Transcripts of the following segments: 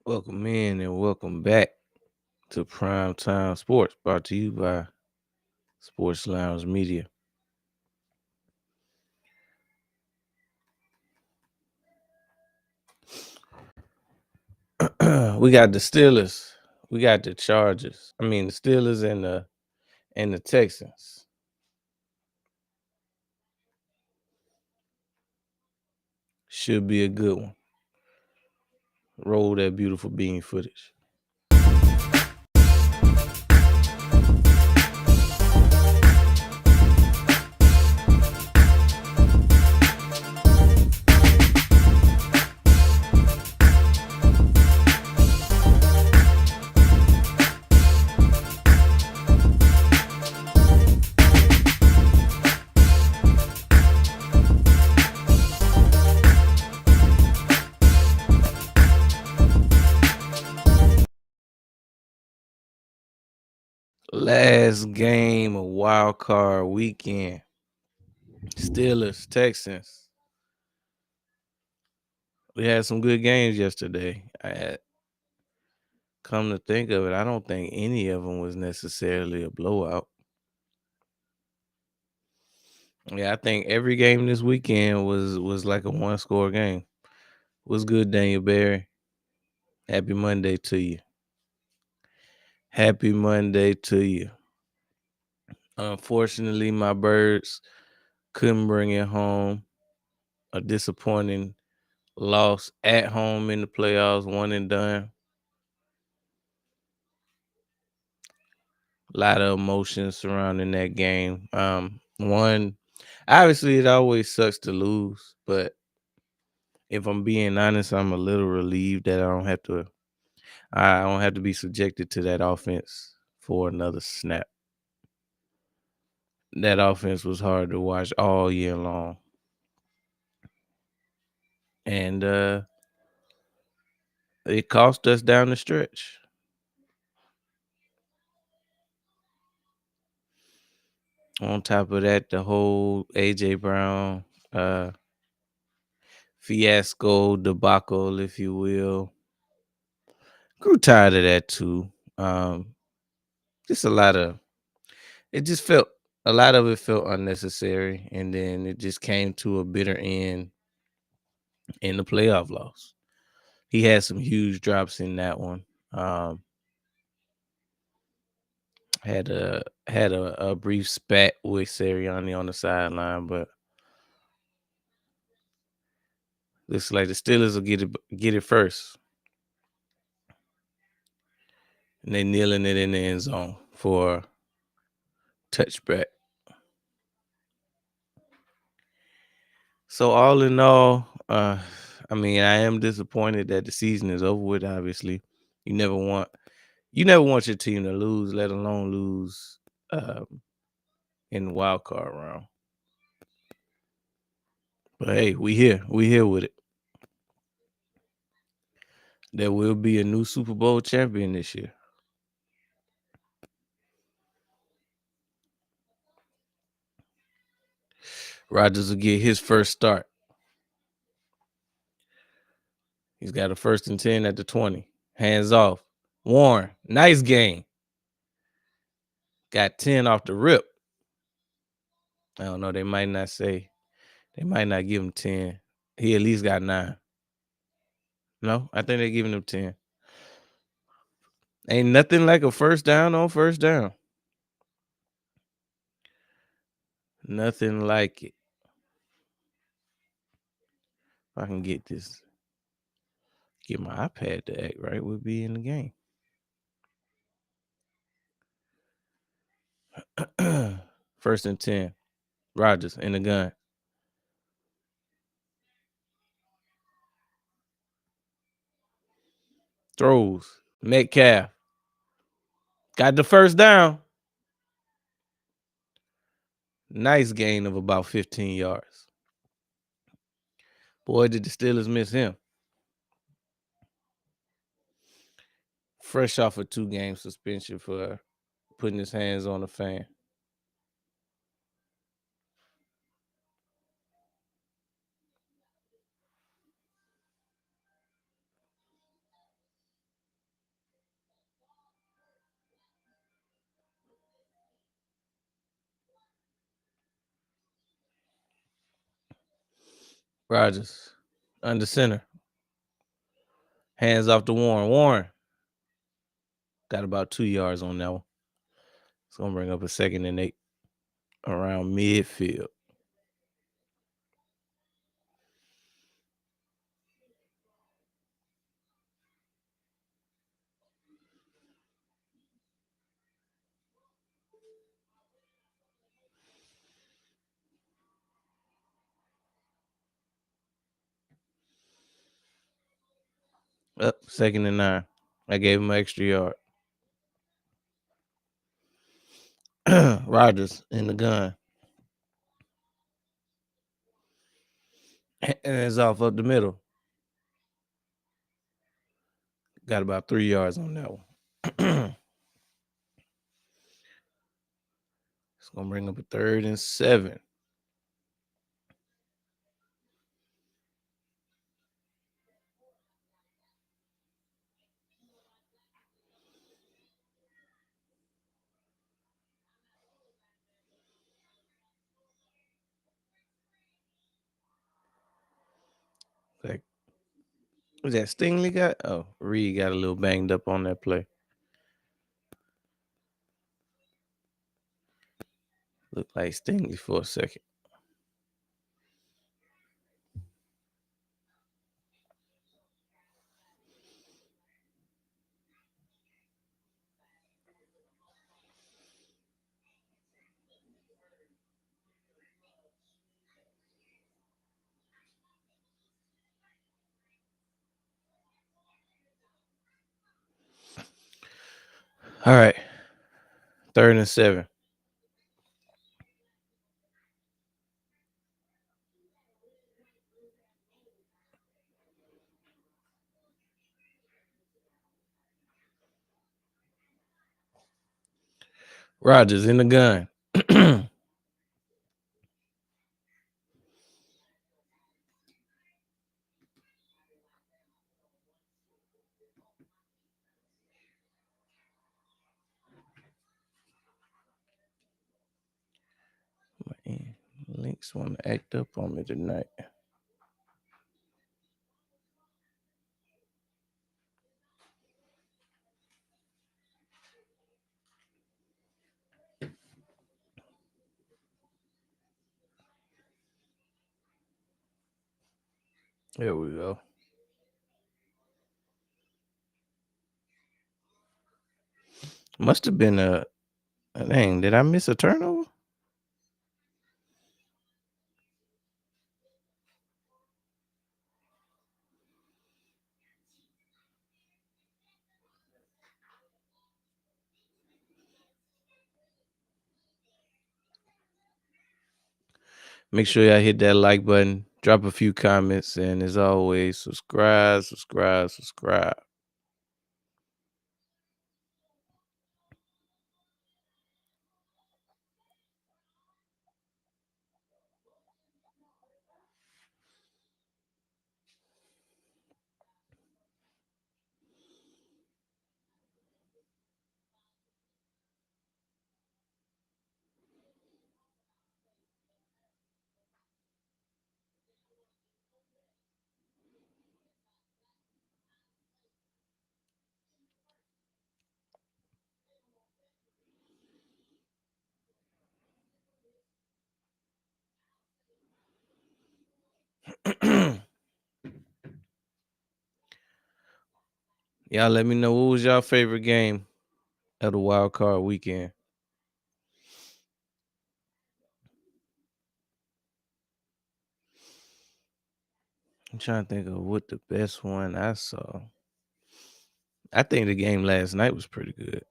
Welcome in and welcome back to Prime Time Sports, brought to you by Sports Lounge Media. We got the Steelers, we got the Chargers. The Steelers and the Texans. Should be a good one. Roll that beautiful bean footage. Last game of wild card weekend. Steelers, Texans. We had some good games yesterday. Come to think of it, I don't think any of them was necessarily a blowout. Yeah, I think every game this weekend was like a one-score game. What's good, Daniel Barry? Happy Monday to you. Happy Monday to you. Unfortunately, my Birds couldn't bring it home. A disappointing loss at home in the playoffs, one and done. A lot of emotions surrounding that game. One, obviously, it always sucks to lose, but if I'm being honest, I'm a little relieved that I don't have to be subjected to that offense for another snap. That offense was hard to watch all year long. And it cost us down the stretch. On top of that, the whole A.J. Brown fiasco, debacle, if you will. Grew tired of that too. Just a lot of a lot of it felt unnecessary, and then it just came to a bitter end in the playoff loss. He had some huge drops in that one. Had a brief spat with Sirianni on the sideline, but looks like the Steelers will get it first. And they kneeling it in the end zone for touchback. So all in all, I am disappointed that the season is over with. Obviously, you never want your team to lose, let alone lose in the wild card round. But hey, we here with it. There will be a new Super Bowl champion this year. Rodgers will get his first start. He's got a 1st and 10 at the 20. Hands off. Warren, nice game. Got 10 off the rip. I don't know. They might not give him 10. He at least got 9. No, I think they're giving him 10. Ain't nothing like a first down on first down. Nothing like it. If I can get my iPad to act right, we'll be in the game. 1st and 10. Rodgers in the gun. Throws. Metcalf. Got the first down. Nice gain of about 15 yards. Boy, did the Steelers miss him. Fresh off a 2-game suspension for putting his hands on a fan. Rogers under center. Hands off to Warren. Warren got about 2 yards on that one. It's gonna bring up a 2nd and 8 around midfield. Up 2nd and 9. I gave him an extra yard. Rogers in the gun. Hands off up the middle. Got about 3 yards on that one. It's gonna bring up a 3rd and 7. Like, was that Stingley got? Oh, Reed got a little banged up on that play. Looked like Stingley for a second. All right. 3rd and 7. Rogers in the gun. Man, Lynx want to act up on me tonight. There we go. Must have been a dang. Did I miss a turnover? Make sure y'all hit that like button, drop a few comments, and as always, subscribe. Y'all let me know what was y'all favorite game of the wild card weekend. I'm trying to think of what the best one I saw. I think the game last night was pretty good.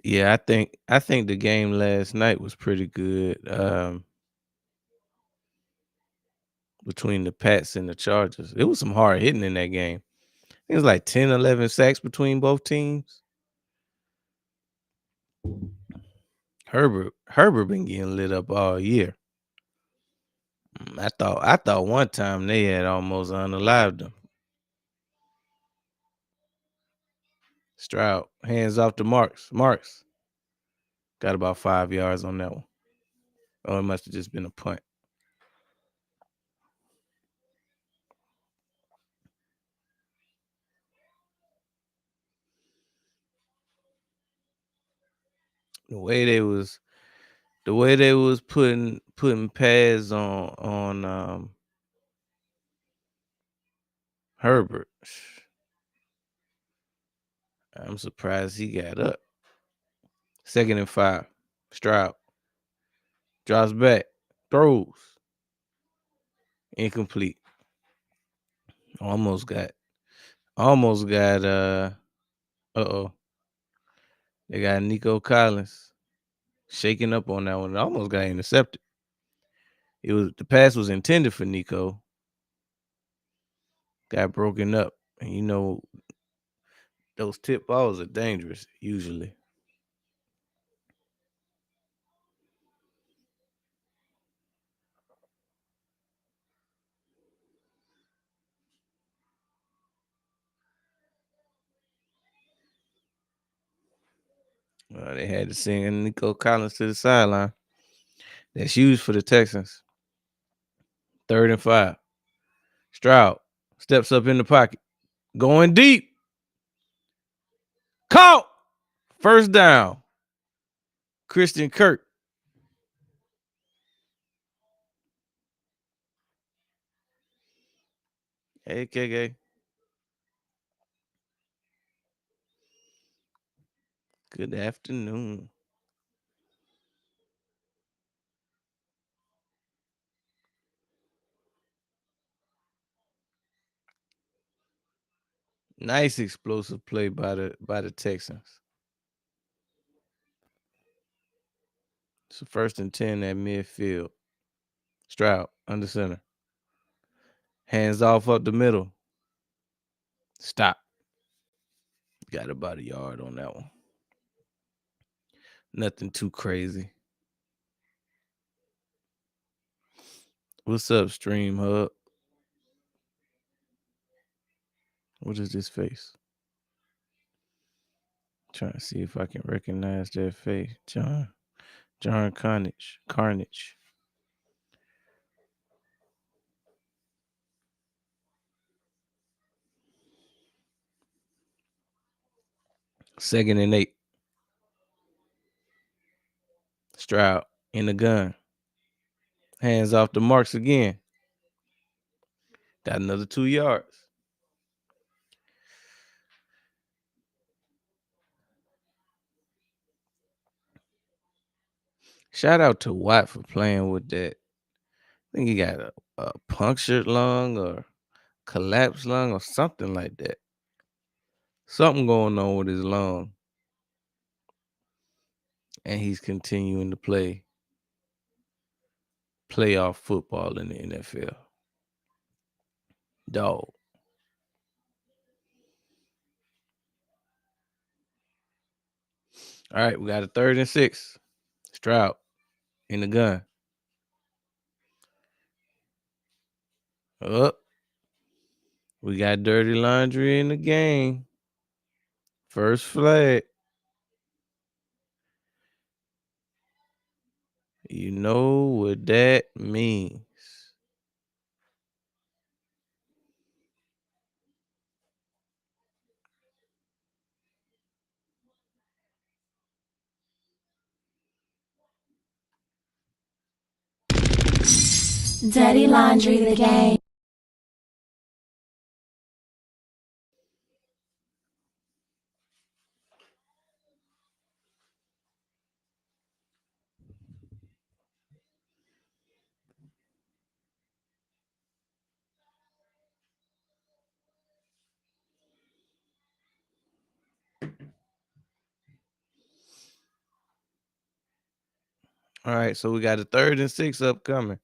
Yeah, I think the game last night was pretty good. Between the Pats and the Chargers. It was some hard hitting in that game. It was like 10, 11 sacks between both teams. Herbert been getting lit up all year. I thought one time they had almost unalived him. Stroud, hands off to Marks. Marks Got about 5 yards on that one. Oh, it must have just been a punt. The way they was putting pads on Herbert. I'm surprised he got up. 2nd and 5. Stroud drops back, throws, incomplete. Almost got. They got Nico Collins shaking up on that one. It almost got intercepted. The pass was intended for Nico. Got broken up. And you know, those tip balls are dangerous usually. They had to send Nico Collins to the sideline. That's huge for the Texans. 3rd and 5. Stroud steps up in the pocket. Going deep. Caught. 1st down. Christian Kirk. Hey, KK. Good afternoon. Nice explosive play by the Texans. It's a 1st and 10 at midfield. Stroud under center. Hands off up the middle. Stop. Got about a yard on that one. Nothing too crazy. What's up, Stream Hub? What is this face? Trying to see if I can recognize that face. John Carnage. 2nd and 8. Stroud in the gun. Hands off the marks again. Got another 2 yards. Shout out to Watt for playing with that. I think he got a punctured lung or collapsed lung or something like that. Something going on with his lung. And he's continuing to play playoff football in the NFL. Dog. All right, we got a 3rd and 6. Stroud in the gun. Up. We got dirty laundry in the game. 1st flag. You know what that means. Dirty Laundry, the game. All right, so we got a 3rd and 6 upcoming.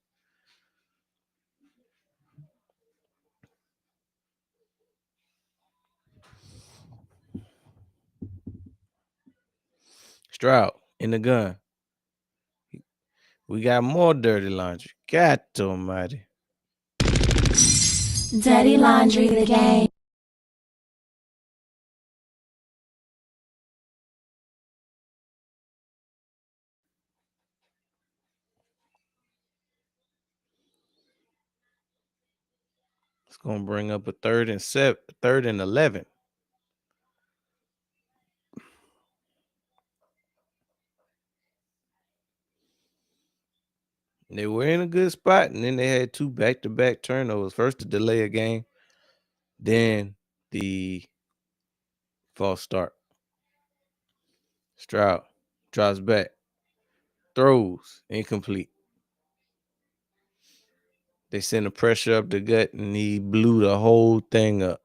Stroud in the gun. We got more dirty laundry. God almighty. Dirty Laundry, the game. It's gonna bring up a 3rd and 7, 3rd and 11. They were in a good spot, and then they had 2 back-to-back turnovers. First, to delay a game, then the false start. Stroud drops back, throws, incomplete. They sent the pressure up the gut, and he blew the whole thing up.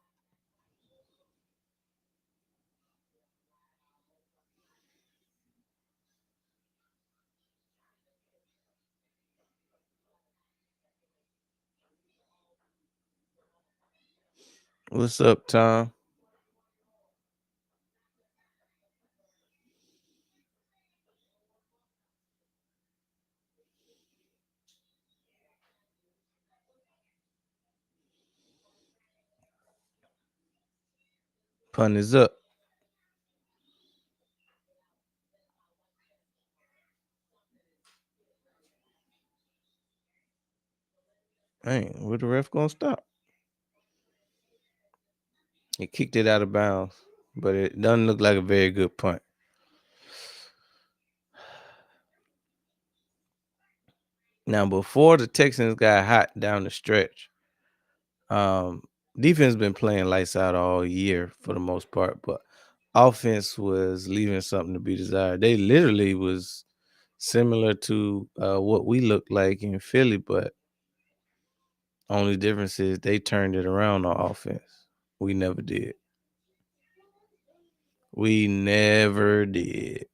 What's up, Tom? Punt is up. Dang, where the ref gonna stop? He kicked it out of bounds, but it doesn't look like a very good punt. Now, before the Texans got hot down the stretch, um, defense been playing lights out all year for the most part, but offense was leaving something to be desired. They literally was similar to what we looked like in Philly, but only difference is they turned it around on offense. We never did. We never did.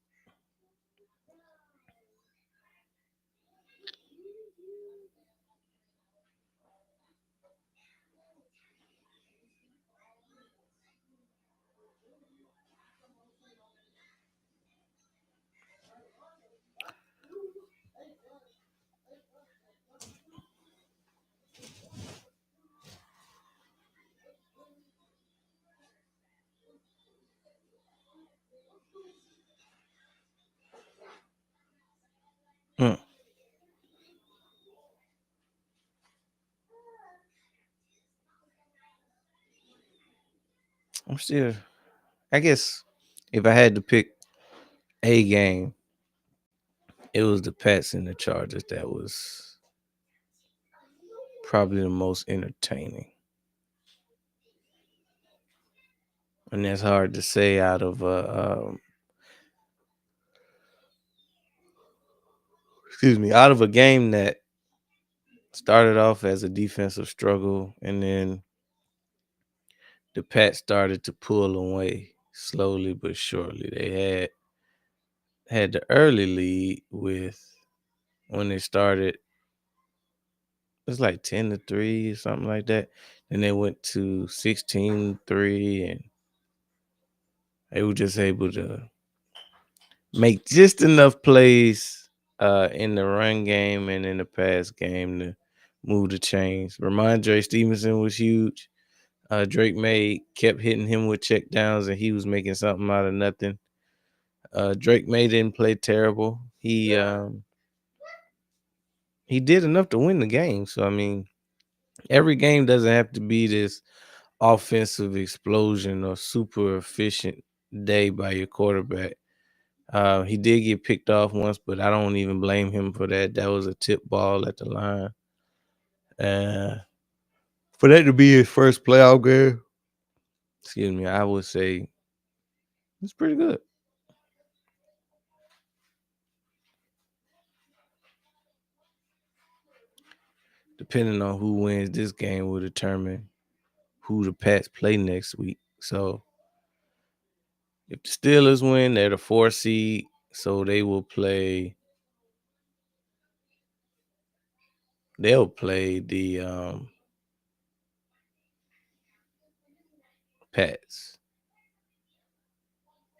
Mm. I'm still, I guess, if I had to pick a game, it was the Pats and the Chargers that was probably the most entertaining. And that's hard to say out of out of a game that started off as a defensive struggle, and then the Pats started to pull away slowly but surely. They had the early lead with when they started. It's like 10-3 or something like that. Then they went to 16-3, and they were just able to make just enough plays in the run game and in the pass game to move the chains. Ramondre Stevenson was huge. Drake May kept hitting him with check downs, and he was making something out of nothing. Drake May didn't play terrible. He did enough to win the game. So I mean, every game doesn't have to be this offensive explosion or super efficient day by your quarterback. He did get picked off once, but I don't even blame him for that. That was a tip ball at the line. Uh, for that to be his first playoff game, I would say it's pretty good. Depending on who wins this game will determine who the Pats play next week. So if the Steelers win, they're the 4 seed, so they'll play the Pats.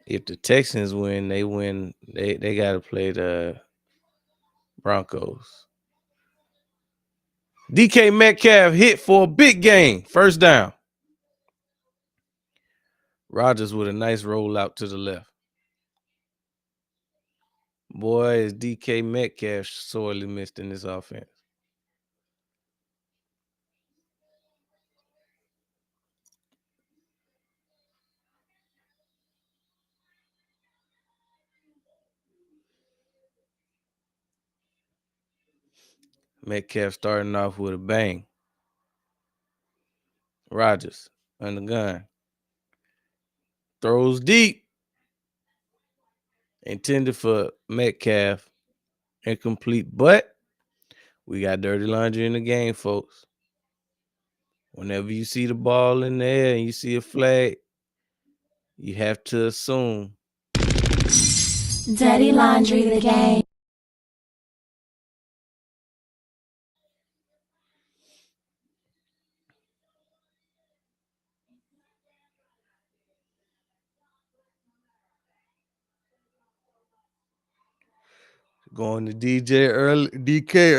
If the Texans win, they gotta play the Broncos. DK Metcalf hit for a big game. First down. Rodgers with a nice roll out to the left. Boy, is DK Metcalf sorely missed in this offense. Metcalf starting off with a bang. Rodgers on the gun. Throws deep. Intended for Metcalf. Incomplete. But we got dirty laundry in the game, folks. Whenever you see the ball in the air and you see a flag, you have to assume. Dirty Laundry the game. Going to DK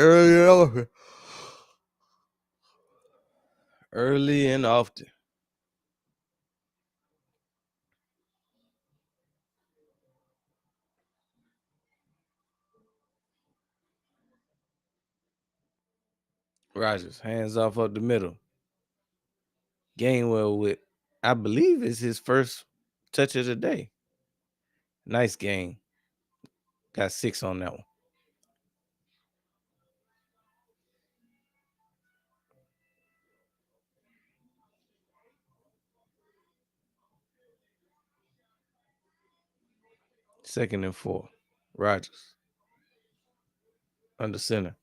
early and often. Rodgers, hands off up the middle. Gainwell with, I believe it's his first touch of the day. Nice game. Got 6 on that one. Second and 4. Rodgers. Under center.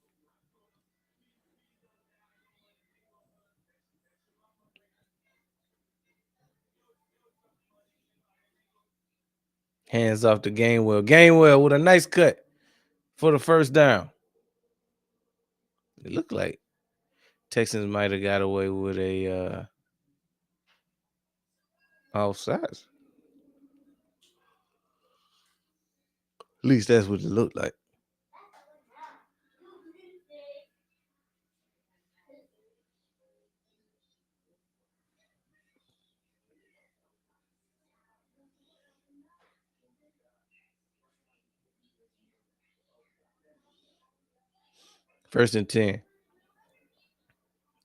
Hands off to Gainwell. Gainwell with a nice cut for the first down. It looked like Texans might have got away with a offsides. At least that's what it looked like. First and 10.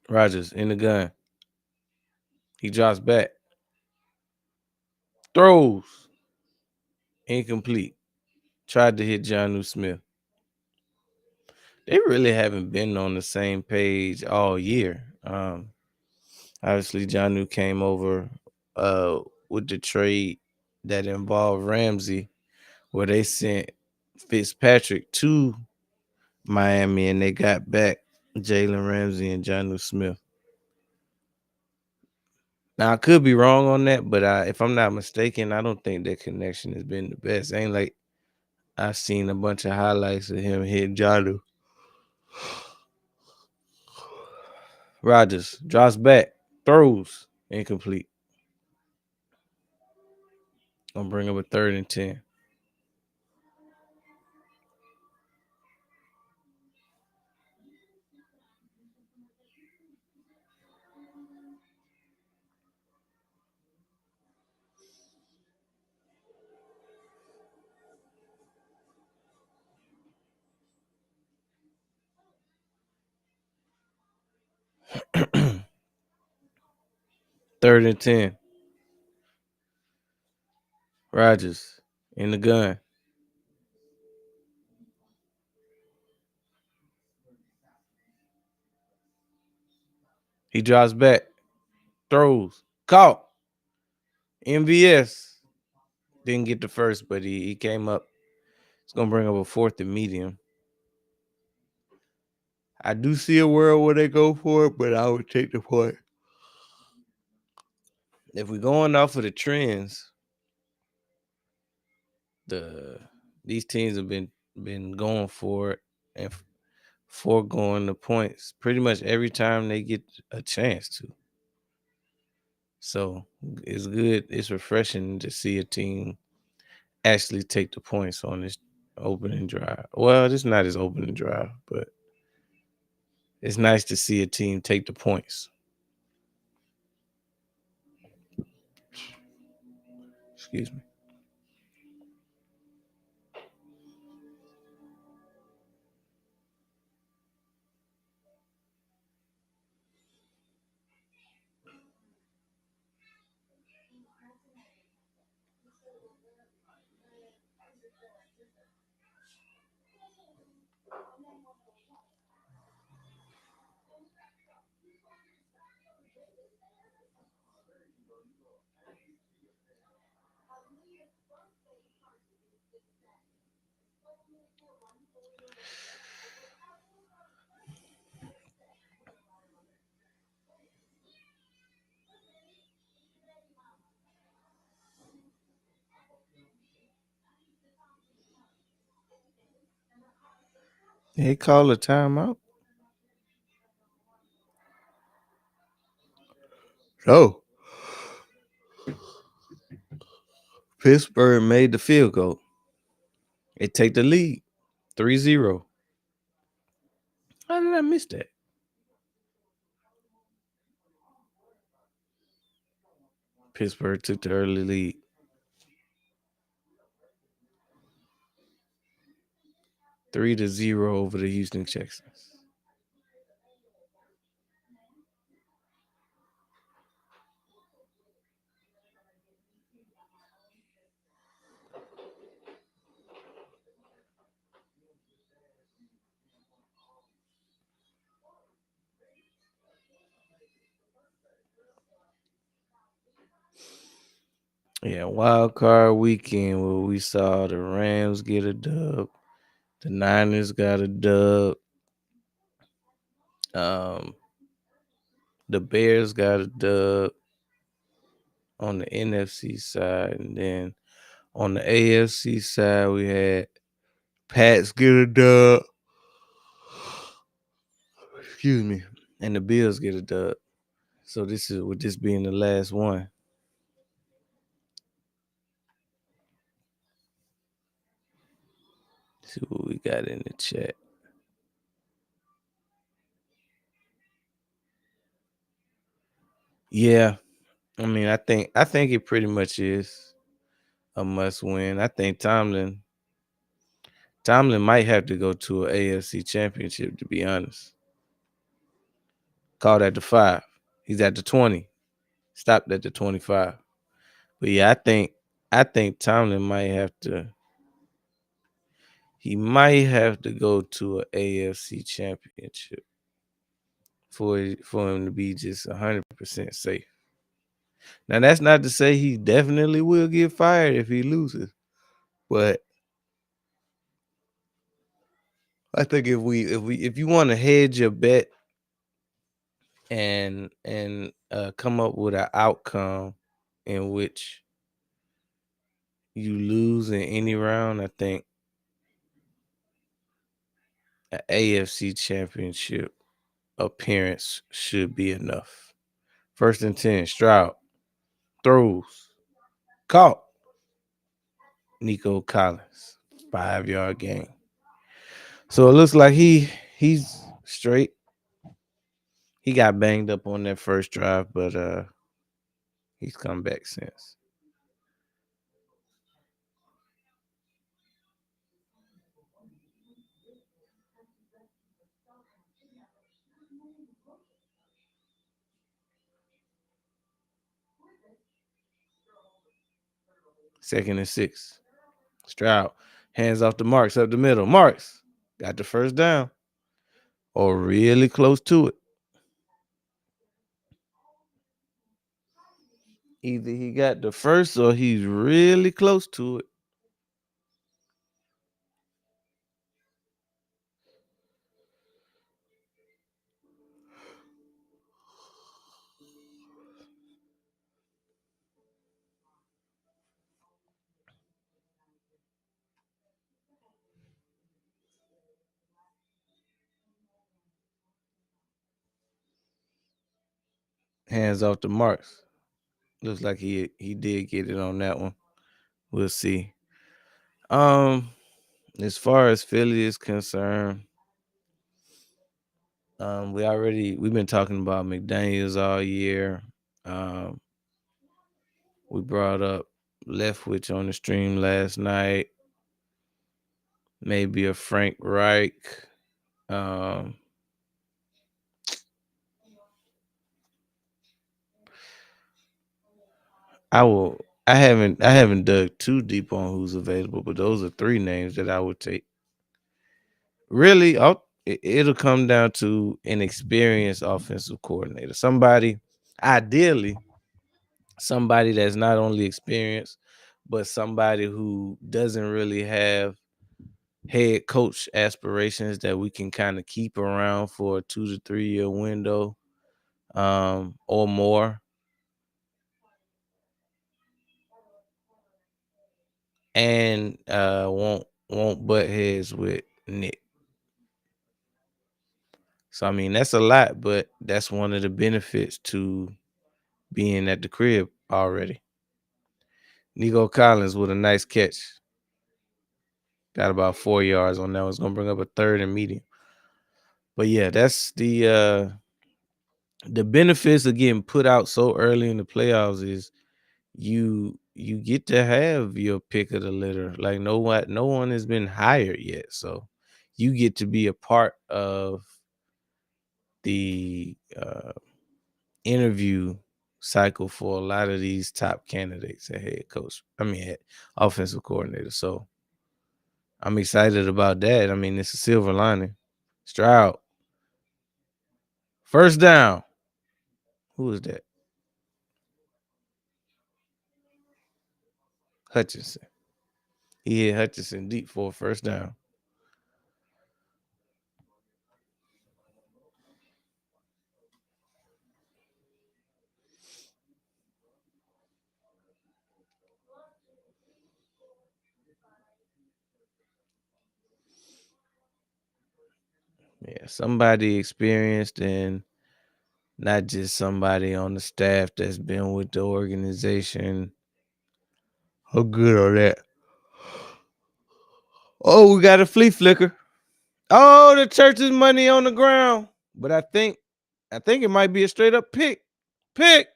Rodgers in the gun. He drops back. Throws. Incomplete. Tried to hit Jonnu Smith. They really haven't been on the same page all year. Obviously, Jonnu came over with the trade that involved Ramsey, where they sent Fitzpatrick to Miami and they got back Jalen Ramsey and Jonnu Smith. Now, I could be wrong on that, but if I'm not mistaken, I don't think that connection has been the best. Ain't like I've seen a bunch of highlights of him hitting Jonnu. Rodgers drops back, throws, incomplete. Gonna bring up a 3rd and 10. Third and 10. Rodgers in the gun. He drops back, throws, caught. MVS didn't get the first, but he came up. It's gonna bring up a 4th and medium. I do see a world where they go for it, but I would take the point. If we're going off of the trends, these teams have been going for it and foregoing the points pretty much every time they get a chance to. So it's good. It's refreshing to see a team actually take the points on this opening drive. Well, it's not his opening drive, but it's nice to see a team take the points. Excuse me. They call a timeout. So Pittsburgh made the field goal. They take the lead 3-0. How did I miss that? Pittsburgh took the early lead. Three to 0 over the Houston Texans. Yeah, wild card weekend where we saw the Rams get a dub, the Niners got a dub, um, the Bears got a dub on the NFC side, and then on the AFC side we had Pats get a dub. Excuse me, and the Bills get a dub. So this is with this being the last one. See what we got in the chat. Yeah, I mean, I think it pretty much is a must win. I think Tomlin might have to go to an AFC championship, to be honest. Called at the 5. He's at the 20. Stopped at the 25. But yeah, I think Tomlin might have to. He might have to go to an AFC championship for him to be just 100% safe. Now that's not to say he definitely will get fired if he loses, but I think if you want to hedge your bet and come up with an outcome in which you lose in any round, I think an AFC championship appearance should be enough. 1st and 10, Stroud throws, caught. Nico Collins, 5-yard gain. So it looks like he's straight. He got banged up on that first drive, but he's come back since. Second and 6. Stroud hands off to Marks up the middle. Marks got the first down or really close to it. Either he got the first or he's really close to it. Hands off to Marks. Looks like he did get it on that one. We'll see. As far as Philly is concerned, we've been talking about McDaniels all year. Um, we brought up Leftwich on the stream last night. Maybe a Frank Reich. Um, I haven't dug too deep on who's available, but those are 3 names that I would take. Really, it'll come down to an experienced offensive coordinator. Ideally, somebody that's not only experienced, but somebody who doesn't really have head coach aspirations that we can kind of keep around for a 2 to 3 year window, or more. And won't butt heads with Nick. So I mean, that's a lot, but that's one of the benefits to being at the crib already. Nico Collins with a nice catch. Got about 4 yards on that. Was gonna bring up a third and medium. But yeah, that's the benefits of getting put out so early in the playoffs is you get to have your pick of the litter. Like no one has been hired yet. So you get to be a part of the interview cycle for a lot of these top candidates at head coach. I mean, at offensive coordinator. So I'm excited about that. I mean, it's a silver lining. Stroud, first down. Who is that? Hutchinson. He hit Hutchinson deep for a first down. Yeah, somebody experienced and not just somebody on the staff that's been with the organization. How good are that? Oh, we got a flea flicker. Oh, the church's money on the ground. But I think it might be a straight up pick. Pick.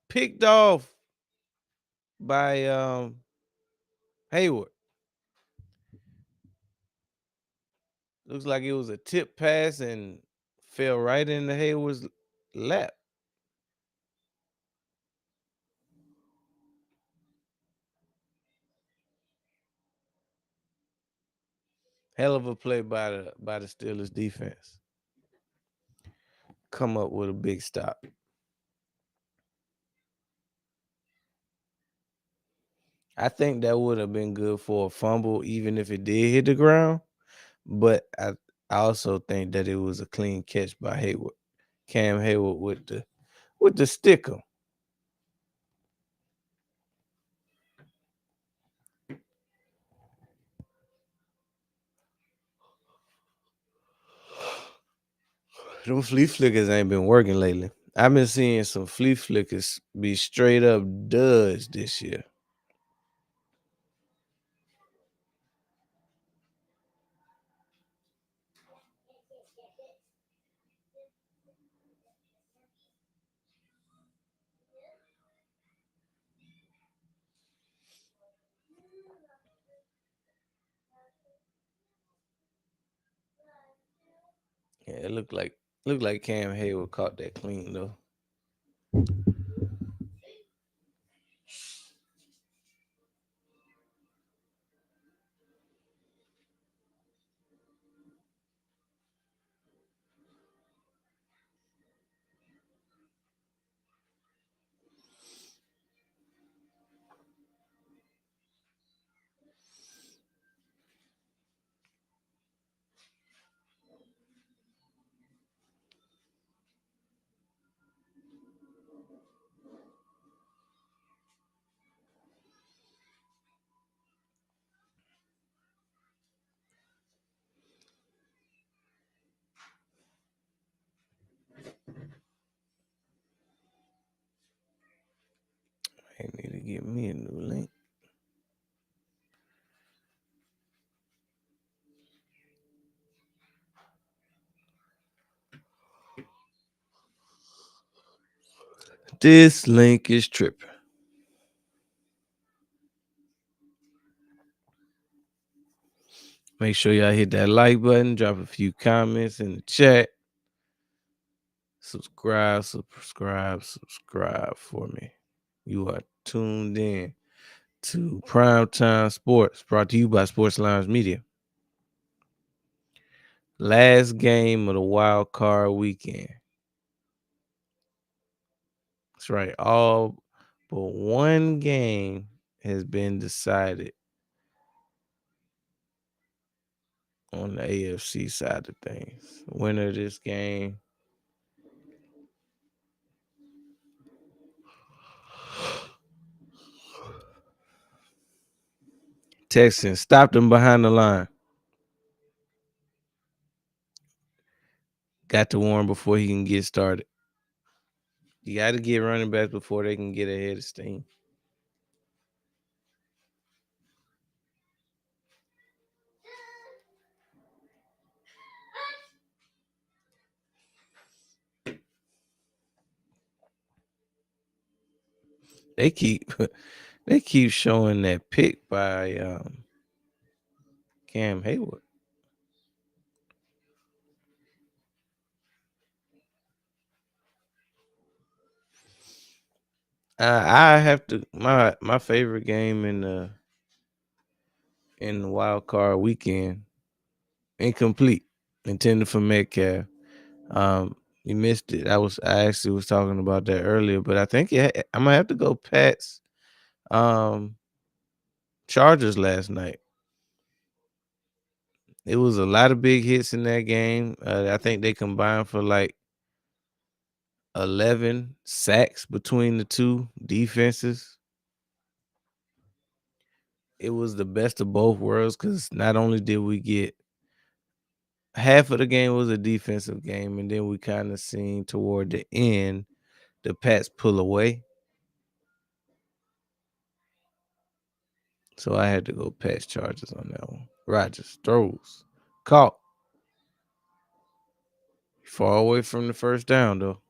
Picked off by Hayward. Looks like it was a tip pass and fell right into Hayward's lap. Hell of a play by the Steelers defense. Come up with a big stop. I think that would have been good for a fumble, even if it did hit the ground. But I also think that it was a clean catch by Hayward. Cam Hayward with the sticker. Them flea flickers ain't been working lately. I've been seeing some flea flickers be straight up duds this year. Yeah, it looked like Cam Hayward caught that clean though. I need to get me a new link. This link is tripping. Make sure y'all hit that like button, drop a few comments in the chat. Subscribe for me. You are tuned in to Primetime Sports, brought to you by Sports Lines Media. Last game of the wild card weekend. That's right. All but one game has been decided on the AFC side of things. Winner of this game Texans stopped him behind the line. Got to warn before he can get started. You got to get running backs before they can get ahead of steam. They keep they keep showing that pick by Cam Hayward. I have to my favorite game in the wild card weekend, incomplete, intended for Metcalf. You missed it. I actually was talking about that earlier, but I think I'm gonna have to go Pats um Chargers last night. It was a lot of big hits in that game. I think they combined for like 11 sacks between the two defenses. It was the best of both worlds because not only did we get half of the game was a defensive game, and then we kind of seen toward the end the Pats pull away. So I had to go Pats Chargers on that one. Rodgers throws, caught, far away from the first down though.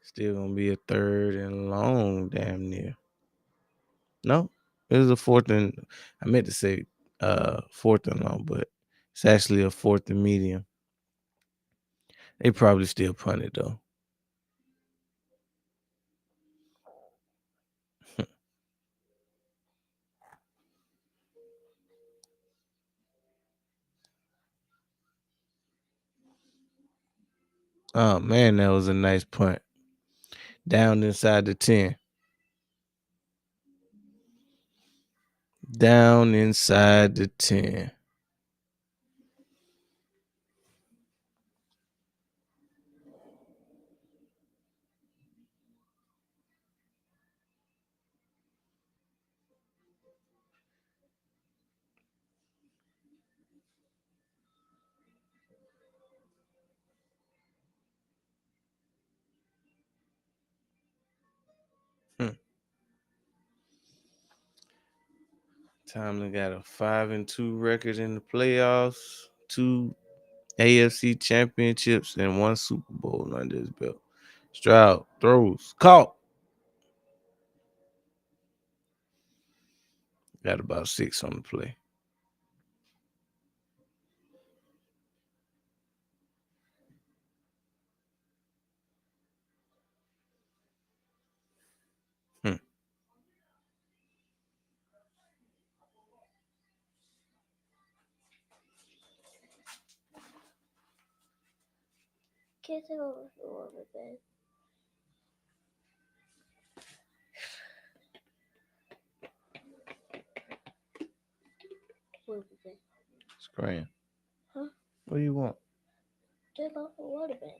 Still gonna be a third and long, damn near. No, it was a fourth and I meant to say fourth and long, but it's actually a fourth and medium. They probably still punt it though. Oh man, that was a nice punt. Down inside the 10. Down inside the 10. Hmm. Tomlin got a 5-2 record in the playoffs, 2 AFC championships, and 1 Super Bowl under his belt. Stroud throws, caught. Got about 6 on the play. Hmm. Can't take over the rubber band. Rubber band. Scram. Huh? What do you want? Take off the rubber band.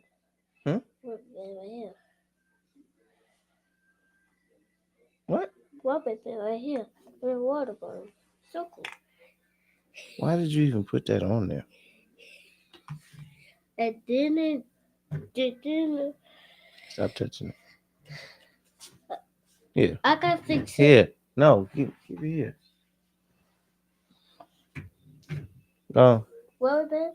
Huh? Rubber band right here. What? Rubber band right here. With a water bottle. So cool. Why did you even put that on there? And then Stop touching it. Here. I can fix it. Here. No, keep it here. Oh. Rubber band.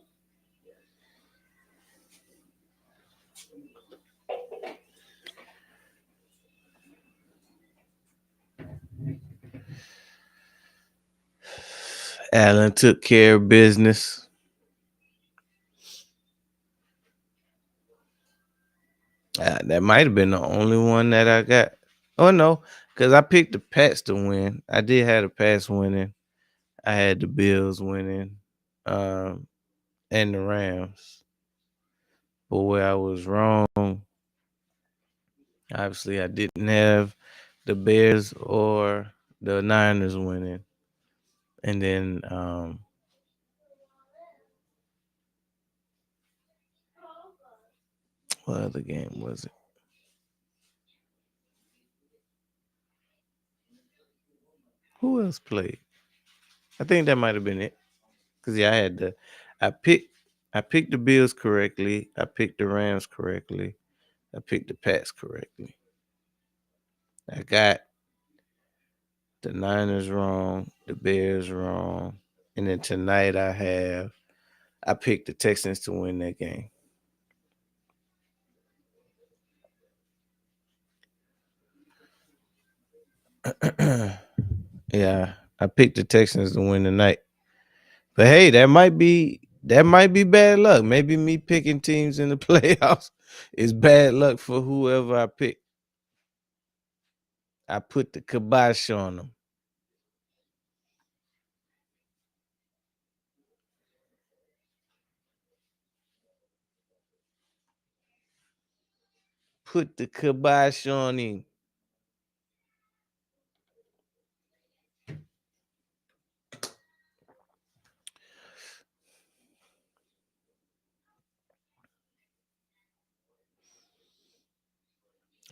Allen took care of business. That might have been the only one that I got. Oh no, because I picked the Pats to win. I did have the Pats winning. I had the Bills winning, and the Rams. But where I was wrong, obviously I didn't have the Bears or the Niners winning. And then what other game was it? Who else played? I think that might have been it. Cause yeah, I picked I picked the Bills correctly. I picked the Rams correctly. I picked the Pats correctly. I got the Niners wrong, the Bears wrong, and then tonight I picked the Texans to win that game. Yeah, I picked the Texans to win tonight. But hey, that might be bad luck. Maybe me picking teams in the playoffs is bad luck for whoever I pick. I put the kibosh on them. Put the kibosh on him.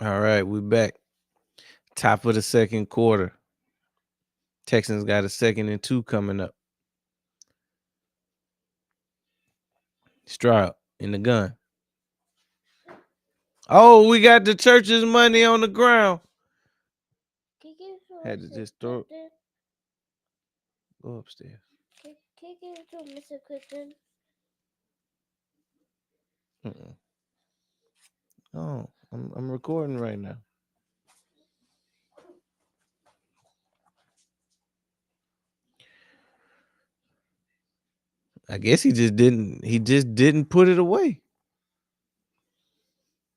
All right, we back. Top of the second quarter. Texans got a 2nd and 2 coming up. Stroud in the gun. Oh, we got the church's money on the ground. Can you give it to Had to Mr. just throw it. Clifton? Go upstairs. Can you give it to Mr. Clifton? Mm-mm. Oh, I'm recording right now. I guess he just didn't put it away.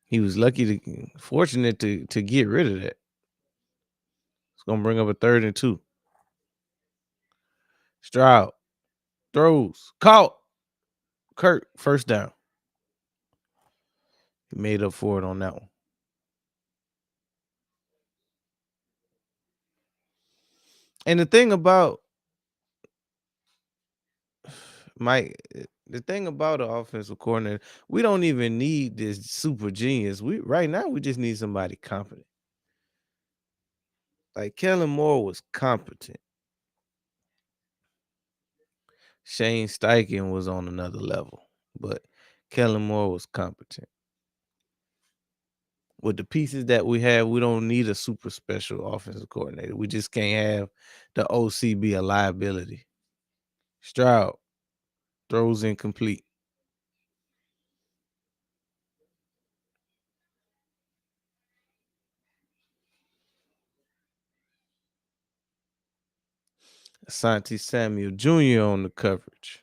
He was fortunate to get rid of that. It's gonna bring up a 3rd and 2. Stroud throws, caught. Kurt, first down. He made up for it on that one. And the thing about Mike, the thing about the offensive coordinator, we don't even need this super genius. We right now we just need somebody competent. Like Kellen Moore was competent. Shane Steichen was on another level, but Kellen Moore was competent. With the pieces that we have, we don't need a super special offensive coordinator. We just can't have the OC be a liability. Stroud throws incomplete. Asante Samuel Jr. on the coverage.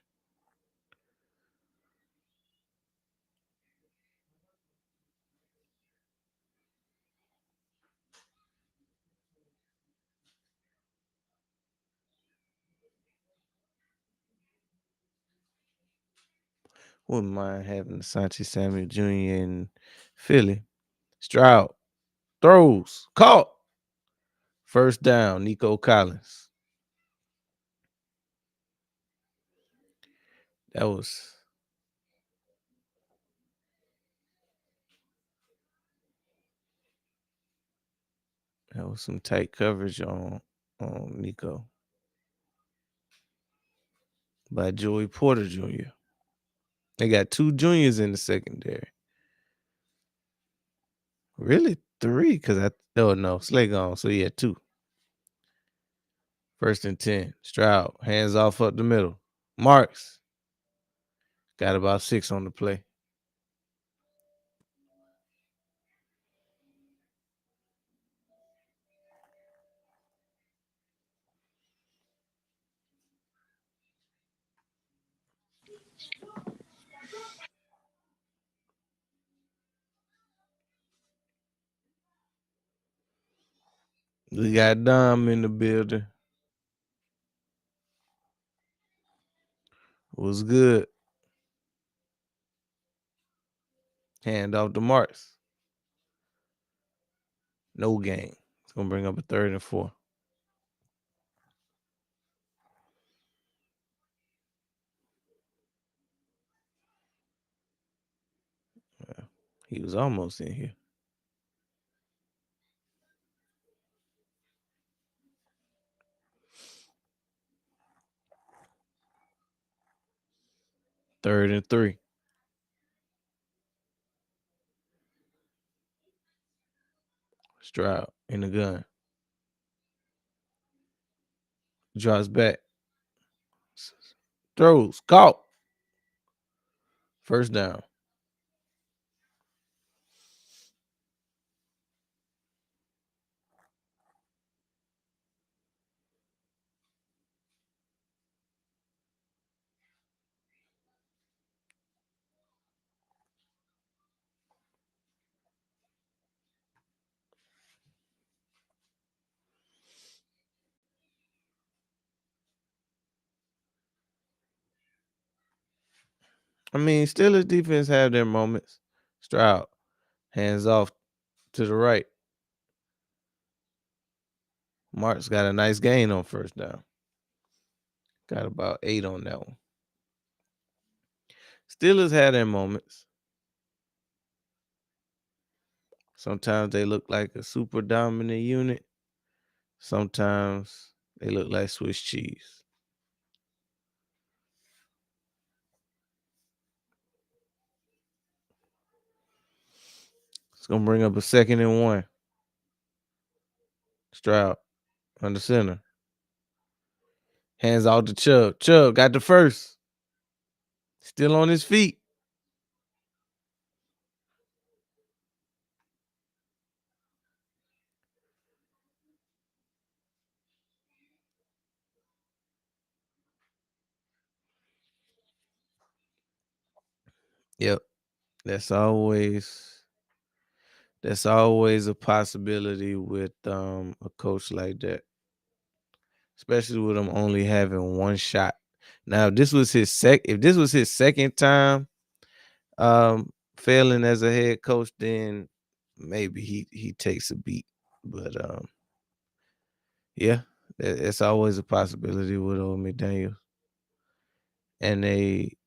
Wouldn't mind having Asante Samuel Jr. in Philly. Stroud throws, caught. First down, Nico Collins. That was some tight coverage on Nico by Joey Porter Jr. They got 2 juniors in the secondary. Really 3? Because no, Slay gone. So yeah, 2. 1st and 10. Stroud, hands off up the middle. Marks. Got about 6 on the play. We got Dom in the building. Was good. Hand off to Marks. No gain. It's gonna bring up a 3rd and 4. Yeah, he was almost in here. 3rd and 3. Stroud in the gun. Drops back. Throws. Caught. First down. I mean, Steelers defense have their moments. Stroud. Hands off to the right. Mark's got a nice gain on first down. Got about 8 on that one. Steelers have their moments. Sometimes they look like a super dominant unit. Sometimes they look like Swiss cheese. It's going to bring up a 2nd and 1. Stroud under center. Hands out to Chubb. Chubb got the first. Still on his feet. Yep. That's always a possibility with a coach like that. Especially with him only having one shot. Now, if this was his second time failing as a head coach, then maybe he takes a beat. But yeah, it's always a possibility with old McDaniels. And they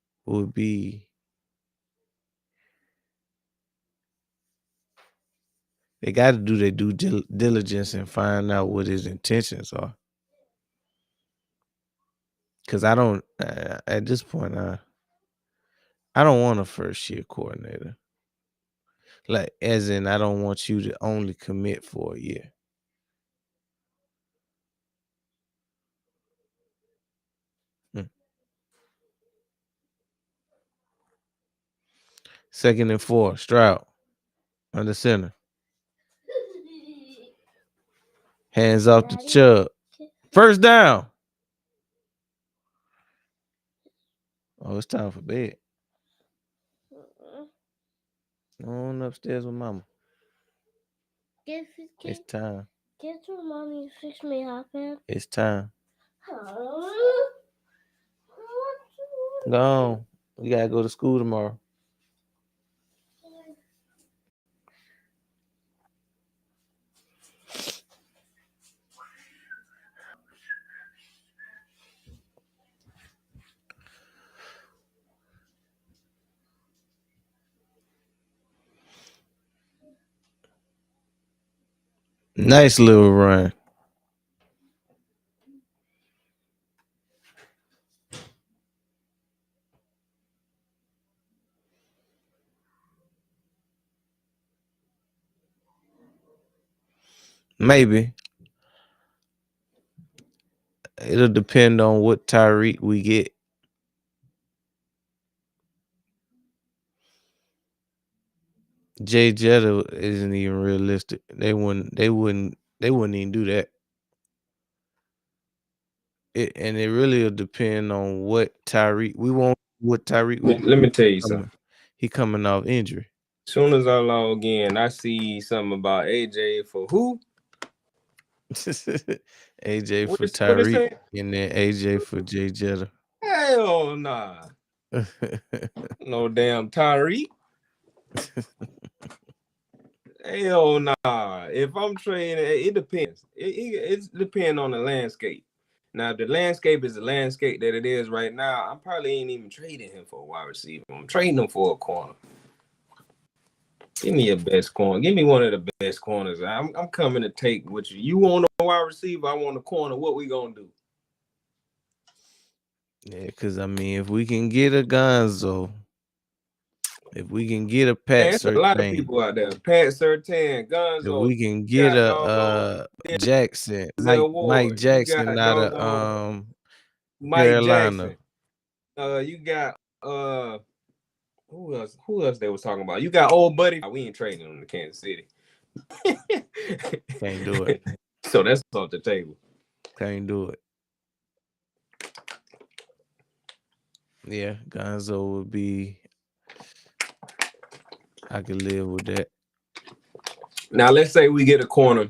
got to do their due diligence and find out what his intentions are. Because I don't, at this point, I don't want a first-year coordinator. Like, as in, I don't want you to only commit for a year. Second and 4, Stroud under center. Hands off to Chubb. First down. Oh, it's time for bed. On upstairs with mama. It's time. Get your mommy fix me happen. It's time. Go on. We gotta go to school tomorrow. Nice little run. Maybe. It'll depend on what Tyreek we get. Jay Jetta isn't even realistic. They wouldn't even do that. And it really will depend on what Tyreek. We won't what Tyreek. Let me tell you something. He coming off injury. As soon as I log in, I see something about AJ for who? AJ for Tyreek, and then AJ for Jay Jetta. Hell nah. No damn Tyreek. Hell nah. If I'm trading, it depends. It depends on the landscape. Now, if the landscape is the landscape that it is right now, I probably ain't even trading him for a wide receiver. I'm trading him for a corner. Give me your best corner. Give me one of the best corners. I'm coming to take what you want a wide receiver. I want a corner. What we gonna do? Yeah, because I mean, if we can get a Gonzo, if we can get a Man, Pat it's a lot of Surtain, people out there. Pat Surtain, if Gonzo, we can you get got a doggone Jackson, Denzel Mike Ward, you Jackson got out of doggone Mike Carolina. Jackson. You got who else they was talking about? You got old buddy. We ain't trading him to Kansas City. Can't do it. So that's off the table. Can't do it. Yeah, Gonzo would be. I could live with that. Now let's say we get a corner,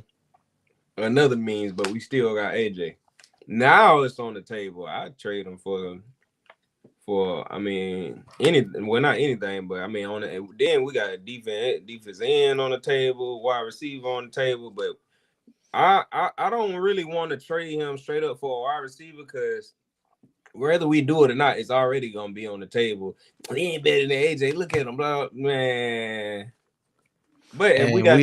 another means, but we still got AJ. Now it's on the table. I'd trade him for I mean not anything, but I mean on it. Then we got a defense end on the table, wide receiver on the table, but I don't really want to trade him straight up for a wide receiver because whether we do it or not, it's already gonna be on the table. He ain't better than AJ. Look at him, blah man. But if we And got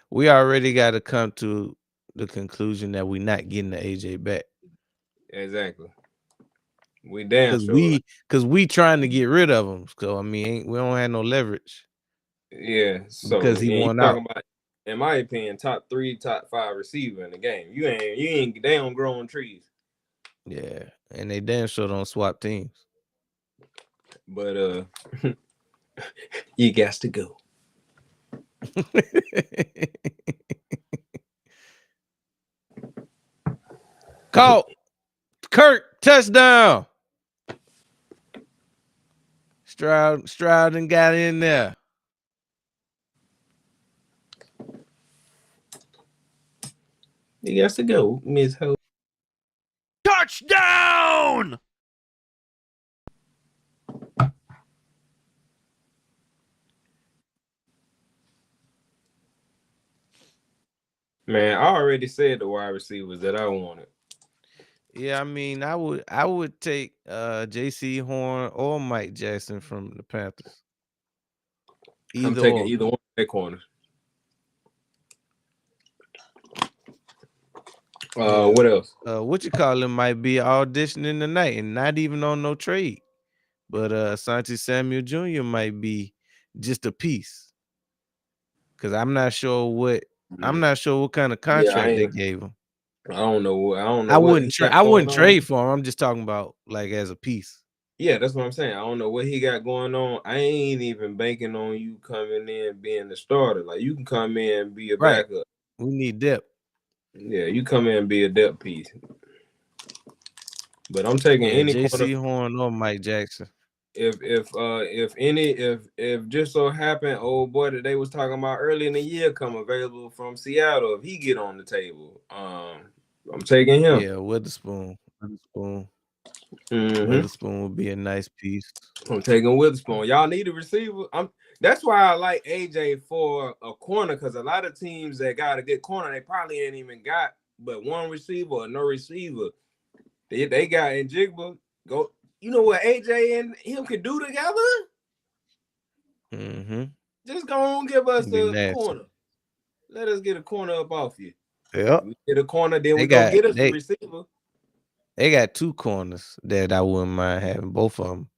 we already got to come to the conclusion that we're not getting the AJ back. exactly, we damn sure. Because we trying to get rid of him. So I mean, we don't have no leverage. Yeah, so Because he you won out. talking about, in my opinion, top 3, top 5 receiver in the game. You ain't they don't grow on trees. Yeah, and they damn sure don't swap teams. But you got to go. Caught. Kirk, touchdown. Stroud and got in there. You got to go, Miss Ho. Touchdown! Man, I already said the wide receivers that I wanted. Yeah, I mean, I would take JC Horn or Mike Jackson from the Panthers. I'm taking either one of their corners. What else? What you call him might be auditioning tonight and not even on no trade. But Asante Samuel Jr. might be just a piece. Cause I'm not sure what kind of contract they gave him. I don't know. I what wouldn't trade for him. I'm just talking about like as a piece. Yeah, that's what I'm saying. I don't know what he got going on. I ain't even banking on you coming in being the starter. Like you can come in and be a backup. We need depth. Yeah, you come in and be a depth piece. But I'm taking any JC Horn or Mike Jackson. If just so happened, old boy that they was talking about early in the year come available from Seattle, if he get on the table, I'm taking him. Yeah, Witherspoon. Mm-hmm. Witherspoon would be a nice piece. I'm taking Witherspoon. Y'all need a receiver. That's why I like AJ for a corner, because a lot of teams that got a good corner, they probably ain't even got but one receiver or no receiver. They got in Jigba. Go. You know what AJ and him could do together? Mm-hmm. Just go on, give us a corner. Let us get a corner up off you. Yep. We get a corner, then we go get us a receiver. They got 2 corners that I wouldn't mind having, both of them.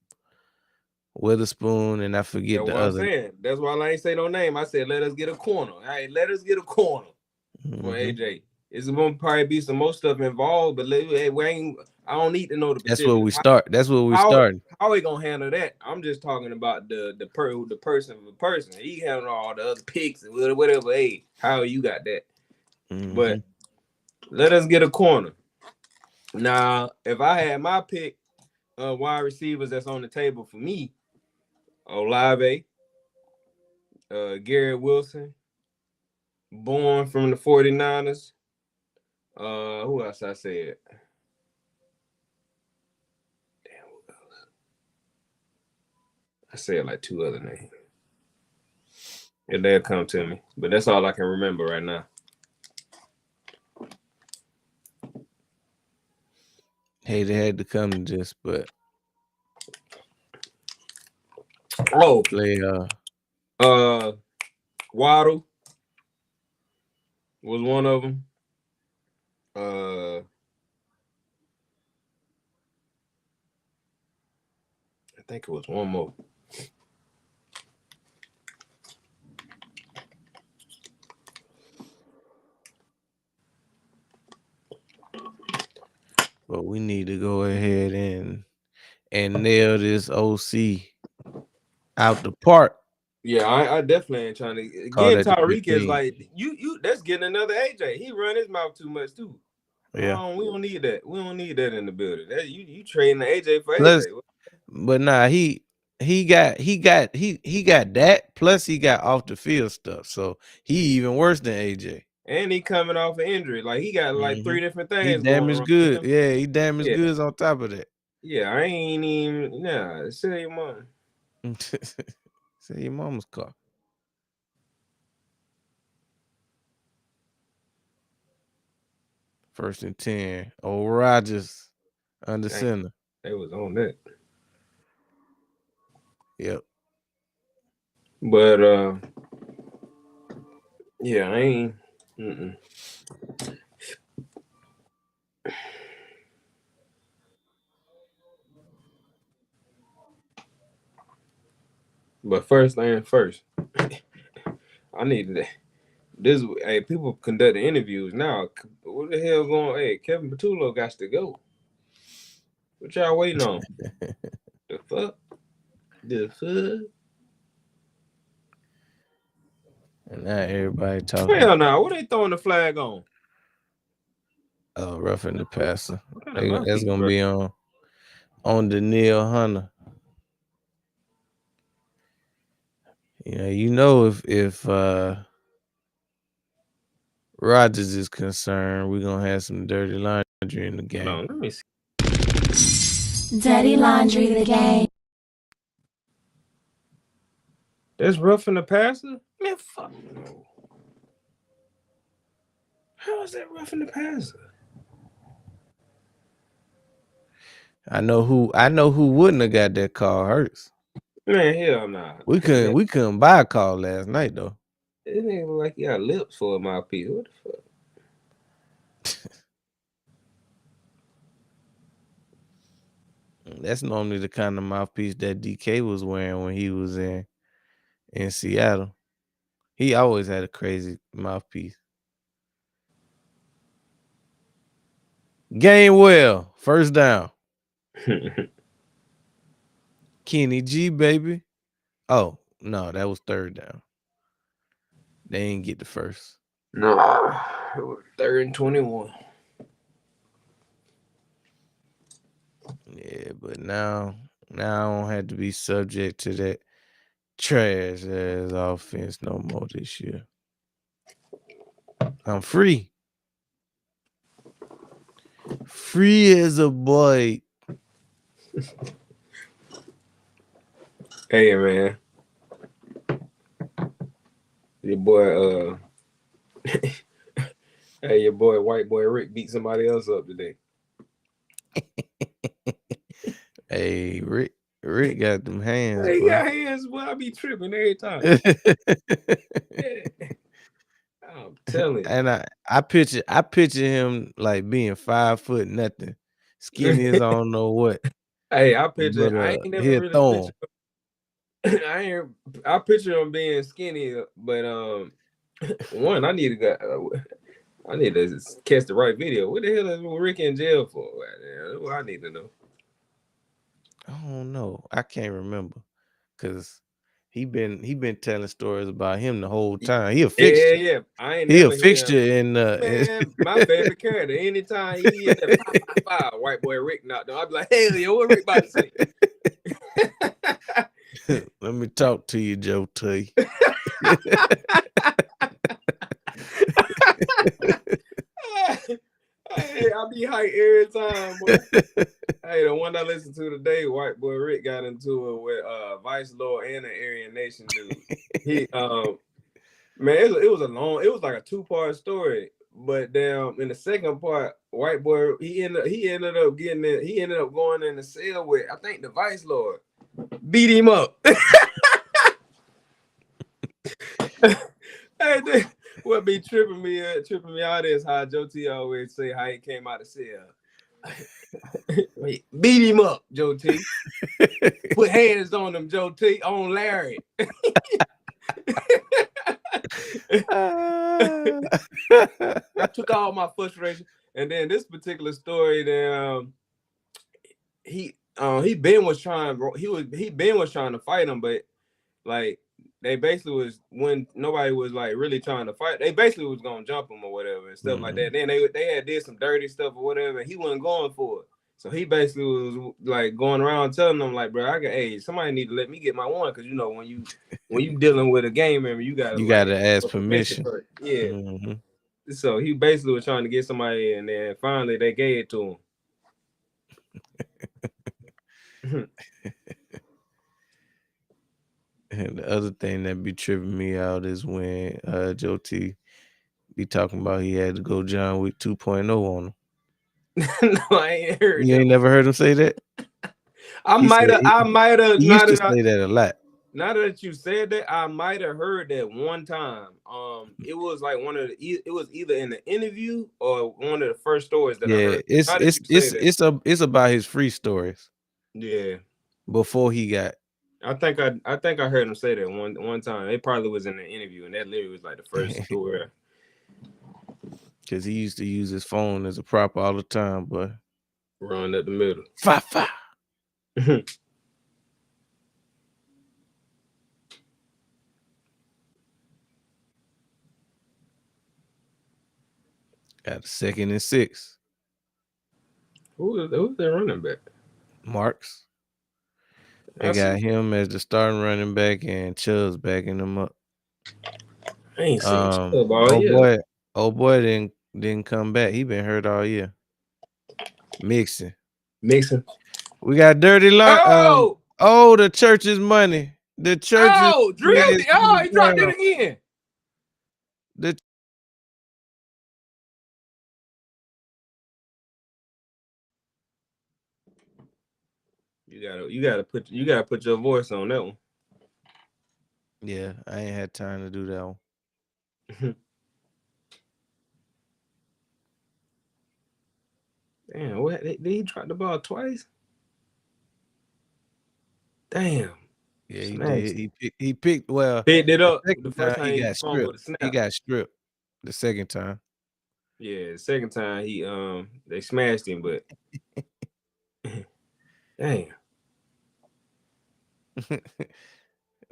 Witherspoon and I forget the other. I'm saying. That's why I ain't say no name. I said let us get a corner. Hey, let us get a corner for AJ. It's gonna probably be some more stuff involved, but I don't need to know the specifics. That's where we start. That's where we starting. How we gonna handle that? I'm just talking about the person. He handle all the other picks and whatever. Hey, how you got that? Mm-hmm. But let us get a corner. Now, if I had my pick of wide receivers that's on the table for me, Olave, Garrett Wilson, born from the 49ers. Who else I said? Damn, who else? I said like 2 other names. And they'll come to me. But that's all I can remember right now. Hey, they had to come to this, but play Waddle was one of them. think it was one more. But we need to go ahead and nail this OC out the park. Yeah, I definitely ain't trying to. Call Again, that the Tyreek is 15. like you. That's getting another AJ. He run his mouth too much too. Yeah. We don't need that. We don't need that in the building. That you trading the AJ for Plus, AJ. but nah, he got that. Plus, he got off the field stuff. So he even worse than AJ. And he coming off an injury. Like he got like 3 different He things going damaged wrong with good. him. Yeah, he damaged Yeah. goods on top of that. Yeah, I ain't even. Nah, sell your money. Say your mama's car. First and 10. Old Rodgers under Dang, center. they was on that. Yep. But yeah, I ain't. But first thing first, I need to. This hey, people conducting interviews now. What the hell going? Hey, Kevin Patullo got to go. What y'all waiting on? The fuck? The fuck? And now everybody talking. Hell no! What they throwing the flag on? Roughing the passer. What kind of That's mouthpiece, gonna bro? be on Daniil Hunter. Yeah, if Rodgers is concerned, we're gonna have some dirty laundry in the game. Hold on, let me see. Dirty Laundry the game. That's roughing the passer? Man, fuck no. How is that roughing the passer? I know who wouldn't have got that call. Hurts. Man, hell nah. We couldn't buy a call last night though. It ain't like you got lips for a mouthpiece. What the fuck? That's normally the kind of mouthpiece that DK was wearing when he was in Seattle. He always had a crazy mouthpiece. Gainwell, first down. Kenny G, baby. Oh, no, that was third down. They didn't get the first. No, it was 3rd and 21. Yeah, but now I don't have to be subject to that trash ass offense no more this year. I'm free. Free as a boy. Hey man, your boy hey, your boy white boy Rick beat somebody else up today. Hey, Rick got them hands, Hey, he boy. got hands, boy. I be tripping every time. I'm telling you. And I picture him like being 5 foot nothing, skinny as I don't know what. Hey, I ain't never he'll really throw him. I picture him being skinny, but one, I need to catch the right video. What the hell is Rick in jail for? That's what I need to know. I don't know. I can't remember because he been telling stories about him the whole time. He a fixture. Yeah. I ain't He never a fixture in man, my favorite character. Anytime he hit that 5, white boy Rick knocked him, I'd be like, hell yeah, what Rick about to say? Let me talk to you, Joe T. Hey, I be hyped every time, boy. Hey, the one I listened to today, white boy Rick got into it with Vice Lord and an Aryan Nation dude. He man, it was like a 2-part story. But damn, in the second part, white boy he ended up going in the cell with, I think, the Vice Lord. Beat him up. Hey, what be tripping me out is how Joe T always say how he came out of cell. Beat him up, Joe T. Put hands on him, Joe T. On Larry. I took all my frustration, and then this particular story, then he Ben was trying to fight him, but like they basically was when nobody was like really trying to fight. They basically was gonna jump him or whatever and stuff like that. Then they had did some dirty stuff or whatever, and he wasn't going for it. So he basically was like going around telling them like, bro, somebody need to let me get my one, because you know when you dealing with a game member, you gotta ask permission. First. Yeah. So he basically was trying to get somebody, and then finally they gave it to him. And the other thing that be tripping me out is when Joe T be talking about he had to go John Wick 2.0 on him. No, I ain't heard. You ain't never heard him say that? I might have. He used to say that a lot. Now that you said that, I might have heard that one time. It was like it was either in the interview or one of the first stories that I heard. It's about his free stories. Yeah. Before he got. I think I heard him say that one time. It probably was in the interview, and that literally was like the first story. Because he used to use his phone as a prop all the time, but run up the middle. Fa. Got a 2nd and 6. Who's their running back? Marks. They got him as the starting running back, and Chubb's backing him up. I ain't seen Chubb all year. Old boy didn't come back. He been hurt all year. Mixon. We got dirty line. The church's money. The church. Drizzy. He dropped it again. You gotta put your voice on that one. Yeah, I ain't had time to do that one. Damn, what did he drop the ball twice? Damn. Yeah, he did. He picked it up. The first time he got stripped. He got stripped the second time. Yeah, the second time they smashed him, but damn.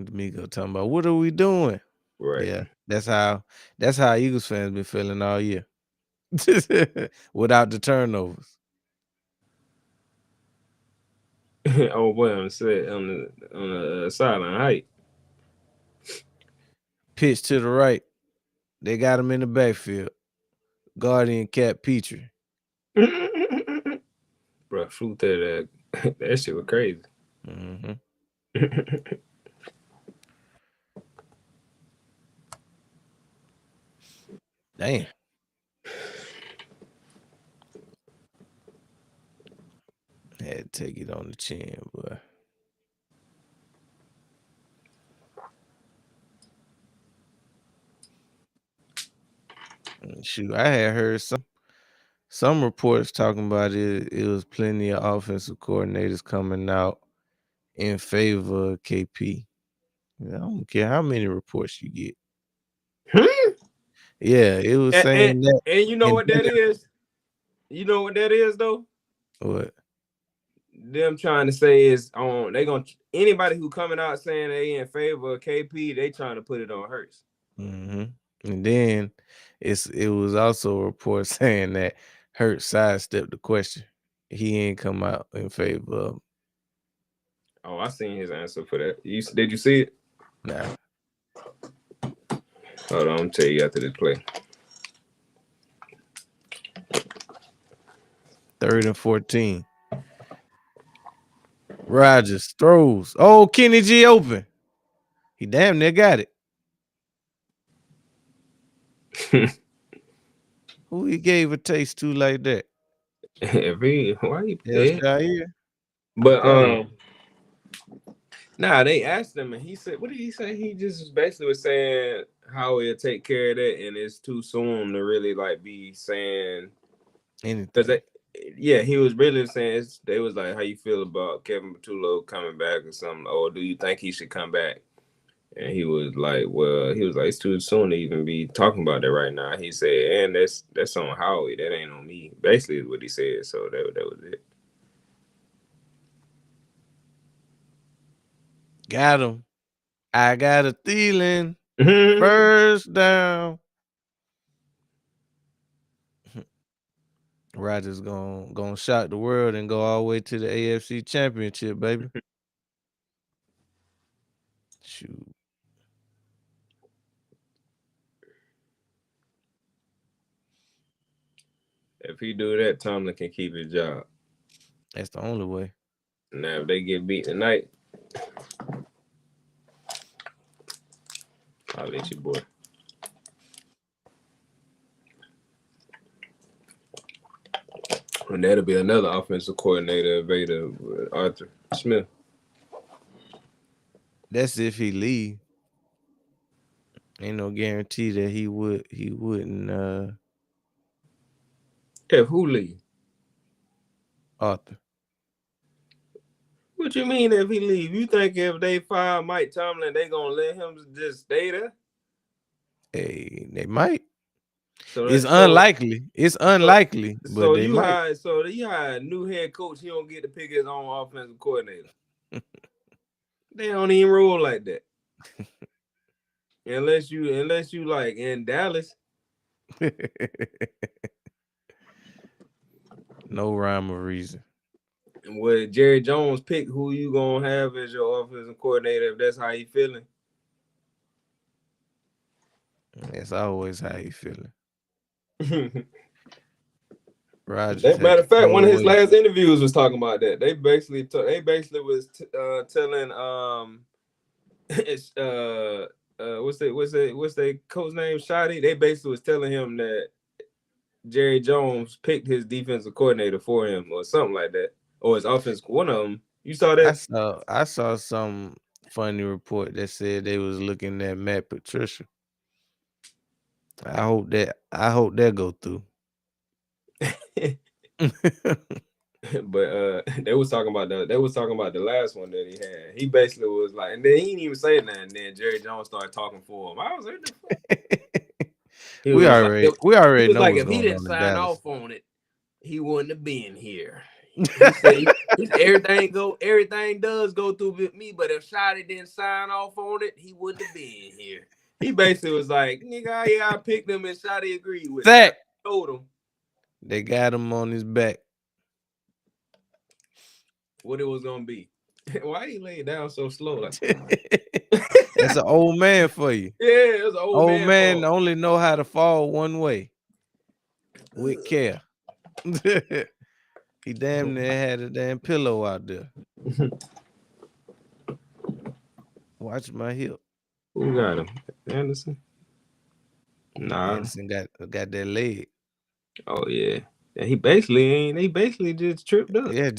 D'Amico talking about what are we doing? Right. Yeah, that's how Eagles fans been feeling all year. Without the turnovers. Oh boy, on the sideline height. Pitch to the right. They got him in the backfield. Guardian Cat Petrie. Bro, flew that shit was crazy. Damn. Had to take it on the chin, boy. Shoot, I had heard some reports talking about it. It was plenty of offensive coordinators coming out in favor of KP. I don't care how many reports you get. Yeah, it was saying that. And you know what that is? You know what that is though? What? Them trying to say is anybody who coming out saying they in favor of KP, they trying to put it on Hurts. And then it was also a report saying that Hurts sidestepped the question. He ain't come out in favor of. Oh, I seen his answer for that. Did you see it? Nah. Hold on, I'm tell you after this play. 3rd and 14. Rodgers throws. Oh, Kenny G open. He damn near got it. Who he gave a taste to like that? Why you Jair? But they asked him, and he said, what did he say? He just basically was saying how he'll take care of that, and it's too soon to really like be saying anything. Because Yeah, he was really saying they was like, how you feel about Kevin Patullo coming back or something, or do you think he should come back? And he was like, well, it's too soon to even be talking about that right now. He said, and that's on Howie, that ain't on me. Basically, is what he said. So that was it. Got him. I got a feeling. Mhm. First down. Rodgers gonna shock the world and go all the way to the AFC Championship, baby. Shoot. If he do that, Tomlin can keep his job. That's the only way. Now, if they get beat tonight, I'll let you, boy. And that'll be another offensive coordinator, Vader, Arthur Smith. That's if he leave. Ain't no guarantee that he wouldn't If who leave? Arthur. What you mean if he leave? You think if they fire Mike Tomlin, they gonna let him just stay there? Hey, they might. So It's unlikely. It's unlikely, but they you might. hire a new head coach. He don't get to pick his own offensive coordinator. They don't even roll like that. unless you like in Dallas. No rhyme or reason. Would Jerry Jones pick who you gonna have as your offensive coordinator if that's how you feeling? That's always how you feeling. Rodgers. Matter of fact, one of his last interviews was talking about that. They basically was telling what's their coach name, Shoddy? They basically was telling him that Jerry Jones picked his defensive coordinator for him or something like that, or his offense. One of them. You saw that? I saw some funny report that said they was looking at Matt Patricia. I hope that go through. But they was talking about the last one that he had. He basically was like, and then he didn't even say that. And then Jerry Jones started talking for him. I was like, we already know like, what's if he going didn't on in sign Dallas. off on it, he wouldn't have been here. He said everything does go through with me, but if Shotty didn't sign off on it, he wouldn't have been here. He basically was like, nigga, yeah, I picked him and Shotty agreed with Fact. I told him. They got him on his back. What it was gonna be. Why he laid down so slow? Like That's an old man for you. Yeah, it was an old man only know how to fall one way. With care. He damn near had a damn pillow out there. Watch my hip. Who got him? Anderson? Nah. Anderson got that leg. Oh yeah. He basically just tripped up. Yeah,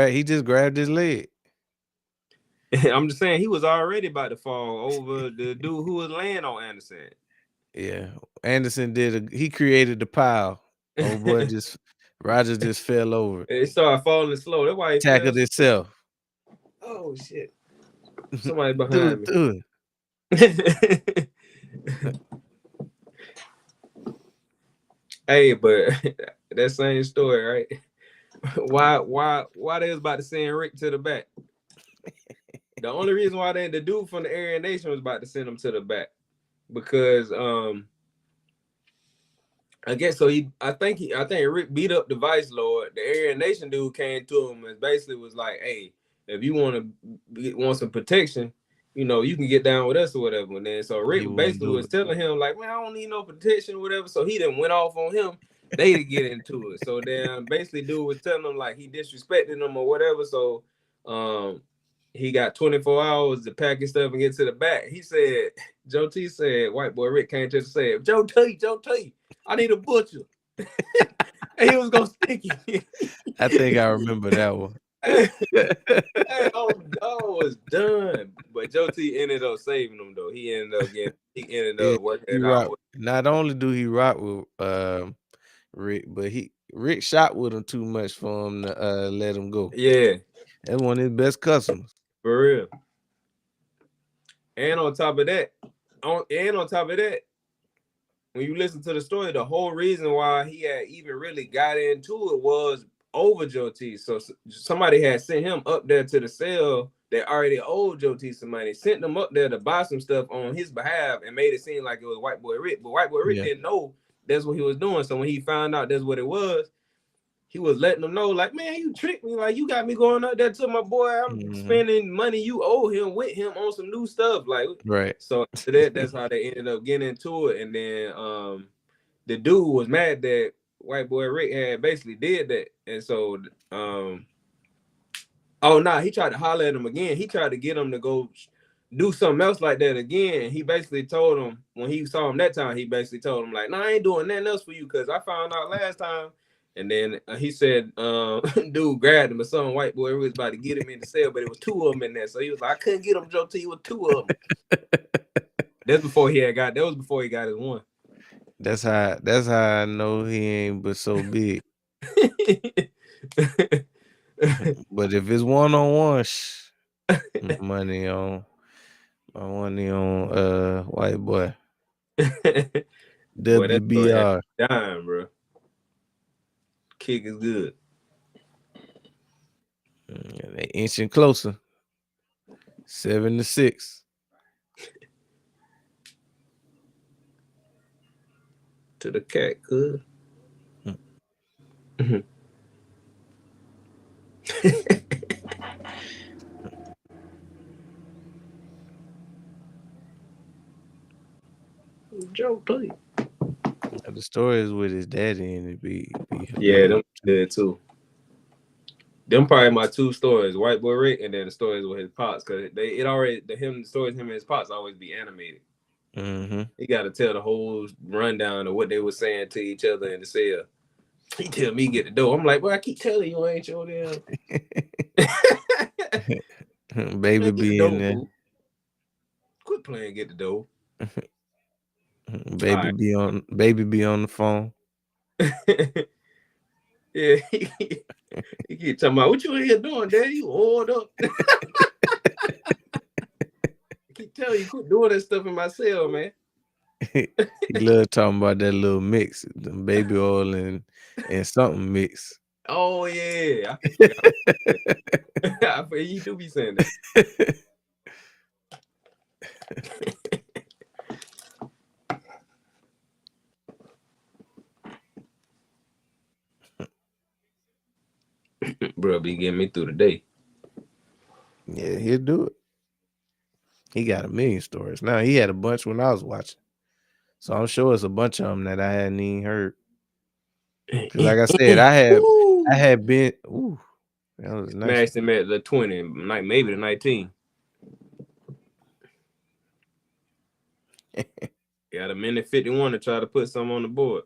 he just grabbed his leg. I'm just saying he was already about to fall over the dude who was laying on Anderson. Yeah. Anderson he created the pile. Oh boy, Rodgers just fell over. It started falling slow. That's why he tackled himself. Oh shit. Somebody behind me. Do it. Hey, but that same story, right? Why they was about to send Rick to the back? The only reason why the dude from the Aryan Nation was about to send him to the back, because I guess so. I think Rick beat up the Vice Lord. The Aryan Nation dude came to him and basically was like, "Hey, if you want some protection, you can get down with us or whatever." And then so Rick basically was telling him like, "Man, I don't need no protection or whatever." So he done went off on him. They didn't get into it. So then basically dude was telling him like he disrespected him or whatever. So he got 24 hours to pack his stuff and get to the back. He said, Joe T said, white boy Rick came to the say, Joe T, I need a butcher. And he was gonna stick him. I think I remember that one. Dog was done. But Joe T ended up saving him though. He ended up working it out. Not only do he rock with Rick, but Rick shot with him too much for him to let him go. Yeah, That's one of his best customers. for real. And on top of that, when you listen to the story, the whole reason why he had even really got into it was over Joe T. So somebody had sent him up there to the cell that already owed Joe T some money, sent them up there to buy some stuff on his behalf and made it seem like it was White Boy Rick. But White Boy Rick didn't know that's what he was doing. So when he found out that's what it was, he was letting them know, like, man, you tricked me. Like, you got me going up there to my boy. I'm spending money you owe him with him on some new stuff. Like, right. So that's how they ended up getting into it. And then the dude was mad that White Boy Rick had basically did that. And so he tried to holler at him again. He tried to get him to go do something else like that again. He basically told him, when he saw him that time, he basically told him, like, I ain't doing nothing else for you because I found out last time. And then he said, dude grabbed him, but some white boy was about to get him in the cell, but it was two of them in there. So he was like, I couldn't get him, Joe T, with two of them. That was before he got his one. That's how I know he ain't but so big. But if it's one-on-one, money on White Boy. WBR. Dime, bro. Kick is good. They inching closer. 7-6. To the cat, good. Joe T. The story is with his daddy, and it be them good too. Them probably my two stories, White Boy Rick, and then the stories with his pops, because the stories him and his pops always be animated. He got to tell the whole rundown of what they were saying to each other in the cell. He tell me get the dough. I'm like, well, I keep telling you, I ain't your damn. Baby be in there. Fool. Quit playing, get the dough. Baby be on the phone. Yeah, he keep talking about, what you in here doing, Daddy? You oiled up. I keep telling you, quit doing that stuff in my cell, man. He love talking about that little mix, the baby oil and something mix. Oh yeah, I forgot. You do be saying that. Bro, be getting me through the day. Yeah, he'll do it. He got a million stories. Now, he had a bunch when I was watching. So I'm sure it's a bunch of them that I hadn't even heard. Because like I said, I had been, that was nice. Smashed him at the 20, maybe the 19. Got a minute 51 to try to put some on the board.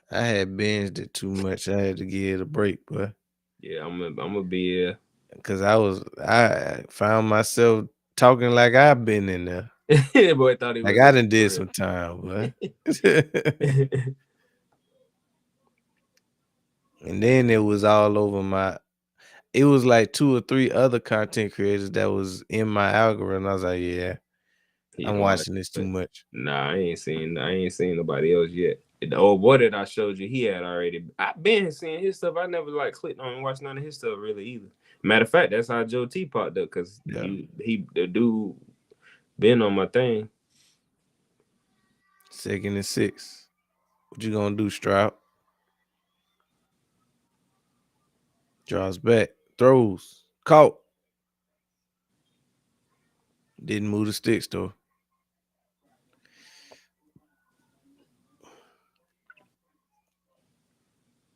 I had binged it too much. I had to give it a break, but yeah, I'm gonna be here. Because I found myself talking like I've been in there. Boy, thought he was like I done did some time, but and then it was all over it was like 2 or 3 other content creators that was in my algorithm. I was like, yeah, I'm watching this too much. Nah, I ain't seen nobody else yet. The old boy that I showed you, he had already. I've been seeing his stuff. I never clicked on and watched none of his stuff really either. Matter of fact, that's how Joe T popped up, because the dude been on my thing. 2nd and 6. What you gonna do, Stroud? Draws back, throws, caught. Didn't move the sticks though.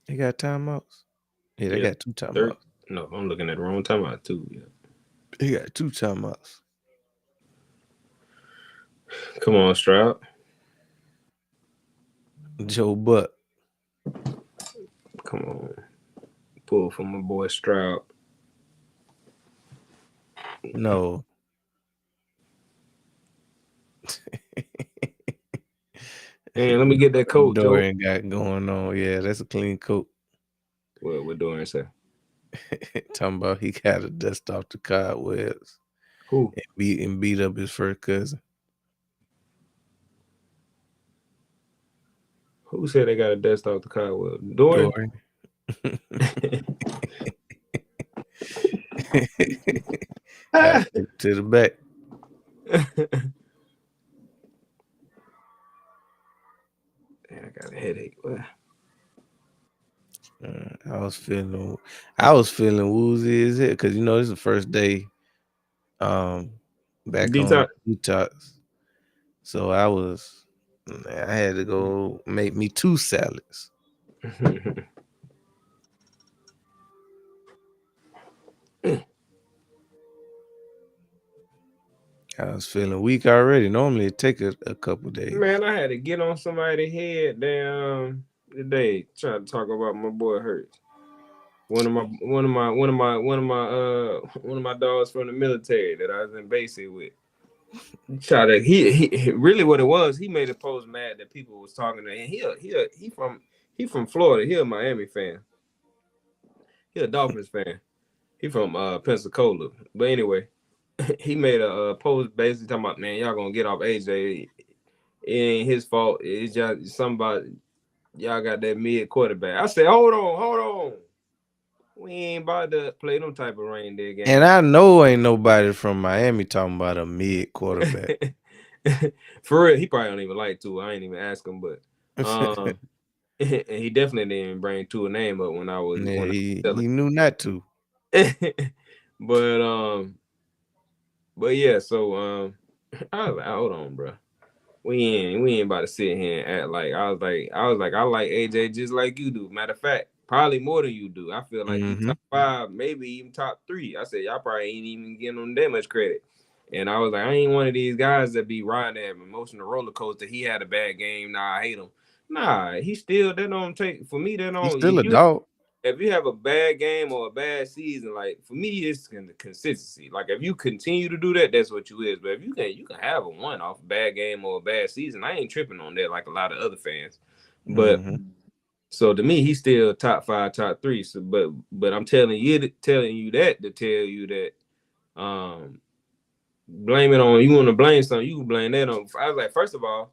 They got timeouts. Yeah, they got 2 timeouts. No, I'm looking at the wrong timeout too. Yeah. They got 2 timeouts. Come on, Stroud. Joe Buck. Come on. Pull for my boy Stroud. No. And let me get that coat, Joe. Dorian got going on. Yeah, that's a clean coat. What Dorian say? Talking about he got to dust off the cobwebs Who? and beat up his first cousin. Who said they got to dust off the cobweb? Dorian. To the back. Man, I got a headache. I was feeling woozy as hell because this is the first day back Detox. on detox. So I had to go make me 2 salads. I was feeling weak already. Normally it take a couple days. Man, I had to get on somebody's head damn today trying to talk about my boy Hurts. One of my dogs from the military that I was in basic with. He really what it was, he made a post mad that people was talking to him. He from Florida. He a Miami fan. He a Dolphins fan. He from Pensacola. But anyway, he made a post basically talking about, man, y'all gonna get off AJ. It ain't his fault. It's just somebody, y'all got that mid quarterback. I said, hold on. We ain't about to play them type of reindeer game. And I know ain't nobody from Miami talking about a mid quarterback. For real, he probably don't even like Tua. I ain't even ask him, but he definitely didn't even bring Tua name up when I was. Yeah, he knew not to. But yeah, so I was like, hold on, bro. We ain't about to sit here and act like I was like I like AJ just like you do. Matter of fact, probably more than you do. I feel like you top 5, maybe even top 3. I said y'all probably ain't even getting them that much credit. And I was like, I ain't one of these guys that be riding that emotional roller coaster. He had a bad game. Nah, I hate him. Nah, he still that don't take for me. That don't. He's still a dog. If you have a bad game or a bad season, like for me, it's consistency. Like if you continue to do that, that's what you is. But if you can have a one-off bad game or a bad season, I ain't tripping on that like a lot of other fans. But so to me, he's still top 5, top 3. So, but I'm telling you that to tell you that blame it on you want to blame something, you can blame that on. I was like, first of all,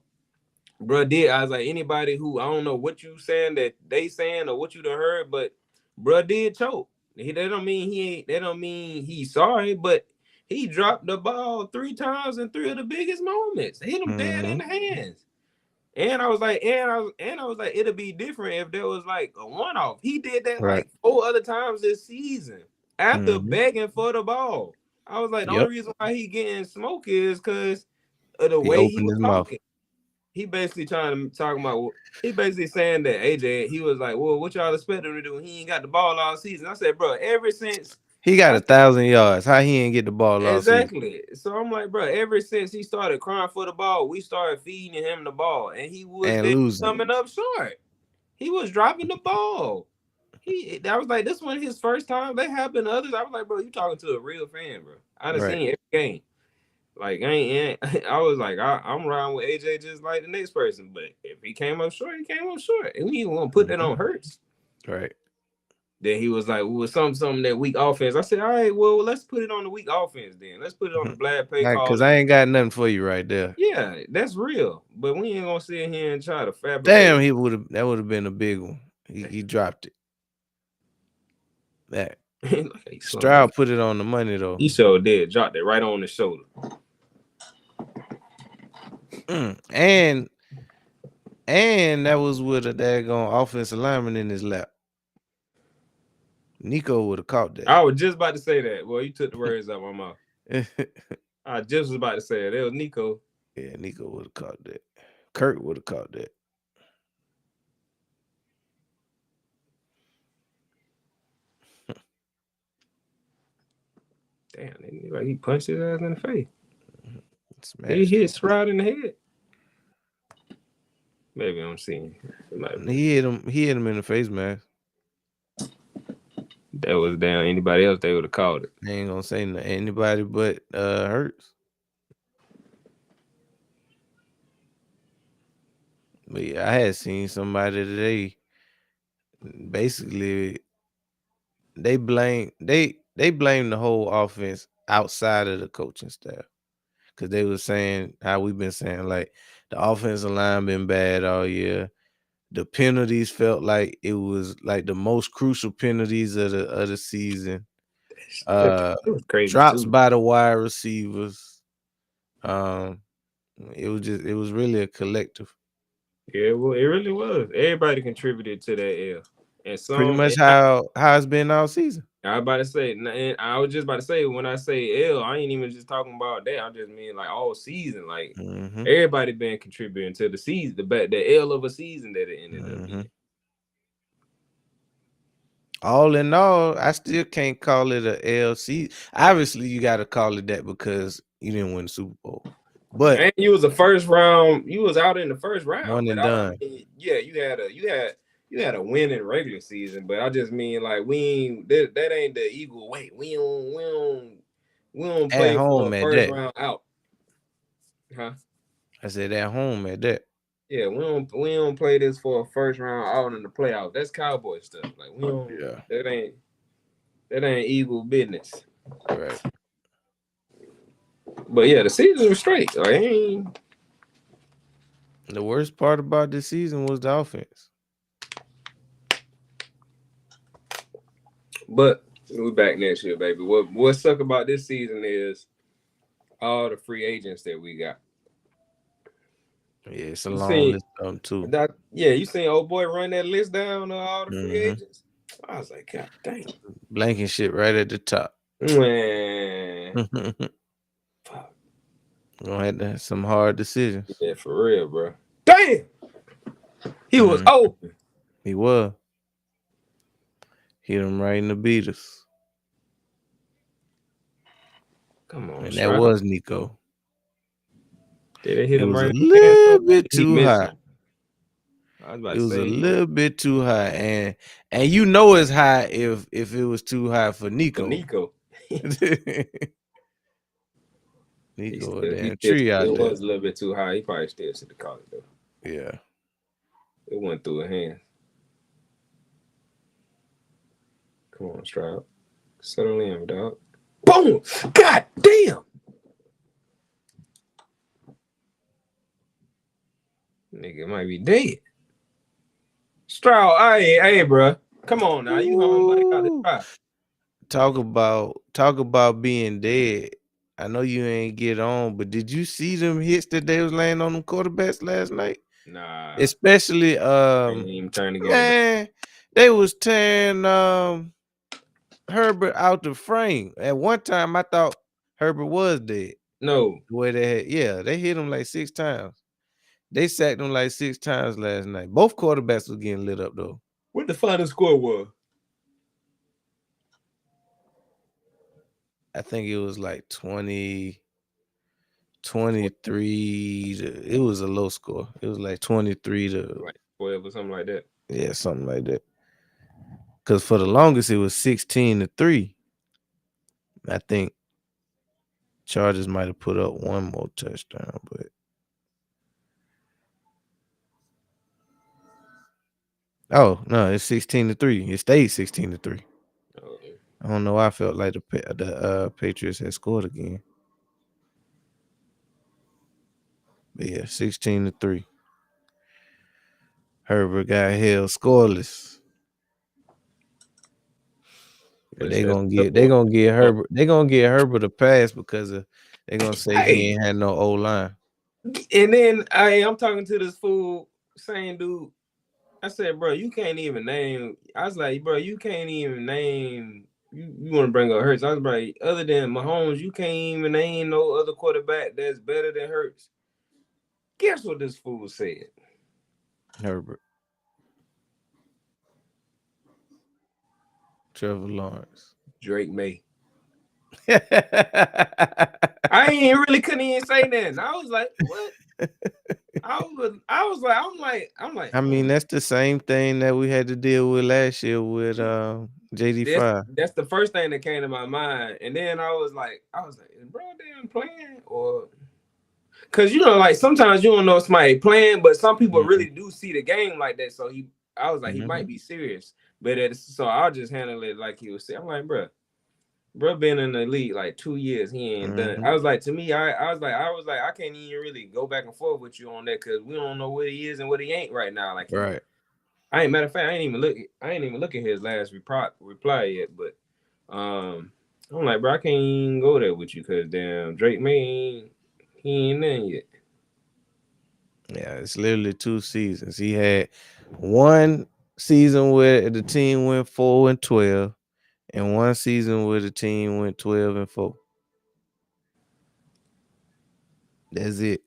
bro, I was like, anybody who I don't know what you saying that they saying or what you done heard, but bro did choke. That don't mean he's sorry, but he dropped the ball 3 times in 3 of the biggest moments. Hit him dead in the hands. And I was like, it'll be different if there was like a one-off. He did that like 4 other times this season after begging for the ball. I was like, the only reason why he getting smoke is because of the way he was talking. Mouth. He basically he basically saying that AJ, he was like, well, what y'all expect him to do? He ain't got the ball all season. I said, bro, ever since he got 1,000 yards, how he ain't get the ball all season? Exactly. So I'm like, bro, ever since he started crying for the ball, we started feeding him the ball, and he was coming up short. He was dropping the ball. I was like, this one his first time. That happened to others. I was like, bro, you talking to a real fan, bro. I done seen every game. Like I was like, I'm riding with AJ just like the next person. But if he came up short, he came up short. And we even want to put that on Hurts. Right. Then he was like, well, something that weak offense. I said, all right, well, let's put it on the weak offense then. Let's put it on the Vlad play call. Because I ain't got nothing for you right there. Yeah, that's real. But we ain't gonna sit here and try to fabricate. Damn, that would have been a big one. He dropped it. That Stroud put it on the money though. He sure did. Dropped it right on the shoulder. And that was with a daggone offensive lineman in his lap. Nico would have caught that. I was just about to say that. Well, you took the words out of my mouth. I just was about to say it. It was Nico. Yeah, Nico would have caught that. Kurt would have caught that. Damn, like he punched his ass in the face. He hit Stroud in the head. Maybe I'm seeing. He hit him in the face, man. That was down. Anybody else, they would have called it. I ain't gonna say anybody but Hurts. But yeah, I had seen somebody today. Basically, they blame the whole offense outside of the coaching staff because they were saying how we've been saying like the offensive line been bad all year. The penalties felt like it was like the most crucial penalties of the season. It was crazy Drops too. by the wide receivers. Um, it was really a collective. Yeah, well, it really was. Everybody contributed to that L, and Pretty some. much how it's been all season. I was about to say, and I was just about to say, when I say L, I ain't even just talking about that. I just mean like all season. Like Mm-hmm. everybody been contributing to the season, the L of a season that it ended up Mm-hmm. being. All in all, I still can't call it a LC. Obviously, you got to call it that because you didn't win the Super Bowl. But And you was a first round. You was out in the first round, one but and I done. mean, yeah, you had a win in regular season. But I just mean like we ain't that ain't the Eagle way. We don't At play for home a at first that. round out, huh? I said at home at that. Yeah, we don't play this for a first round out in the playoffs. That's Cowboy stuff. Like we don't Yeah. that ain't Eagle business. Right. But yeah, the season was straight. Like ain't. The worst part about this season was the offense. But we back next year, baby. What suck about this season is all the free agents that we got. Yeah, it's a You long seen list of them too. that? Yeah, you seen old boy run that list down of all the free Mm-hmm. agents. I was like, God damn, Blanking shit right at the top. man. Fuck. Gonna have to have some hard decisions. Yeah, for real, bro. Damn, he was open. He was. Hit him right in the beaters. Come on, And that Stroud. was Nico. Did they hit It him was right a in the hands? little bit He too missed high. him. I was about It to was a say, little bit too high. And you know it's high if it was too high for for Nico. Nico. Nico, a damn tree It out there. was a little bit too high. He probably still should have caught it though. Yeah. It went through his hands. Come on, Stroud. Settle in, dog. Boom! God damn! Nigga might be dead. Stroud, hey, bro. Come on now. You home, buddy. Got to Ooh. try. Talk about being dead. I know you ain't get on, but did you see them hits that they was laying on them quarterbacks last night? Nah. Especially Ain't even turn the game. man, they was tearing Herbert out the frame. At one time I thought Herbert was dead. No. The way they hit him like 6 times. They sacked him like 6 times last night. Both quarterbacks was getting lit up though. What the final score was? I think it was like 20, 23 to, it was a low score. It was like 23 to Like 12 or something like that. yeah, something like that. Because for the longest it was 16-3. I think Chargers might have put up one more touchdown, but oh no, it's 16-3. It stayed 16-3. Oh, yeah. I don't know why I felt like the Patriots had scored again. But yeah, 16-3. Herbert got held scoreless. But they gonna get Herbert a pass because they're gonna say he ain't had no O line. And then I'm talking to this fool, same dude. I said, bro, you can't even name. I was like, bro, you can't even name. You want to bring up Hurts? I was like, other than Mahomes, you can't even name no other quarterback that's better than Hurts. Guess what this fool said? Herbert. Trevor Lawrence. Drake May. I ain't really couldn't even say that. I was like, what? I'm like. I mean, that's the same thing that we had to deal with last year with JD5. That's the first thing that came to my mind, and then I was like, is bro damn playing or? Cause like sometimes you don't know if somebody playing, but some people Mm-hmm. really do see the game like that. So I was like, he Mm-hmm. might be serious, but so I'll just handle it like he was saying. I'm like, bro, been in the league like 2 years, he ain't done it. Mm-hmm. I was like, to me, I was like, I can't even really go back and forth with you on that because we don't know what he is and what he ain't right now. Like, Right. matter of fact, I ain't even look at his last reply yet, but I'm like, bro, I can't even go there with you because damn Drake May he ain't done yet. Yeah, it's literally 2 seasons. He had one season where the team went 4-12, and one season where the team went 12-4. That's it.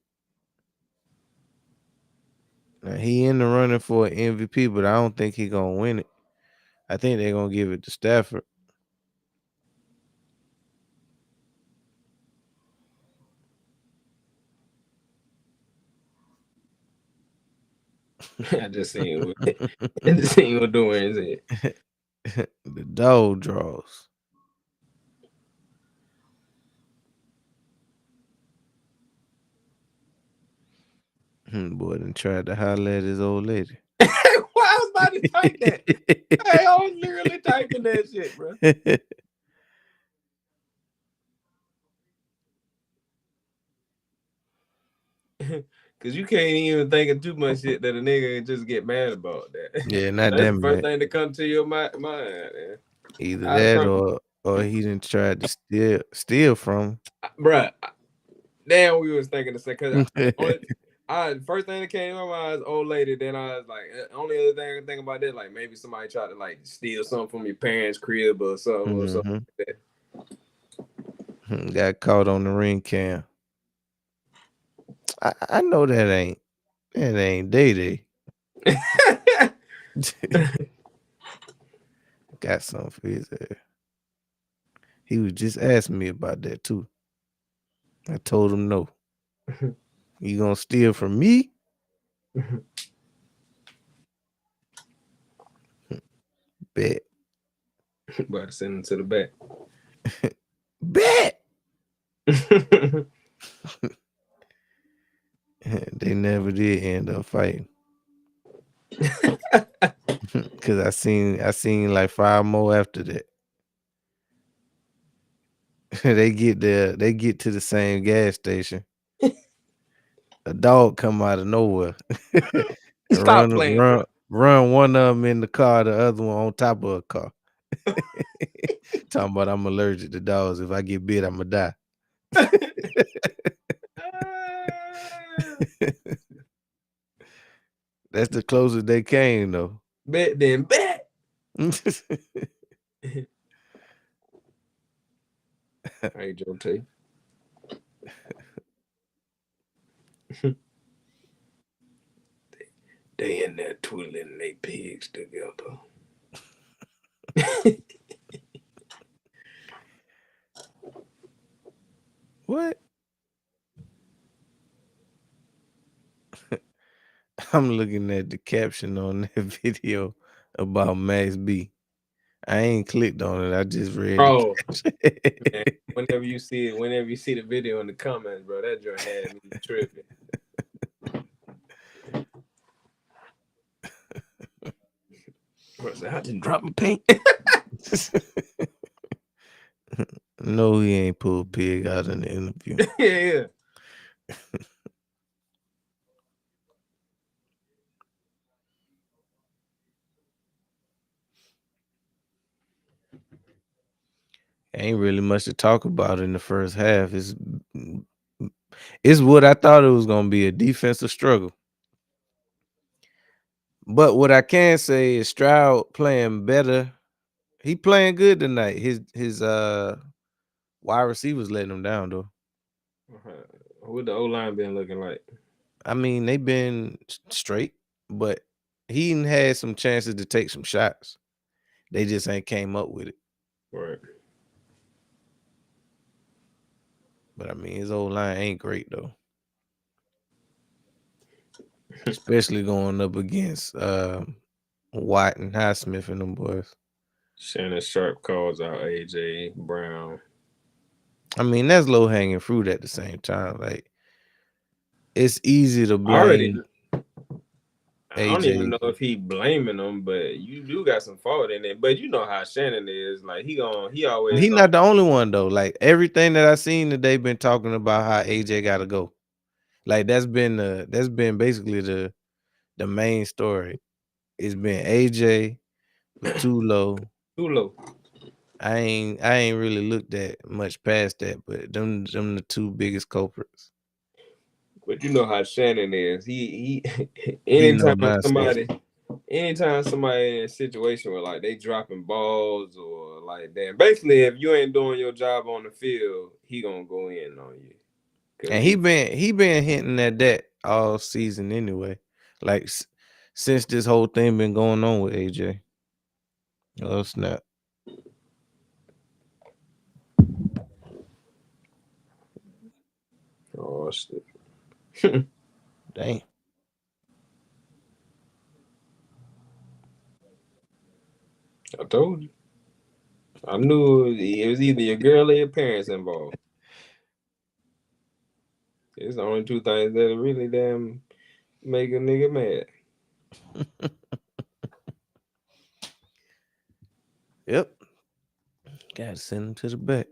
Now, he in the running for an MVP, but I don't think he gonna win it. I think they're gonna give it to Stafford. I just seen what I just seen what doing is it. The dog draws. Boy, done tried to holler at his old lady. Well, I was about to type that. Hey, I was literally typing that shit, bro. Cause you can't even think of too much shit that a nigga just get mad about that. Yeah, not That's that the first man. thing that comes to your mind. Man. Either I that front, or he done tried to steal from bruh. Damn, we was thinking the same. Cause him. first thing that came to my mind is old lady. Then I was like, only other thing I can think about that, like maybe somebody tried to like steal something from your parents' crib or something Mm-hmm. like that. Got caught on the ring cam. I know that ain't Day. Got something for his ass. He was just asking me about that too. I told him no. You gonna steal from me? Bet. About to send him to the back. Bet. They never did end up fighting. Cause I seen like 5 more after that. They get to the same gas station. A dog come out of nowhere. Stop run playing, run bro. run one of them in the car, the other one on top of a car. Talking about I'm allergic to dogs. If I get bit, I'ma die. That's the closest they came though. Bet then bet. Hey, Joe T. They in there twiddling their pigs together. What? I'm looking at the caption on that video about Max B. I ain't clicked on it. I just read the Bro, caption. man, whenever you see the video in the comments, bro, that joint had me tripping. Bro, I just dropped my paint. No, he ain't pulled pig out in the interview. Yeah. Ain't really much to talk about in the first half. It's what I thought it was gonna be, a defensive struggle. But what I can say is Stroud playing better. He playing good tonight. His wide receivers letting him down though. What the O line been looking like? I mean, they been straight, but he done had some chances to take some shots. They just ain't came up with it. Right. But I mean, his old line ain't great though. Especially going up against Watt and Highsmith and them boys. Shannon Sharp calls out AJ Brown. I mean, that's low hanging fruit at the same time. Like, it's easy to Already, blame I don't even AJ. know if he blaming them, but you do got some fault in it. But you know how Shannon is. Like he always He on. not the only one though. Like everything that I seen today been talking about how AJ gotta go. Like that's been basically the main story. It's been AJ, Patulo. Too low. I ain't really looked at much past that, but them the two biggest culprits. But you know how Shannon is. He He no nonsense. anytime somebody in a situation where like they dropping balls or like that, basically if you ain't doing your job on the field, he gonna go in on you. Cause And he been hinting at that all season anyway. Like since this whole thing been going on with AJ. Oh snap. oh shit. Dang. I told you. I knew it was either your girl or your parents involved. It's the only two things that really damn make a nigga mad. Yep. Gotta send him to the back.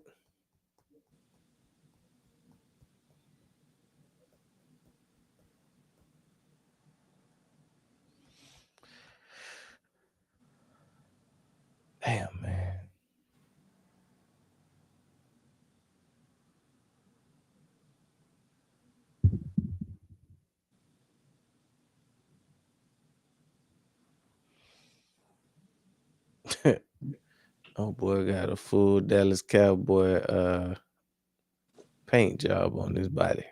Damn, man. Oh boy, got a full Dallas Cowboy paint job on his body.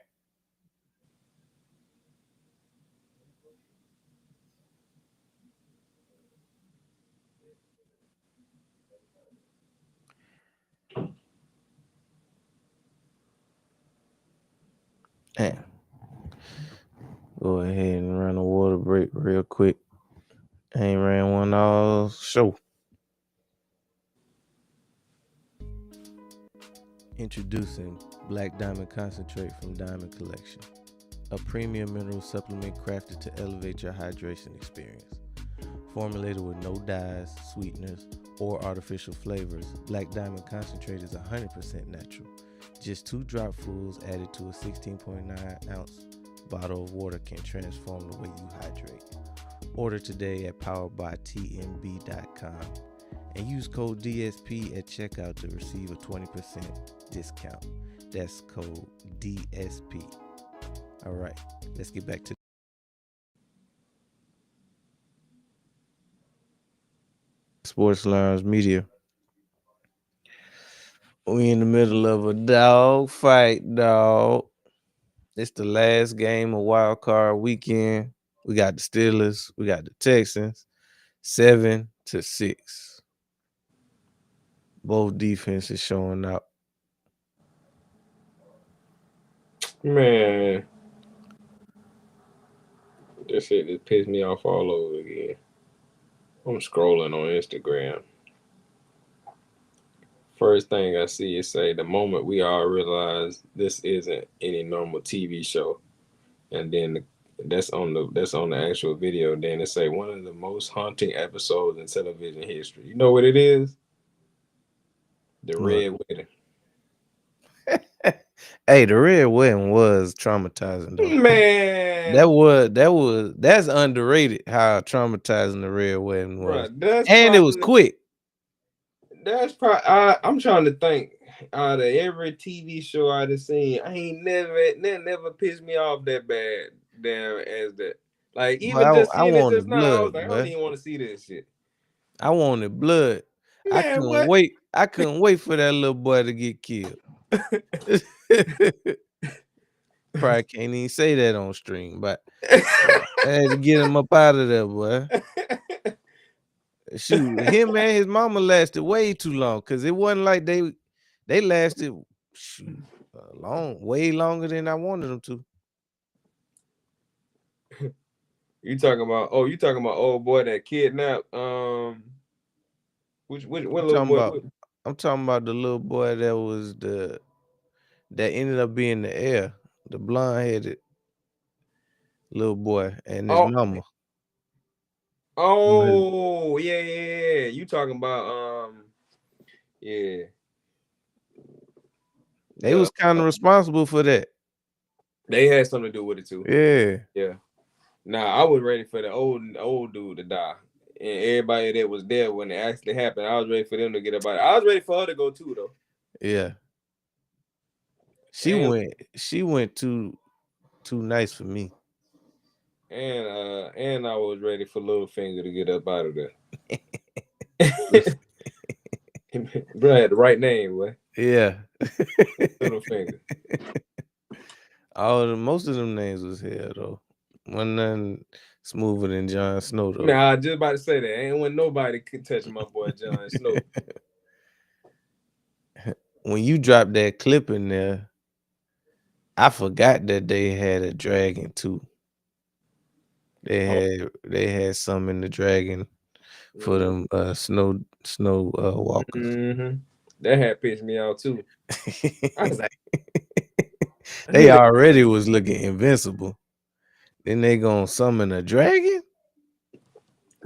Damn. Go ahead and run a water break real quick. I ain't ran one all show. Introducing Black Diamond Concentrate from Diamond Collection, a premium mineral supplement crafted to elevate your hydration experience. Formulated with no dyes, sweeteners, or artificial flavors, Black Diamond Concentrate is 100% natural. Just 2 dropfuls added to a 16.9 ounce bottle of water can transform the way you hydrate. Order today at poweredbytnb.com and use code DSP at checkout to receive a 20% discount. That's code DSP. All right, let's get back to Storylines Media. We in the middle of a dog fight, dog. It's the last game of wild card weekend. We got the Steelers, we got the Texans, 7-6. Both defenses showing up. Man, this shit just pissed me off all over again. I'm scrolling on Instagram. First thing I see is say the moment we all realize this isn't any normal TV show, and then that's on the actual video. Then it say one of the most haunting episodes in television history. You know what it is? The What? Red Wedding. Hey, the Red Wedding was traumatizing though. Man, That's underrated how traumatizing the Red Wedding was. bro, that's And it was probably quick. that's probably. I'm trying to think. Out of every TV show I've seen, I ain't never pissed me off that bad. Damn, as that. Like But even just I seeing it just wanted now, I blood, was like, I don't boy. even want to see this shit. I wanted blood. I Man, couldn't what? wait. I couldn't wait for that little boy to get killed. Probably can't even say that on stream, but I had to get him up out of there, boy. Shoot, him and his mama lasted way too long because it wasn't like they lasted shoot way longer than I wanted them to. You talking about? Oh, you talking about old boy that kidnapped? Which what I'm little talking boy? about I'm talking about the little boy that ended up being the heir, the blonde headed. little boy and his Oh, mama. oh, yeah. You talking about yeah, They the was kind of responsible for that. they had something to do with it too. Yeah. Yeah. Nah, I was ready for the old dude to die. And everybody that was there when it actually happened, I was ready for them to get up out. I was ready for her to go too, though. Yeah. She And went too nice for me. and I was ready for Littlefinger to get up out of there. Bro had the right name, boy. Yeah. Littlefinger. Most of them names was here though. Wasn't nothing smoother than Jon Snow though. Nah, I was just about to say that. Ain't when nobody could touch my boy Jon Snow. When you dropped that clip in there, I forgot that they had a dragon too. They had some in the dragon for them snow walkers. Mm-hmm. That had pissed me out too. I was like, They already was looking invincible. Then they gonna summon a dragon?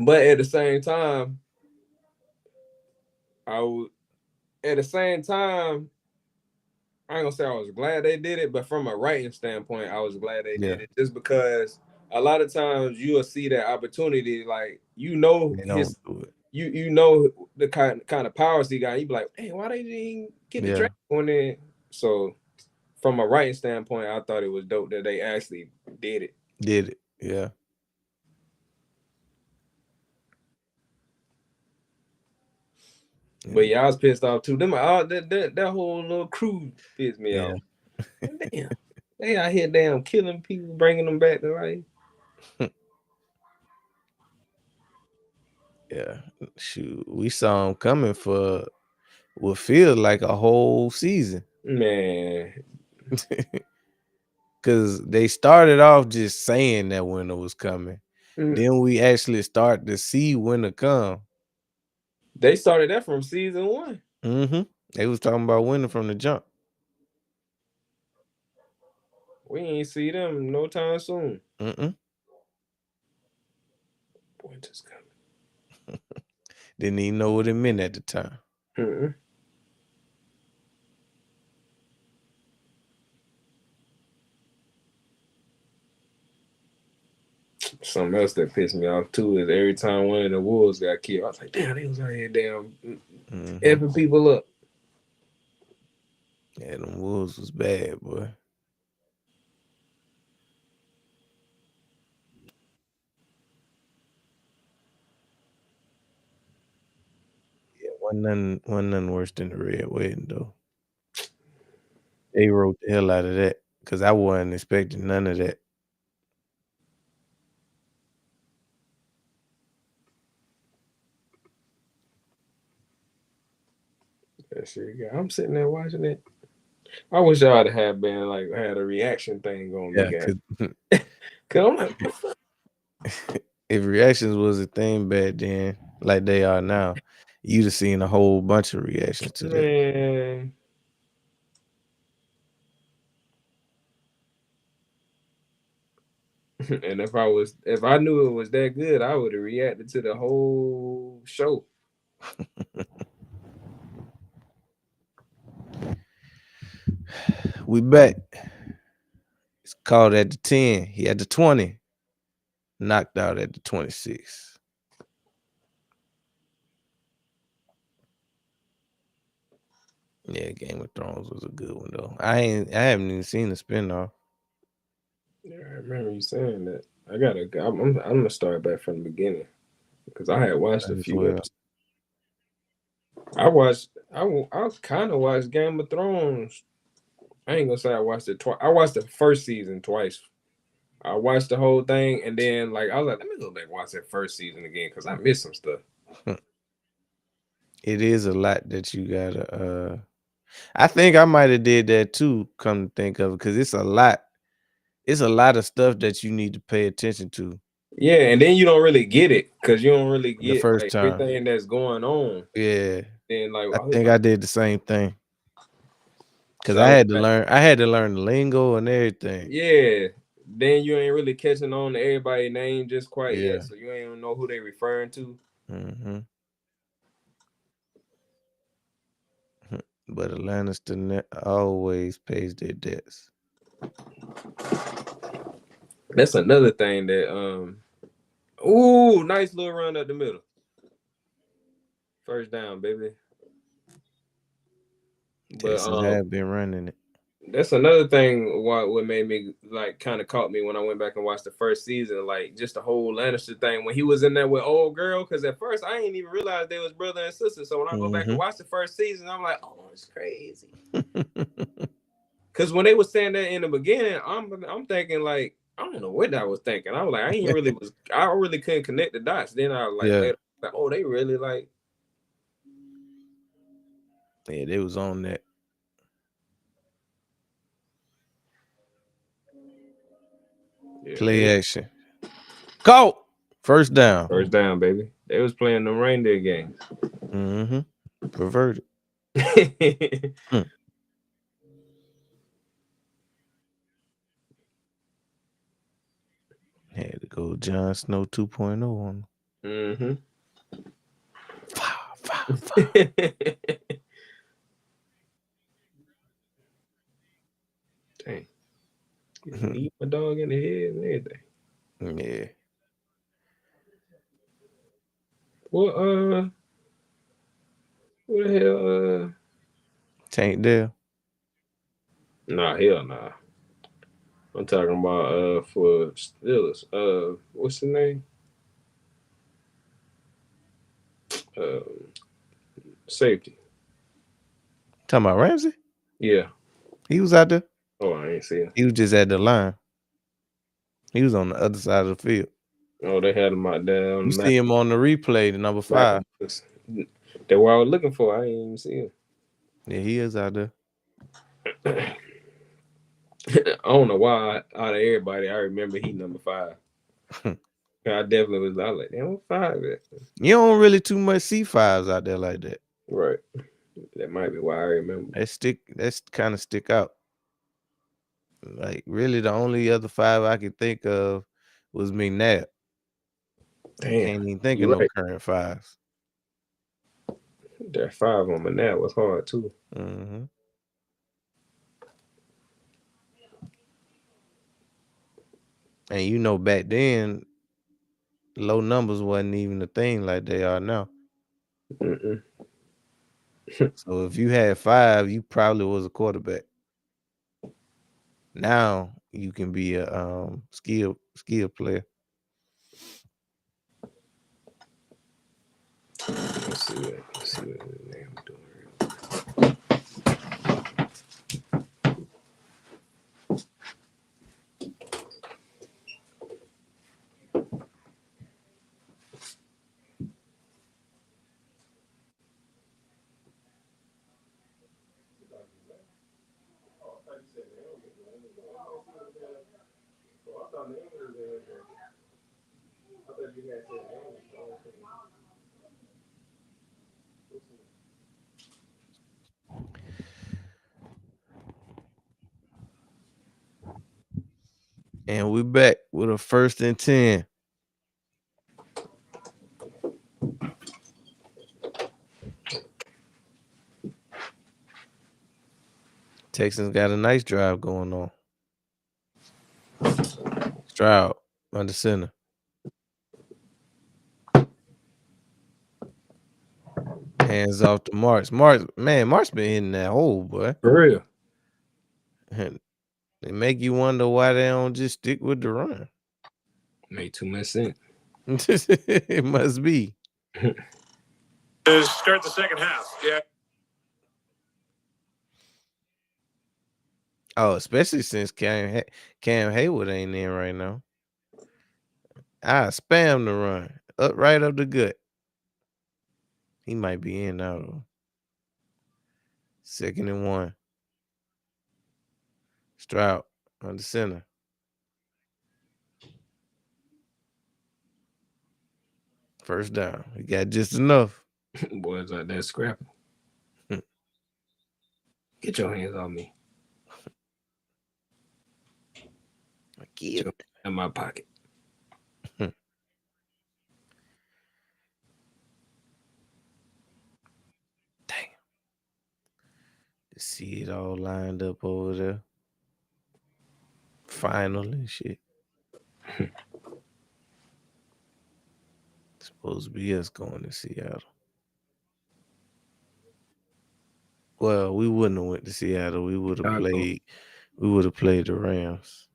but at the same time, at the same time, I ain't gonna say I was glad they did it, but from a writing standpoint, I was glad they did it. Just because a lot of times you'll see that opportunity, like you know his, you know the kind of powers he got. You be like, hey, why they didn't get the dragon on there? So from a writing standpoint, I thought it was dope that they actually did it. Yeah. But yeah, I was pissed off too. Them that whole little crew pissed me off. Damn, they out here damn killing people, bringing them back to life. Yeah, shoot, we saw them coming for what feels like a whole season, man. Because they started off just saying that winter was coming. Then we actually start to see winter come. They started that from season 1. Mm-hmm. They was talking about winter from the jump. We ain't see them no time soon. Winter's coming. Didn't even know what it meant at the time. Something else that pissed me off too is every time one of the wolves got killed, I was like, damn, they was out here damn effing people up. Yeah, them wolves was bad, boy. Yeah, wasn't nothing worse than the Red Wedding though. They wrote the hell out of that because I wasn't expecting none of that. That shit, yeah, I'm sitting there watching it. I wish y'all had been like had a reaction thing on me, guys. Cause I'm like, what the fuck? If reactions was a thing back then, like they are now, you'd have seen a whole bunch of reactions to that. Man. And if I knew it was that good, I would have reacted to the whole show. We back. It's called at the 10. He had the 20. Knocked out at the 26. Yeah, Game of Thrones was a good one though. I haven't even seen the spinoff. Yeah, I remember you saying that. I'm gonna start back from the beginning because I had watched a few episodes. I kind of watched Game of Thrones. I ain't gonna say I watched it twice. I watched the first season twice. I watched the whole thing, and then like I was like, let me go back and watch that first season again because I missed some stuff. It is a lot that you gotta. I think I might have did that too. Come to think of it, because it's a lot. It's a lot of stuff that you need to pay attention to. Yeah, and then you don't really get it because you don't really get the first like, time everything that's going on. Yeah, then like I think I did the same thing because I had to learn the lingo and everything. Yeah, then you ain't really catching on to everybody's name just quite Yeah. yet, so you ain't even know who they referring to. Mm-hmm. But Atlanta still always pays their debts. That's another thing that ooh, nice little run up the middle. First down, baby. But Texans have been running it. that's another thing what made me like kind of caught me when I went back and watched the first season, like just the whole Lannister thing when he was in there with old girl. Because at first I didn't even realize they was brother and sister. So when I go back and watch the first season, I'm like, oh, it's crazy. Because when they were saying that in the beginning, I'm thinking like I don't know what I was thinking. I was like, I really couldn't connect the dots. Then I was like, later, like, oh, they really like. Yeah, they was on that. Yeah, play action. Go! First down. First down, baby. They was playing the reindeer games. Mm-hmm. Perverted. Had to go Jon Snow 2.0 on him. Dang. Eat my dog in the head and everything. Yeah. Well, what the hell? Tank Dell. Nah, hell nah. I'm talking about for Steelers. What's the name? Safety. Talking about Ramsey? Yeah. He was out there. Oh, I ain't see him. He was just at the line. He was on the other side of the field. Oh, they had him out there. You see him on the replay, the number 5. That's what I was looking for. I ain't even see him. Yeah, he is out there. I don't know why out of everybody, I remember he number 5. I definitely was. I was like, damn, what 5 is? You don't really too much see 5s out there like that. Right. That might be why I remember. That's kind of stick out. Like really, the only other 5 I could think of was McNabb. Damn. Can't even think of no current 5s. That 5 on McNabb was hard too. Mm-hmm. And you know, back then, low numbers wasn't even a thing like they are now. So if you had 5, you probably was a quarterback. Now you can be a skill player. Let's see what his name doing. And we're back with a 1st and 10. Texans got a nice drive going on. Stroud under center. Hands off to Marks. Marks been hitting that hole, boy. For real. They make you wonder why they don't just stick with the run. Made too much sense. It must be. To start the second half. Yeah. Oh, especially since Cam Hayward ain't in right now. I spam the run right up the gut. He might be in now though. 2nd and 1. Stroud on the center. First down. He got just enough. Boys out there scrapping. Get your hands on me. I killed in my pocket. it. Damn. See it all lined up over there. Finally, shit. Supposed to be us going to Seattle. Well, we wouldn't have went to Seattle. We would have Chicago. played. We would have played the Rams.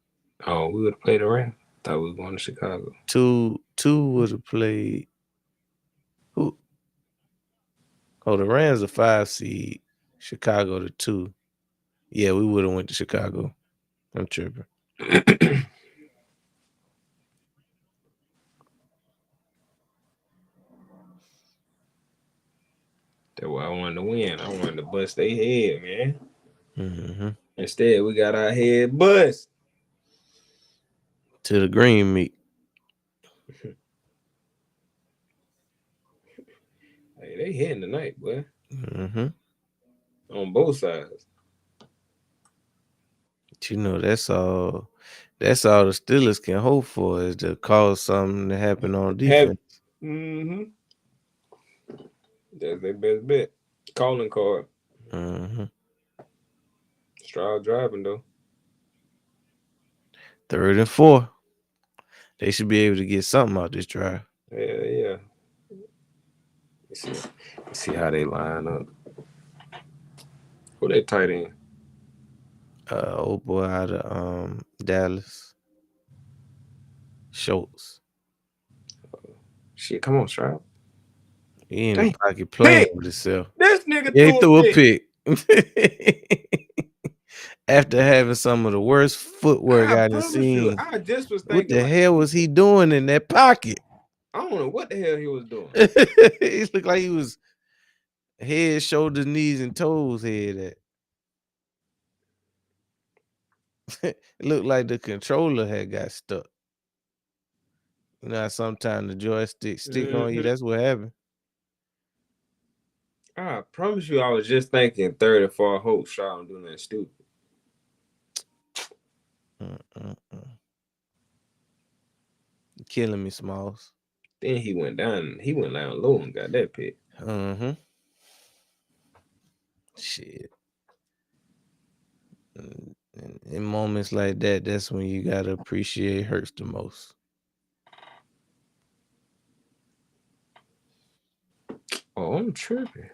Oh, we would have played around. Thought we were going to Chicago. Two would have played. Who? Oh, the Rams are 5 seed. Chicago the 2. Yeah, we would have went to Chicago. I'm tripping. That's why I wanted to win. I wanted to bust their head, man. Mm-hmm. Instead, we got our head bust. To the green meat. Hey, they hitting tonight, boy. Mm-hmm. On both sides. But you know, that's all the Steelers can hope for is to cause something to happen on defense. Mm-hmm. That's their best bet. Calling card. Mm-hmm. Stroud driving, though. 3rd and 4. They should be able to get something out this drive. Yeah. Let's see how they line up. Who they tight end? Old boy out of Dallas. Schultz. Shit, come on, Stroud. He in Dang. the pocket playing Pick. with himself. This nigga Yeah, he threw a pick. pick. After having some of the worst footwork I done promise seen. you, I just was thinking. What the hell was he doing in that pocket? I don't know what the hell he was doing. It looked like he was head, shoulders, knees, and toes head at. It looked like the controller had got stuck. You know how sometimes the joystick stick on you? That's what happened. I promise you, I was just thinking 3rd and 4. Hope Stroud don't do nothing stupid. Killing me, Smalls. Then he went down. He went down low and got that pick. Mm-hmm. Shit. In moments like that, that's when you gotta appreciate Hurts the most. Oh, I'm tripping.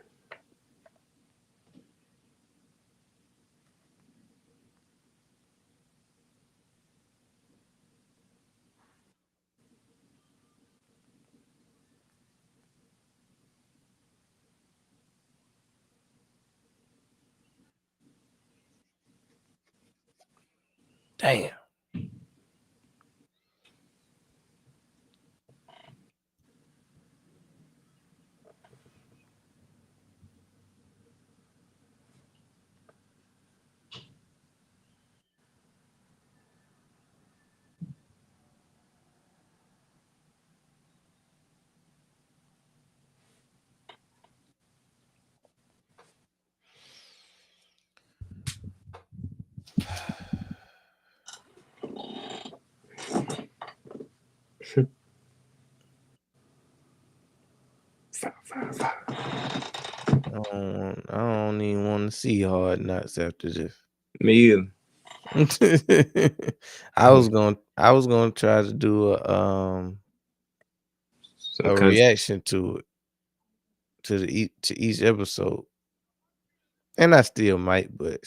Damn. Five. I don't even want to see Hard Knocks after this. Me either. I was gonna try to do a reaction to it, to each episode, and I still might, but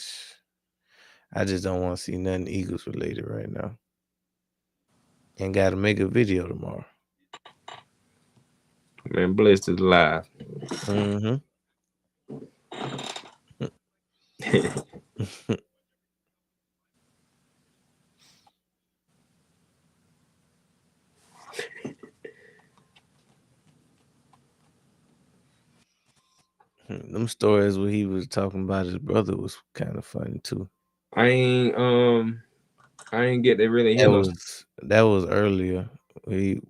I just don't want to see nothing Eagles related right now, and got to make a video tomorrow. Man, Blessed is live. Mm-hmm. Them stories where he was talking about his brother was kind of funny too. I ain't get to really hear that was earlier. He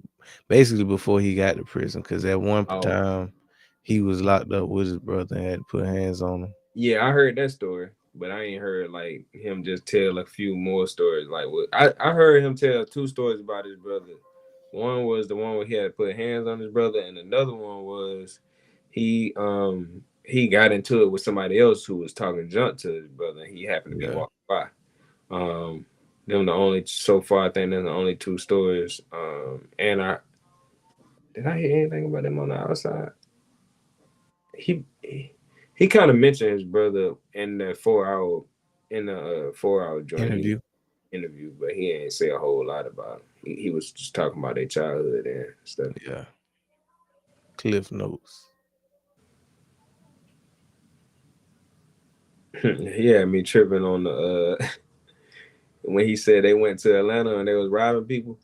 basically before he got to prison, because at one time he was locked up with his brother and had to put hands on him. Yeah, I heard that story. but I ain't heard like him just tell a few more stories. Like what I heard him tell 2 stories about his brother. One was the one where he had to put hands on his brother, and another one was he got into it with somebody else who was talking junk to his brother. And he happened to be Yeah. walking by. Them the only so far I think they're the only 2 stories. And I did I hear anything about them on the outside? He kind of mentioned his brother in the 4 hour joint Interview. interview, but he ain't say a whole lot about him. He was just talking about their childhood and stuff. Yeah. Cliff notes. He had me tripping on the when he said they went to Atlanta and they was robbing people.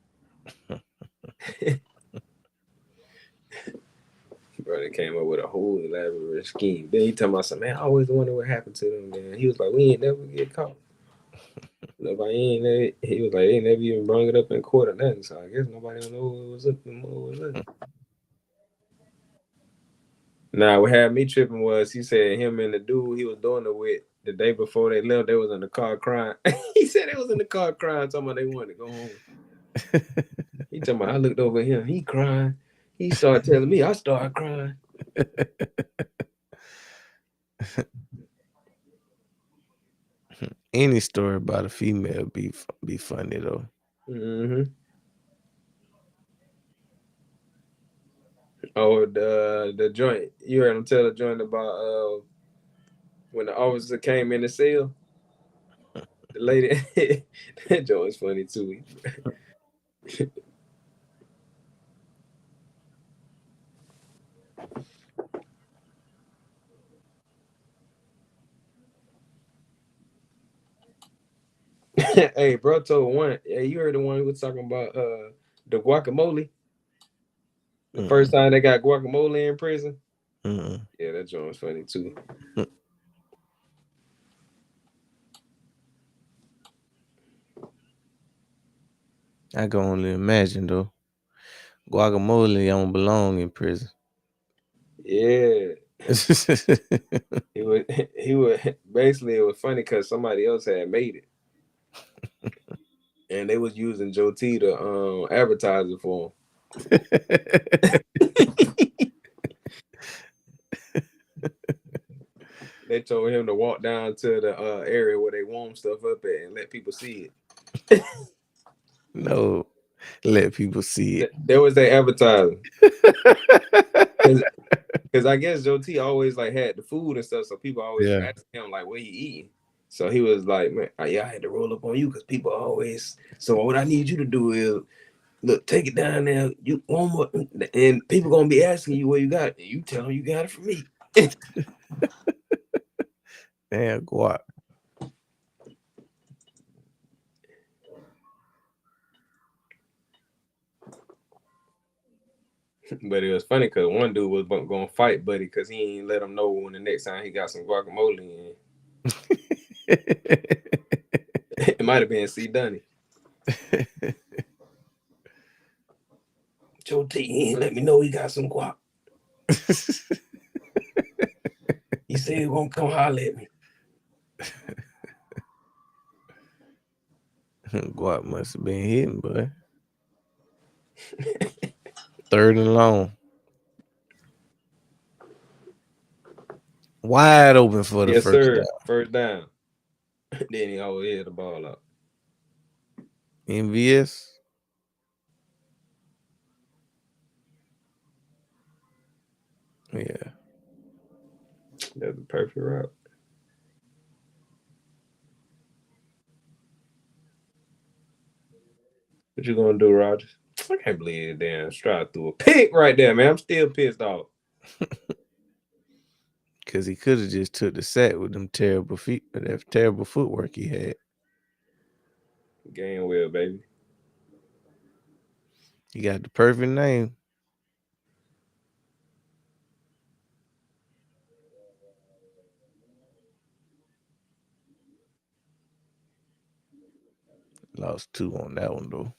Bro, they came up with a whole elaborate scheme. Then he talking about some man. I always wonder what happened to them. Man, he was like, we ain't never get caught. Nobody ain't never, he was like, they ain't never even brought it up in court or nothing. So I guess nobody don't know what was up and what was up. Nah, what had me tripping was he said him and the dude he was doing it with the day before they left, they was in the car crying. He said they was in the car crying, talking about they wanted to go home. He talking about I looked over at him, he crying. He started telling me, I started crying. Any story about a female be funny though. Mm-hmm. Oh, the joint. You heard him tell the joint about when the officer came in the cell. The lady, that joint was funny too. Hey, bro, told one. Hey, you heard the one who was talking about the guacamole. The first time they got guacamole in prison. Yeah, that joint was funny too. I can only imagine though. Guacamole don't belong in prison. Yeah, he was. He was basically. It was funny because somebody else had made it, and they was using Joe T to advertise it for him. They told him to walk down to the area where they warm stuff up at and let people see it. No, let people see it. There was their advertising. Because I guess Joe T always like had the food and stuff, so people always Yeah. ask him like, "What he eating?" So he was like, "Man, yeah, I had to roll up on you because people always. So what I need you to do is look, take it down there. You one more, and people gonna be asking you what you got, and you tell them you got it from me." Damn guac. But it was funny because one dude was gonna fight Buddy because he ain't let him know when the next time he got some guacamole in. It might have been C. Dunny. Joe T, he ain't let me know he got some guac. He said he won't come holler at me. Guac must have been hitting, boy. 3rd and long. Wide open for the Yes, first sir. down. First down. Then he always hit the ball out. MVS. Yeah. That's the perfect route. What you gonna do, Rogers? I can't believe it. Damn, Stroud threw a pick right there, man. I'm still pissed off. Because he could have just took the sack with them terrible feet, that terrible footwork he had. Game well, baby. He got the perfect name. Lost 2 on that one though.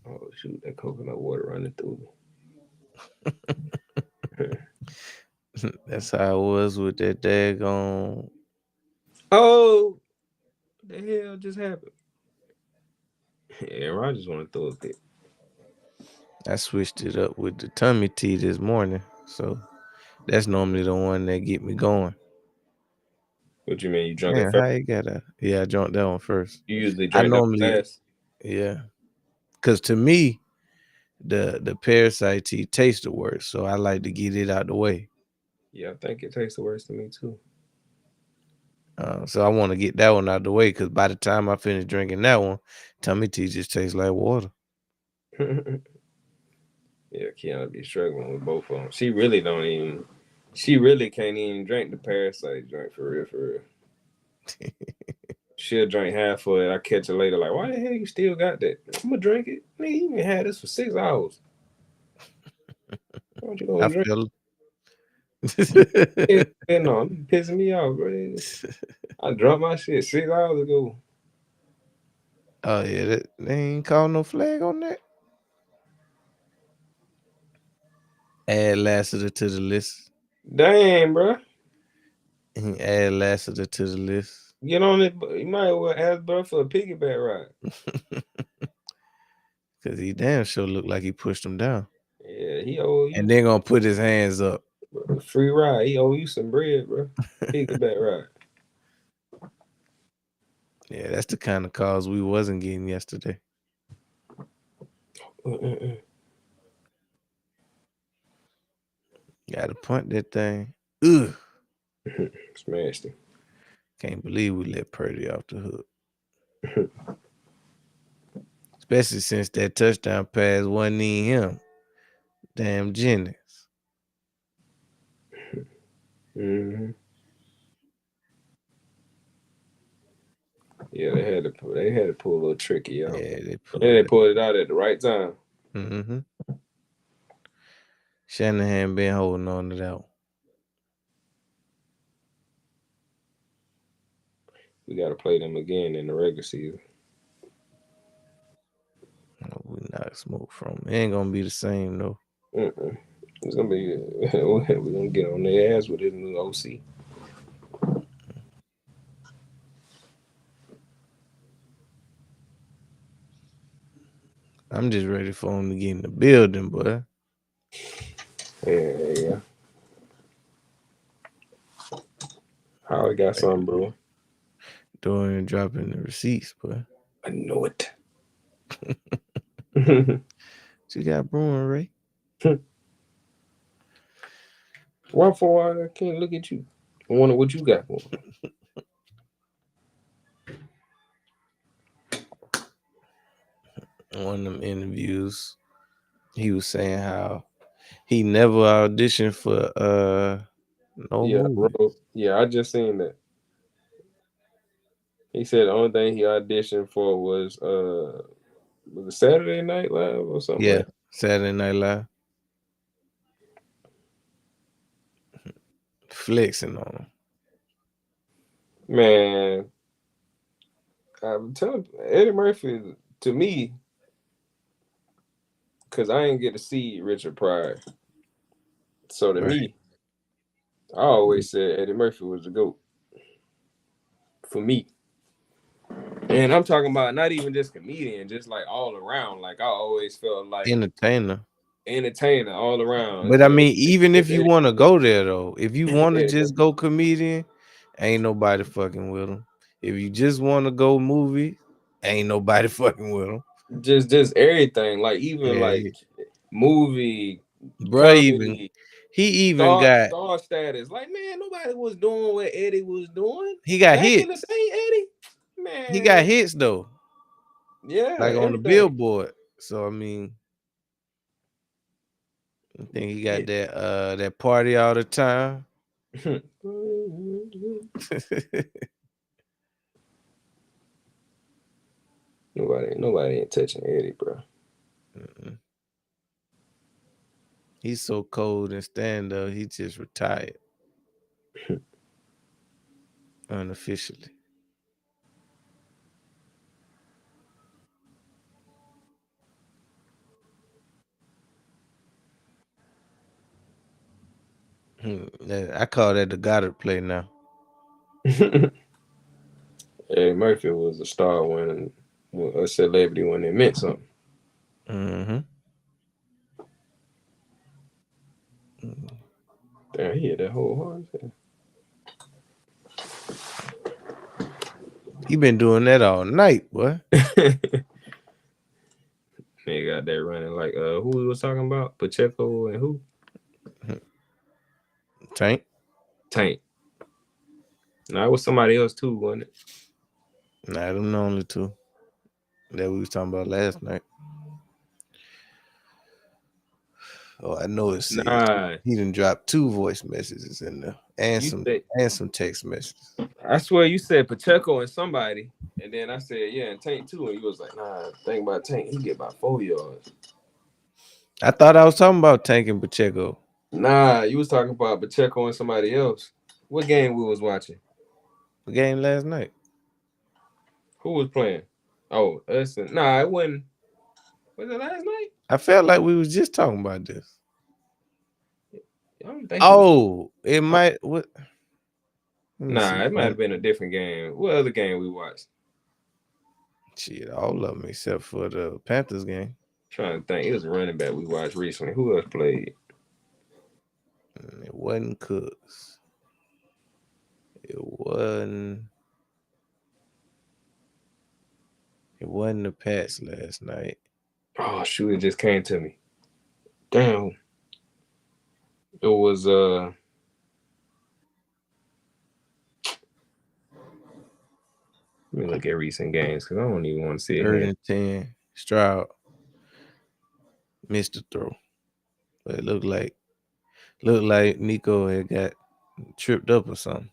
Oh shoot, that coconut water running through me. That's how it was with that daggone. Oh, what the hell just happened? Yeah, Rogers want to throw a fit. I switched it up with the tummy tea this morning, so that's normally the one that get me going. What you mean? You drunk it Man, first? how you got that? Yeah, I drank that one first. You usually I drink that normally, last? yeah, because to me, the parasite tea tastes the worst, so I like to get it out the way. Yeah, I think it tastes the worst to me too. So I want to get that one out the way because by the time I finish drinking that one, tummy tea just tastes like water. Yeah, Kiana be struggling with both of them. She really don't even. She really can't even drink the parasite drink for real, for real. She'll drink half of it. I catch her later, like, why the hell you still got that? I'm gonna drink it. Nigga, you been had this for 6 hours. Why don't you I gonna drink feel it? No, pissing me off, bro. I dropped my shit 6 hours ago. Oh yeah, they ain't call no flag on that. Add Lassiter to the list. Damn, bro. Add Lassiter to the list. Get on it. You might as well ask bro for a piggyback ride. Cause he damn sure looked like he pushed him down. Yeah, he owe And you then gonna put his hands up. a free ride. He owe you some bread, bro. Piggyback ride. Yeah, that's the kind of calls we wasn't getting yesterday. Gotta punt that thing. Ugh. Smashed him. Can't believe we let Purdy off the hook. Especially since that touchdown pass wasn't even him. Damn Jennings. Mm-hmm. Yeah, they had to pull a little tricky out. Yeah, they And pulled then they it. pulled it out at the right time. Mm-hmm. Shanahan been holding on to that one. We got to play them again in the regular season. We knock smoke from. It ain't gonna be the same though. It's gonna be. We're gonna get on their ass with this new OC. I'm just ready for him to get in the building, boy. Yeah. Howard got something, bro. Doing and dropping the receipts, boy. I know it. She got brewing, Ray. Why for I can't look at you? I wonder what you got going. One of them interviews, he was saying how he never auditioned for no Yeah, movie. bro. Yeah, I just seen that. He said the only thing he auditioned for was it Saturday Night Live or something Yeah, like Saturday Night Live. Flexing on him. that. Man, I'm telling Eddie Murphy to me, because I didn't get to see Richard Pryor. So to Right. me, I always said Eddie Murphy was the GOAT for me. And I'm talking about not even just comedian, just like all around. Like I always felt like Entertainer. entertainer all around. But I mean, Eddie, even if you Eddie, want to go there though, if you want to yeah, just go comedian, ain't nobody fucking with him. If you just want to go movie, ain't nobody fucking with him. just everything. Like even like Yeah, movie, bro. comedy, He even got star status. Like man, nobody was doing what Eddie was doing he got back in the hits. day. Eddie, He got man, hits though, yeah, like on the everything. billboard. So I mean, I think he got Yeah. that party all the time. Nobody ain't touching Eddie, bro. He's so cold and stand up. He just retired unofficially. I call that the Goddard play now. Eddie Murphy was a star when a celebrity when it meant something. Mm-hmm. Damn, he hit that whole horse. He been doing that all night, boy. They got that running like who we was talking about? Pacheco and who? Tank. Tank. No, it was somebody else too, wasn't it? Nah, them the only two that we was talking about last night. Oh, I know it's serious. Nah. He done dropped 2 voice messages in there and some text messages. I swear you said Pacheco and somebody, and then I said, yeah, and Tank too, and you was like, nah, think about Tank, he get about 4 yards. I thought I was talking about Tank and Pacheco. Nah, you was talking about Pacheco and somebody else. What game we was watching? The game last night. Who was playing? Oh, us and nah, it wasn't. Was it last night? I felt like we was just talking about this. I don't think it might what Nah, it might have been a different game. What other game we watched? Shit, all of them except for the Panthers game. Trying to think. It was a running back we watched recently. Who else played? It wasn't Cooks. It wasn't the Pats last night. Oh shoot, it just came to me. Damn. It was let me look at recent games because I don't even want to see it. 3rd and 10. Stroud missed the throw. But it looked like Nico had got tripped up or something.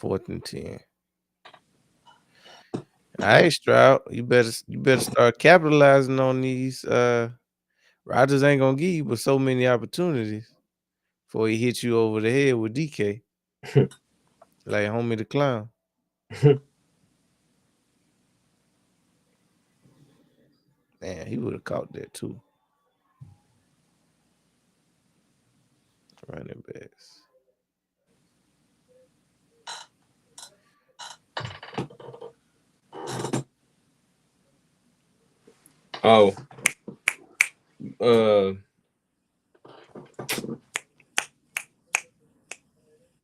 4th and 10. All right, Stroud, you better start capitalizing on these. Rodgers ain't gonna give you but so many opportunities before he hit you over the head with DK. Like homie the clown. Man, he would have caught that too. Running backs. Oh.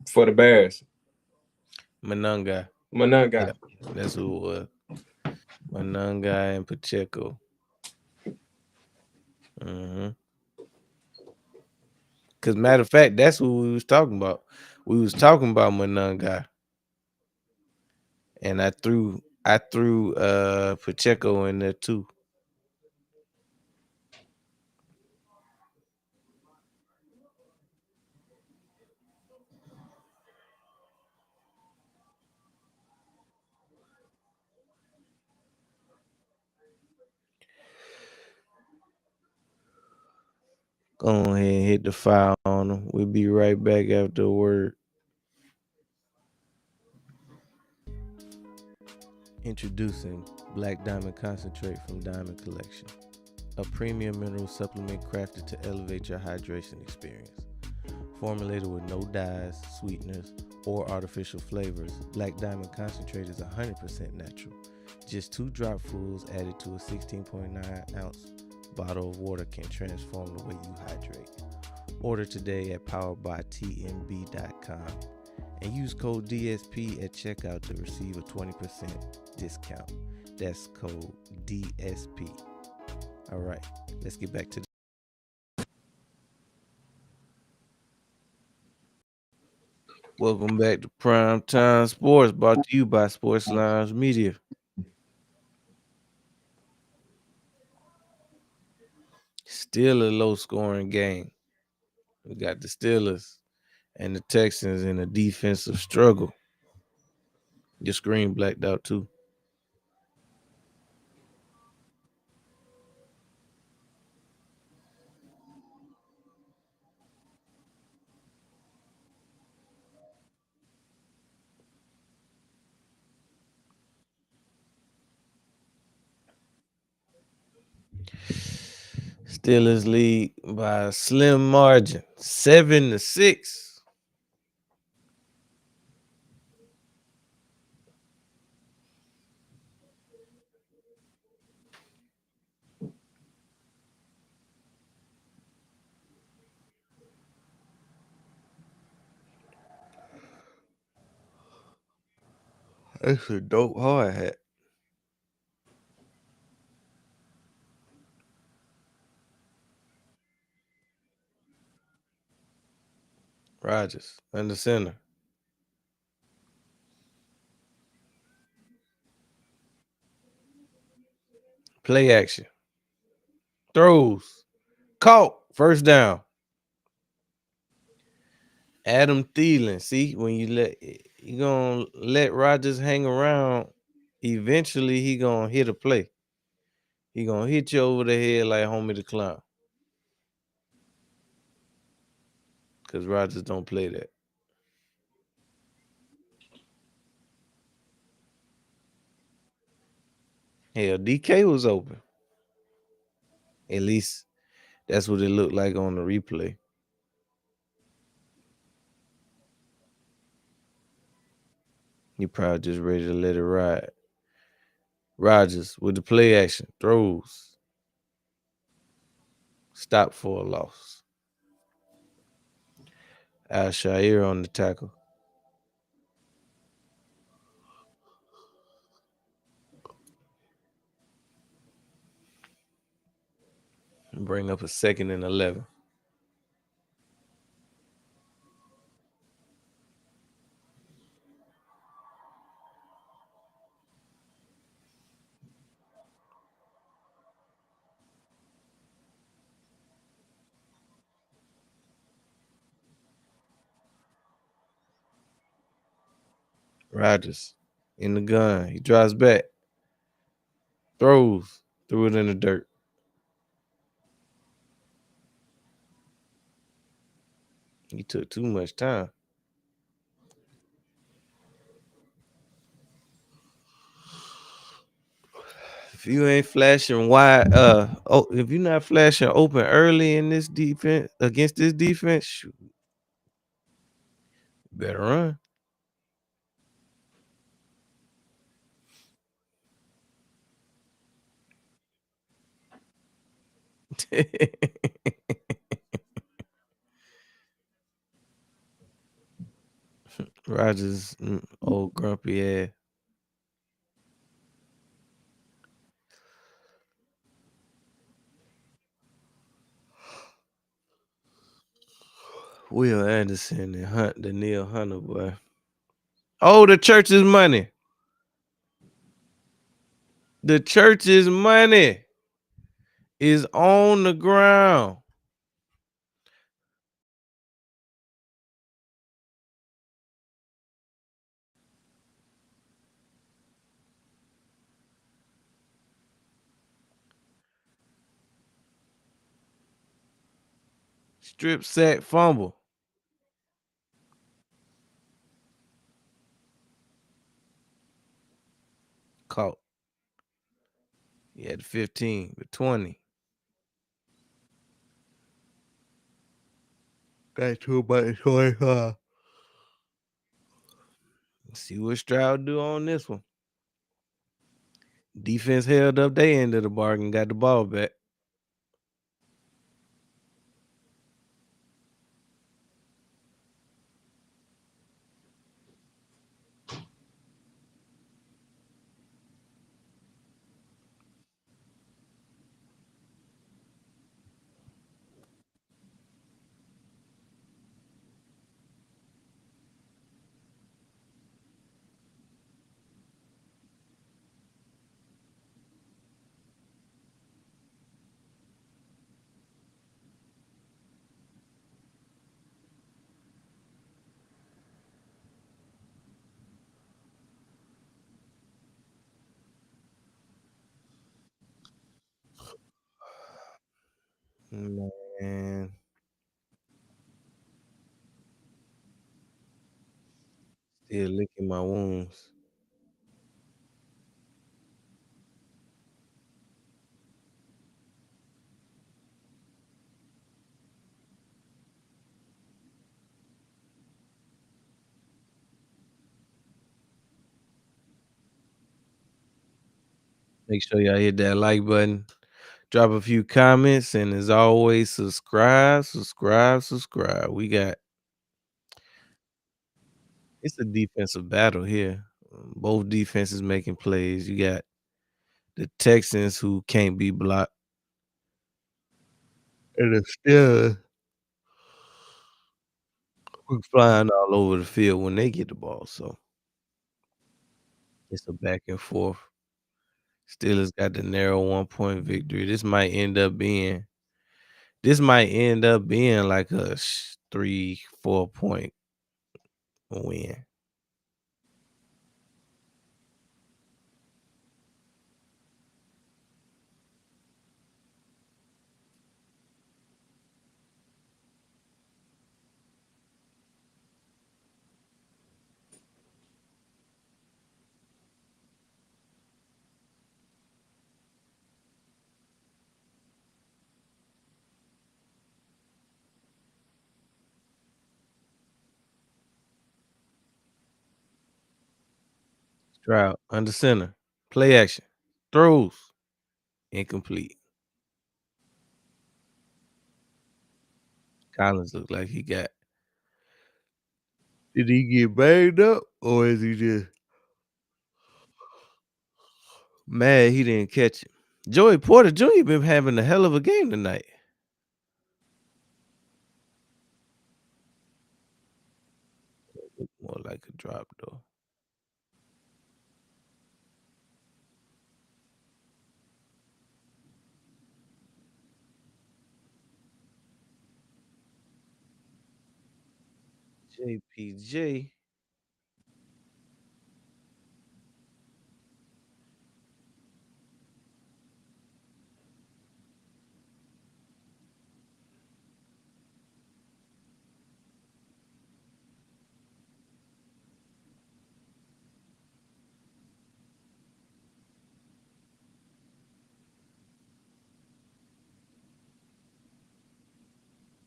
For the Bears. Manunga. Yeah, that's who it was. Manunga and Pacheco. Mm-hmm. Cause matter of fact, that's who we was talking about. We was talking about Manunga. And I threw Pacheco in there too. Go ahead and hit the file on them. We'll be right back after a word. Introducing Black Diamond Concentrate from Diamond Collection, a premium mineral supplement crafted to elevate your hydration experience. Formulated with no dyes, sweeteners, or artificial flavors, Black Diamond Concentrate is 100% natural. Just 2 dropfuls added to a 16.9 ounce bottle of water can transform the way you hydrate. Order today at poweredbytmb.com and use code DSP at checkout to receive a 20% discount. That's code DSP. All right, let's get back to Welcome back to Primetime Sports, brought to you by Sports Lounge Media. Still a low-scoring game. We got the Steelers and the Texans in a defensive struggle. Your screen blacked out too. Steelers lead by a slim margin, 7-6. That's a dope hard hat. Rodgers under center. Play action. Throws. Caught. First down. Adam Thielen. See, when you gonna let Rodgers hang around, eventually he gonna hit a play. He gonna hit you over the head like Homie the Clown. Cause Rodgers don't play that. Hell, DK was open. At least that's what it looked like on the replay. He probably just ready to let it ride. Rodgers with the play action. Throws. Stop for a loss. Al-Shair on the tackle. Bring up a 2nd and 11. Rodgers in the gun. He drives back. Throws. Threw it in the dirt. He took too much time. If you ain't flashing wide, if you're not flashing open early in this defense against this defense, shoot, better run. Rodgers, old grumpy ass. Will Anderson and the Neil Hunter boy. Oh, the church's money. The church's money is on the ground. Strip sack fumble. Caught. He had 15 with 20. Got to about 25. See what Stroud do on this one. Defense held up their end of the bargain, got the ball back. Man. Still licking my wounds. Make sure y'all hit that like button. Drop a few comments, and as always, subscribe, subscribe, subscribe. It's a defensive battle here. Both defenses making plays. You got the Texans who can't be blocked, and the Steelers who flying all over the field when they get the ball. So it's a back and forth. Steelers got the narrow 1-point victory. This might end up being like a 3-4 point win. Stroud under center, play action, throws, incomplete. Collins looked like he got. Did he get banged up, or is he just mad he didn't catch it? Joey Porter Jr. been having a hell of a game tonight. Look more like a drop though. JPJ.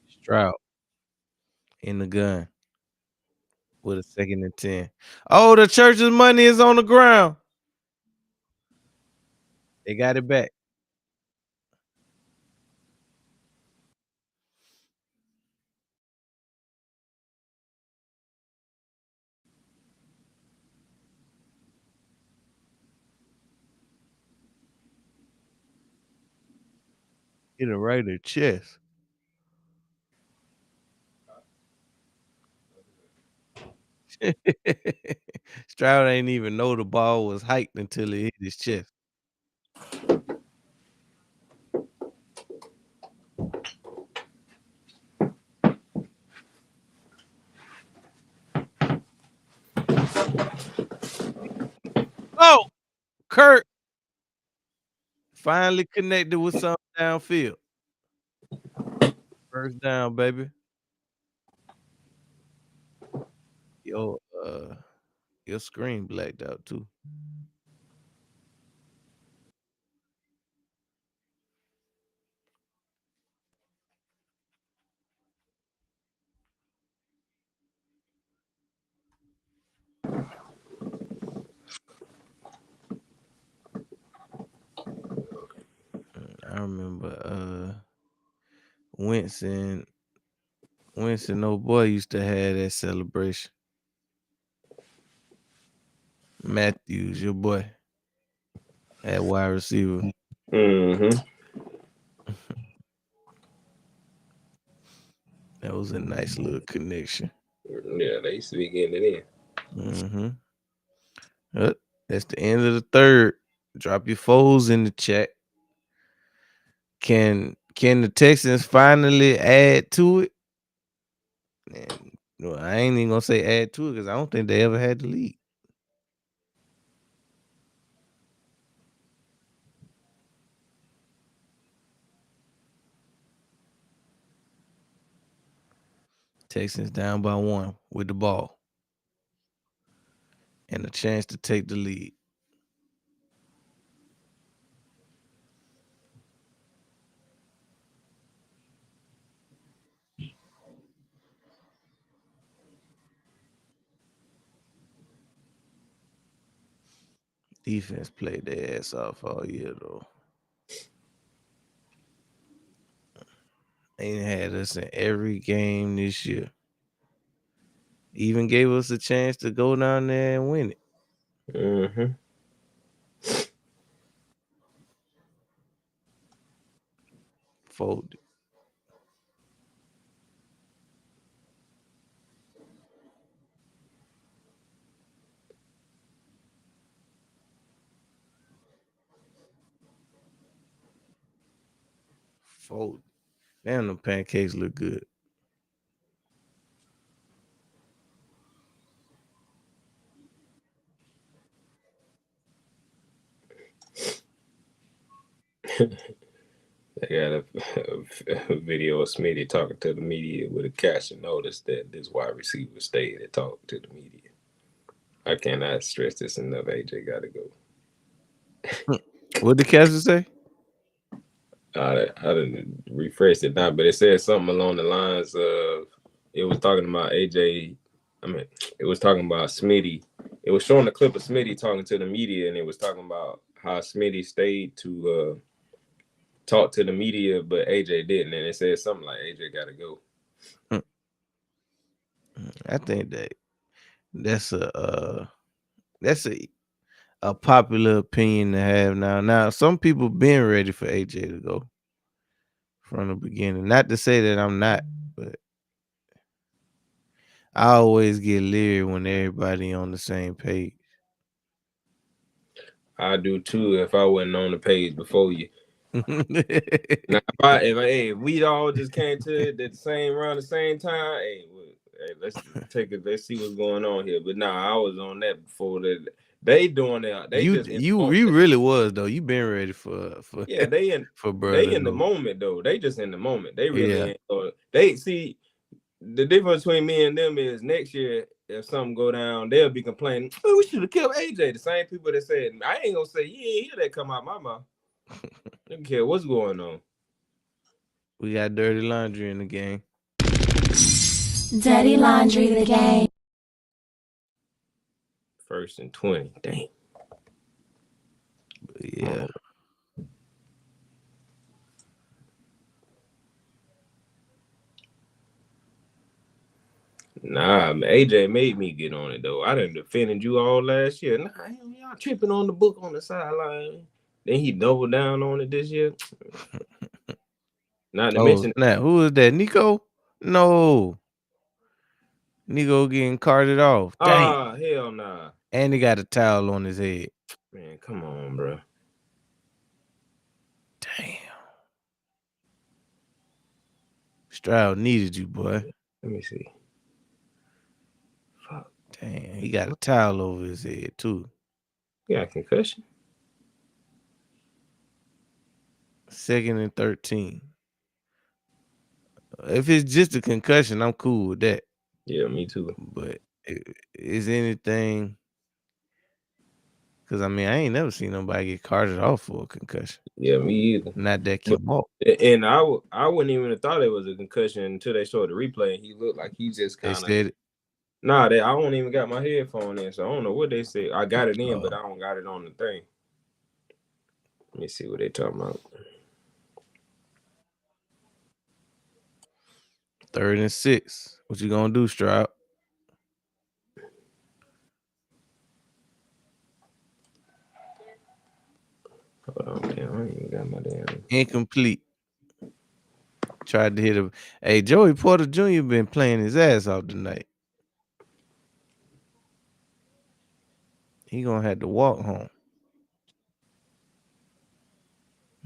Stroud in the gun with a 2nd and 10. Oh, the church's money is on the ground. They got it back. Hit it right in the chest. Stroud ain't even know the ball was hiked until it hit his chest. Oh, Kurt finally connected with something downfield. First down, baby. Yo, your screen blacked out too. I remember Winston, old boy used to have that celebration. Matthews, your boy, at wide receiver. Mm-hmm. That was a nice little connection. Yeah, they used to be getting it in. Mm-hmm. That's the end of the third. Drop your foes in the chat. Can the Texans finally add to it? And well, I ain't even gonna say add to it because I don't think they ever had the lead. Texans down by 1 with the ball and a chance to take the lead. Defense played their ass off all year though. They had us in every game this year. Even gave us a chance to go down there and win it. Mm-hmm. Folded. Folded. Damn, the pancakes look good. They got a video of Smitty talking to the media with a caption notice that this wide receiver stayed and talked to the media. I cannot stress this enough. AJ got to go. What did the caption say? I didn't refresh it now, but it said something along the lines of it was talking about AJ. I mean, it was talking about Smitty. It was showing a clip of Smitty talking to the media, and it was talking about how Smitty stayed to talk to the media, but AJ didn't, and it said something like AJ got to go. I think that's a popular opinion to have now. Now, some people been ready for AJ to go from the beginning. Not to say that I'm not, but I always get leery when everybody on the same page. I do too if I wasn't on the page before you. Now, if we all just came to the same around the same time, let's take it. Let's see what's going on here. But nah, I was on that before that. They doing that. They you just really was though. You been ready for yeah. for They brother. in the moment though. They just in the moment. They really Yeah. ain't. They see the difference between me and them is next year if something go down, they'll be complaining. Oh, we should have killed AJ. The same people that said I ain't gonna say you ain't hear that come out my mouth. I don't care what's going on. We got dirty laundry in the game. Dirty Laundry the game. 1st and 20. Dang. Yeah. Nah, AJ made me get on it though. I done defended you all last year. Nah, y'all tripping on the book on the sideline. Then he doubled down on it this year. Not to mention, who is that? Nico? No. Nico getting carted off. Dang. Hell nah. And he got a towel on his head. Man, come on, bro. Damn. Stroud needed you, boy. Let me see. Fuck. Damn, he got a towel over his head too. You got a concussion? 2nd and 13. If it's just a concussion, I'm cool with that. Yeah, me too. But is anything? Because I mean, I ain't never seen nobody get carted off for a concussion. Yeah, me either. Not that can walk. And I wouldn't even have thought it was a concussion until they showed the replay. And he looked like he just kind of. They said it. Nah, I don't even got my headphone in, so I don't know what they said. I got it in, but I don't got it on the thing. Let me see what they talking about. 3rd and 6. What you gonna do, Stroud? Hold on, man. I ain't even got my damn. Incomplete. Tried to hit him. Hey, Joey Porter Jr. been playing his ass off tonight. He gonna have to walk home.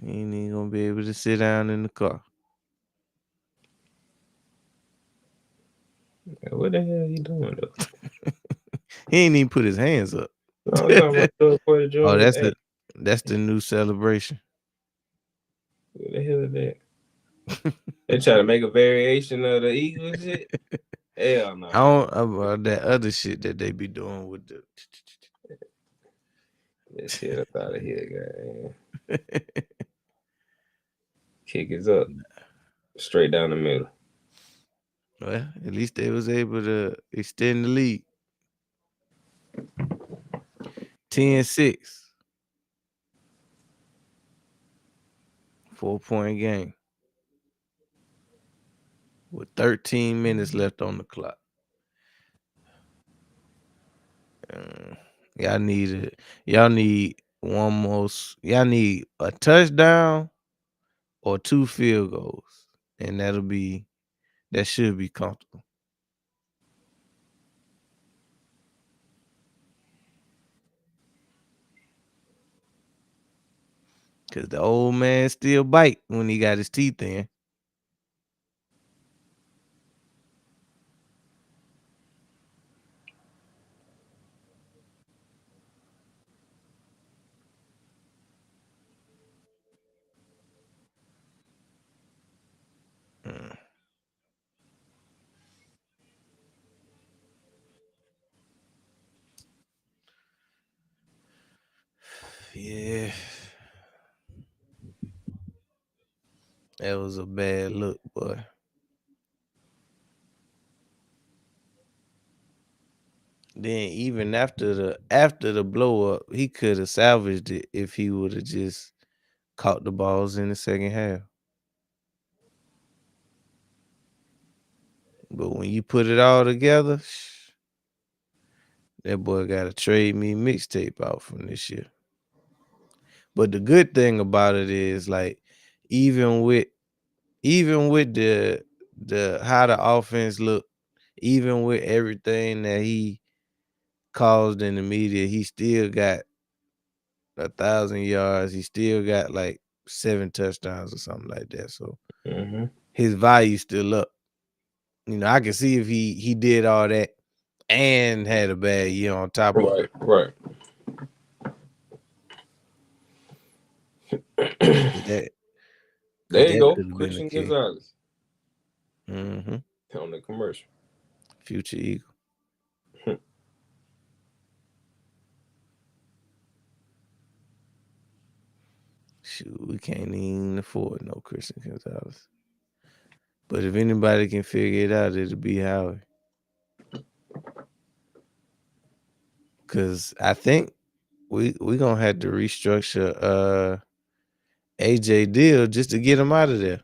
He ain't even gonna be able to sit down in the car. What the hell are you doing though? He ain't even put his hands up. No, I'm talking about Porter Jr. Oh, that's the new celebration. What the hell is that? They try to make a variation of the Eagles shit. Hell no. I don't about that other shit that they be doing with the. This shit up out of here, guy. Kick is up, straight down the middle. Well, at least they was able to extend the lead. 10-6. 4-point game with 13 minutes left on the clock. Uh, y'all need it. Y'all need one more. Y'all need a touchdown or 2 field goals, and that should be comfortable. Cause the old man still bite when he got his teeth in. Mm. Yeah, that was a bad look, boy. Then even after the blow up, he could have salvaged it if he would have just caught the balls in the second half. But when you put it all together, that boy got to trade me mixtape out from this year. But the good thing about it is, like, even with the how the offense look, even with everything that he caused in the media, he still got 1,000 yards. He still got like 7 touchdowns or something like that. So his value still up. You know, I can see if he did all that and had a bad year on top of it. Right. That There you go, could have been the Christian case. Gonzalez Mm-hmm. on the commercial. Future Eagle. Shoot, we can't even afford no Christian Gonzalez. But if anybody can figure it out, it'll be Howie. Cause I think we gonna have to restructure AJ deal just to get him out of there.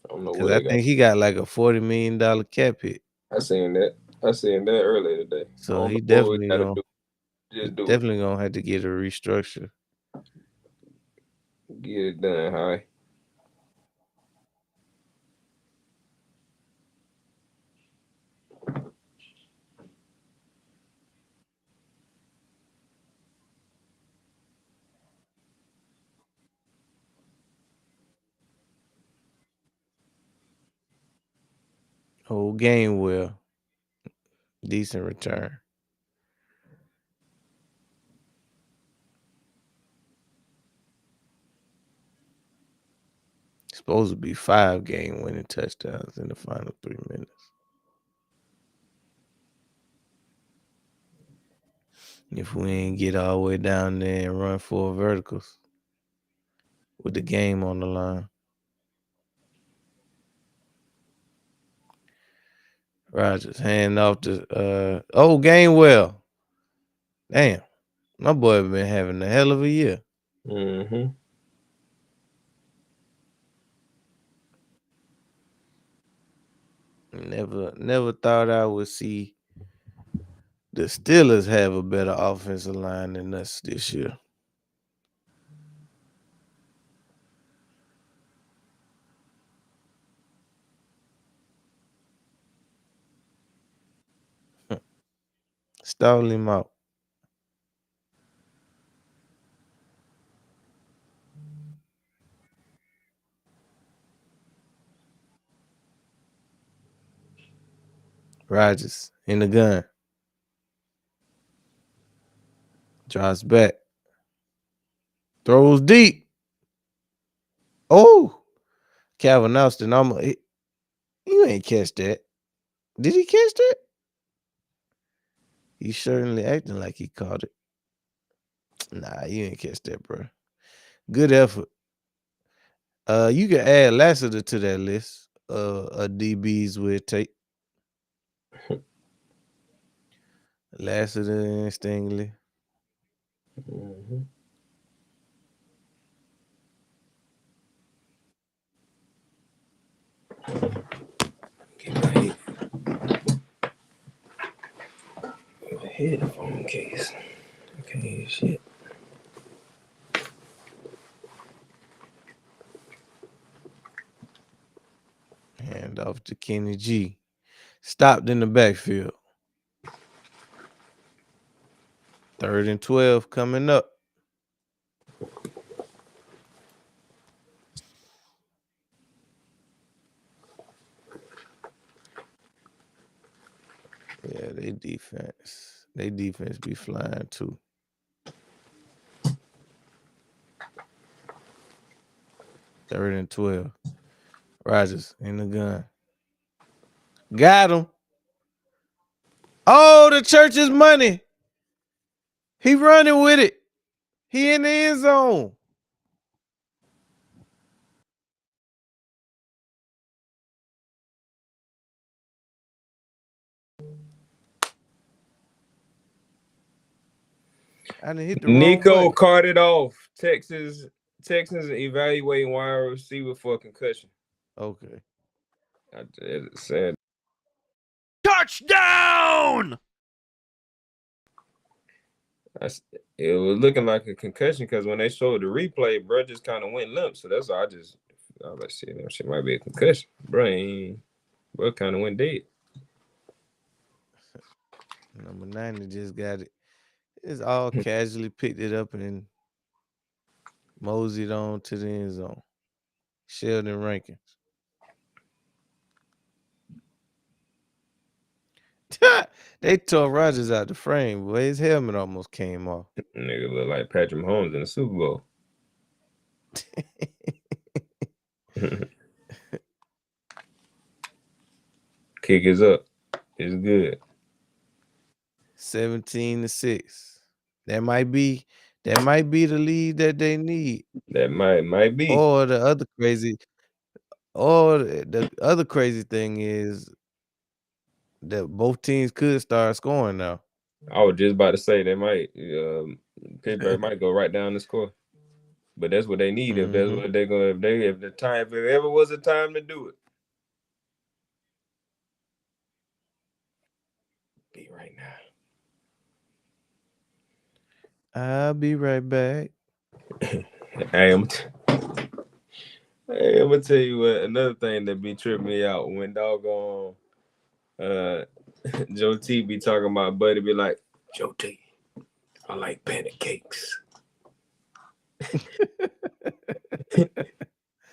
I don't know Cause what I they got. think he got like a $40 million cap hit. I seen that. I seen that earlier today. I So don't he know what we definitely got to gonna do. Just do definitely gonna have to get a restructure. it. Get it done, hi. Whole game well. Decent return. Supposed to be 5 game winning touchdowns in the final 3 minutes. If we ain't get all the way down there and run 4 verticals with the game on the line. Rogers hand off to Gainwell. Damn, my boy been having a hell of a year. Mm-hmm. Never thought I would see the Steelers have a better offensive line than us this year. Stall him out. Rogers in the gun. Drives back. Throws deep. Oh, Calvin Austin you ain't catch that. Did he catch that? He's certainly acting like he caught it. Nah, you ain't catch that, bro. Good effort. You can add Lassiter to that list of DBs with tape. Lassiter and Stingley. Mm-hmm. Headphone case. Okay, shit. Hand off to Kenny G. Stopped in the backfield. 3rd and 12 coming up. Yeah, they defense be flying too. Third and 12. Rodgers in the gun. Got him. Oh, the church's money. He running with it. He in the end zone. I didn't hit the wrong Nico button. carted off. Texans evaluating wide receiver for concussion. Okay. I just said Touchdown! it was looking like a concussion because when they showed the replay, bro just kind of went limp. So that's why I was like, shit, that shit might be a concussion. Bro kind of went dead. Number 90 just got it. It's all casually picked it up and moseyed on to the end zone. Sheldon Rankins. They tore Rodgers out the frame, boy. His helmet almost came off. Nigga look like Patrick Mahomes in the Super Bowl. Kick is up. It's good. 17-6. That might be the lead that they need. That might be. Or the other crazy thing is that both teams could start scoring now. I was just about to say they might. Pittsburgh might go right down the score, but that's what they need. If that's what they're going, if there ever was a time to do it, be right now. I'll be right back. I'm gonna tell you what. Another thing that be tripping me out when doggone Joe T be talking about Buddy be like, Joe T, I like pancakes.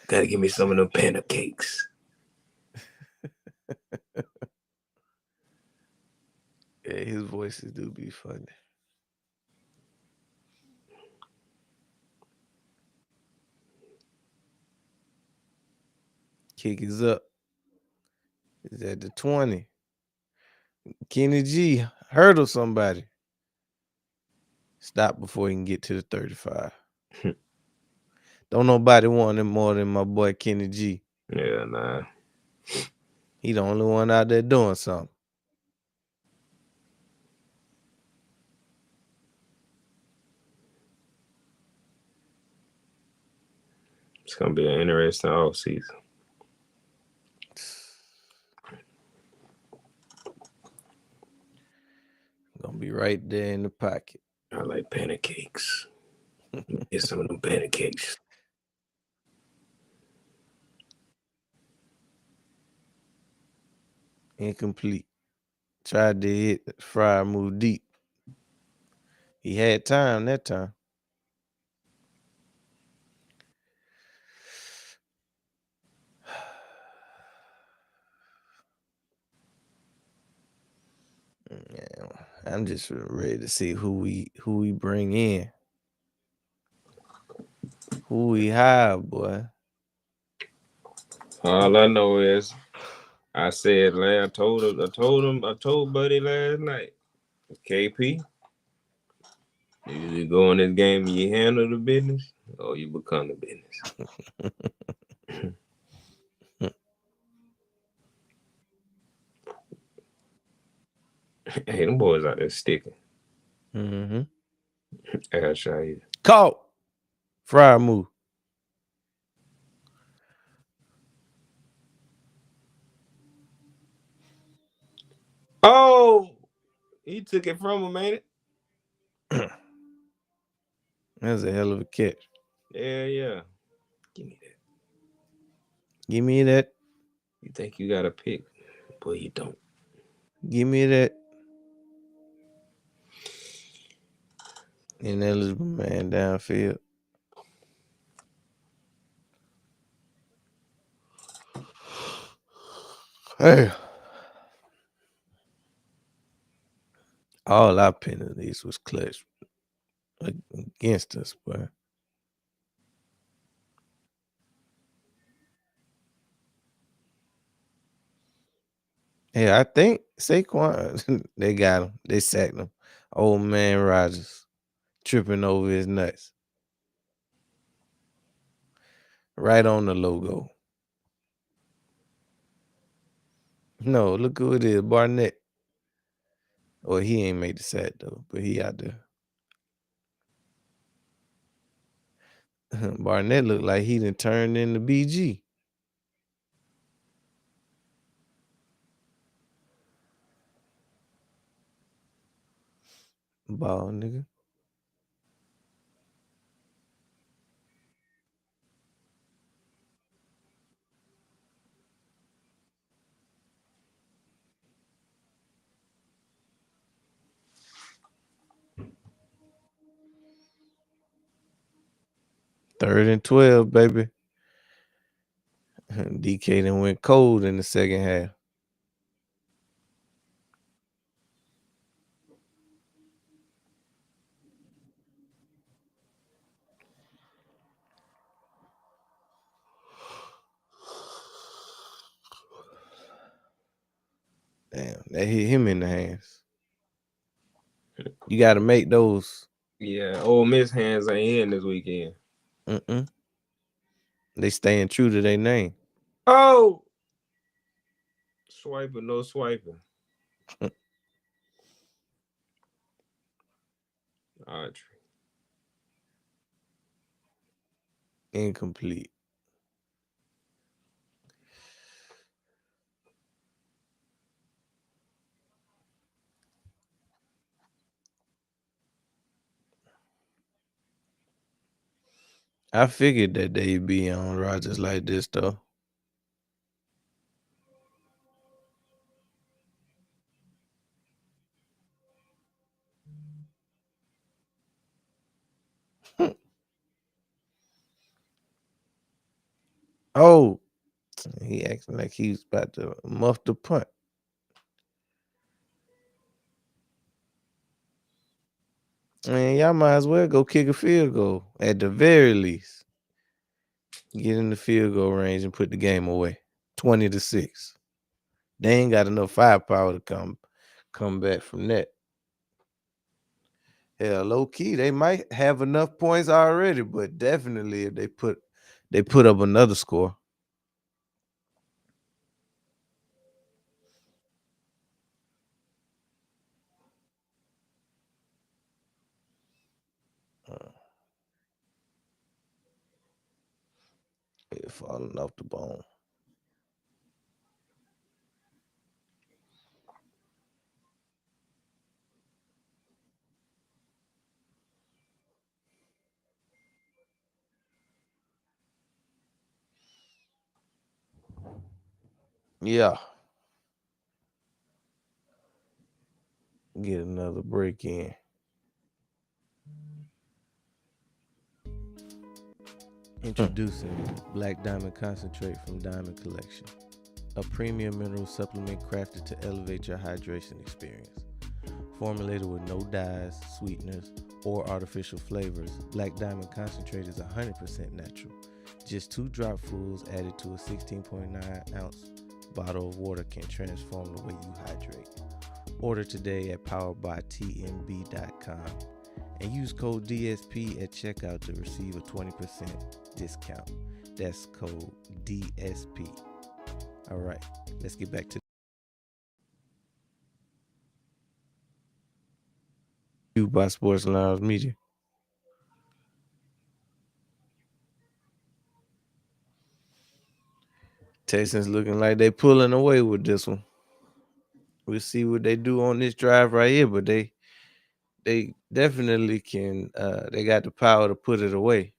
Gotta give me some of them pancakes. Yeah, his voices do be funny. Kick is up. It's at the 20. Kenny G hurdle somebody. Stop before he can get to the 35. Don't nobody want him more than my boy Kenny G. Yeah, nah. He the only one out there doing something. It's gonna be an interesting offseason. Gonna be right there in the pocket. I like pancakes. Get some of them pancakes. Incomplete. Tried to hit Fry, move deep. He had time that time. Yeah, I'm just ready to see who we bring in. Who we have, boy. All I know is I told Buddy last night, KP, you either go in this game and you handle the business or you become the business. Hey, them boys out there sticking. Mm-hmm. I'll show you. Caught. Fry move. Oh, He took it from him, ain't it? That's a hell of a catch. Yeah. Give me that. Give me that. You think you got a pick, but you don't. Give me that. Ineligible man downfield. Hey. All our penalties was clutch against us, but yeah, I think Saquon, they got him. They sacked him. Old man Rogers tripping over his nuts. Right on the logo. No, look who it is, Barnett. Well, he ain't made the sack though, but he out there. Barnett looked like he done turned into BG. Ball nigga. Third and 12, baby. DK then went cold in the second half. Damn, that hit him in the hands. You got to make those. Yeah, Ole Miss hands ain't hitting this weekend. They staying true to their name. Oh! Swiping, no swiping. Audrey. Incomplete. I figured that they'd be on Rodgers like this, though. Oh, he acting like he's about to muff the punt. Man, y'all might as well go kick a field goal at the very least. Get in the field goal range and put the game away. 20-6. They ain't got enough firepower to come back from that. Hell, low key, they might have enough points already, but definitely if they put up another score. It falling off the bone. Yeah. Get another break in. Introducing Black Diamond Concentrate from Diamond Collection, a premium mineral supplement crafted to elevate your hydration experience. Formulated with no dyes, sweeteners, or artificial flavors, Black Diamond Concentrate is 100% natural. Just 2 dropfuls added to a 16.9 ounce bottle of water can transform the way you hydrate. Order today at poweredbytmb.com and use code DSP at checkout to receive a 20% discount. That's code DSP. All right, let's get back to you by Sports Lounge Media. Texans looking like they pulling away with this one. We'll see what they do on this drive right here, but they definitely can. They got the power to put it away.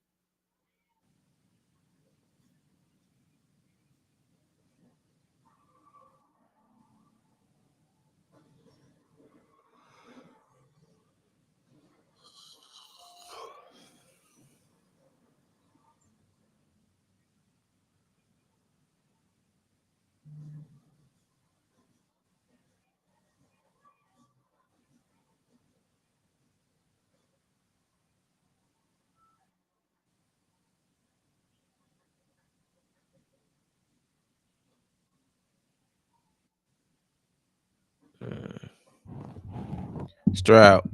Stroud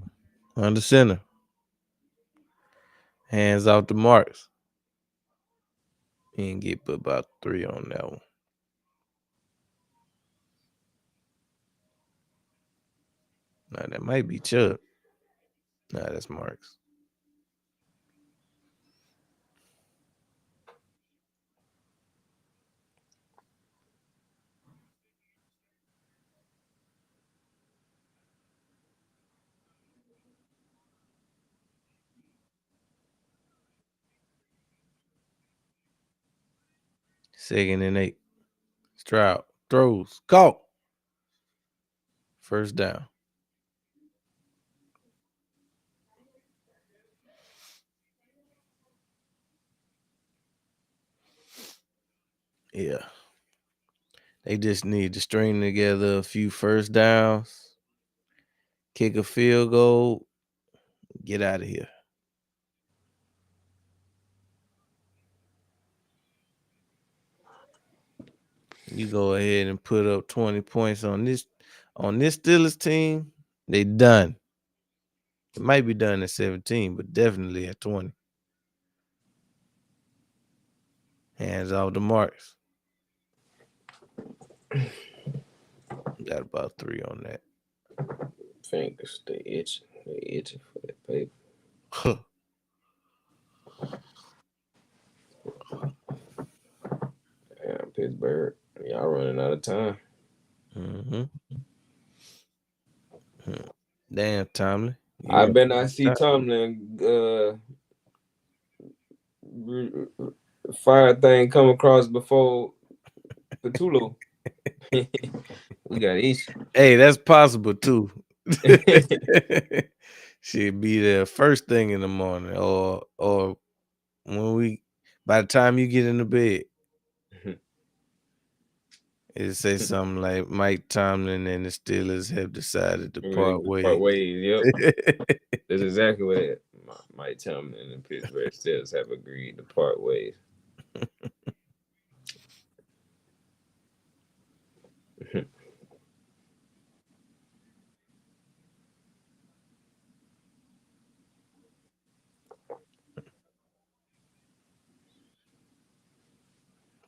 under center, hands off the marks. He didn't get but about 3 on that one. Now that might be Chubb. Nah, that's Marks. Second and 8. Stroud throws, caught. First down. Yeah. They just need to string together a few first downs, kick a field goal, get out of here. You go ahead and put up 20 points on this Steelers team, they done. It might be done at 17, but definitely at 20. Hands off the marks. Got about 3 on that. Fingers, they itching for that paper. Damn, Pittsburgh, y'all running out of time. Damn, Tomlin. I bet I see Tomlin fire thing come across before Petulo. We got issue. Hey, that's possible too. She'd be there first thing in the morning, or when by the time you get in the bed, it say something like Mike Tomlin and the Steelers have decided to part ways. Part ways, yep. That's exactly what Mike Tomlin and Pittsburgh Steelers have agreed to part ways.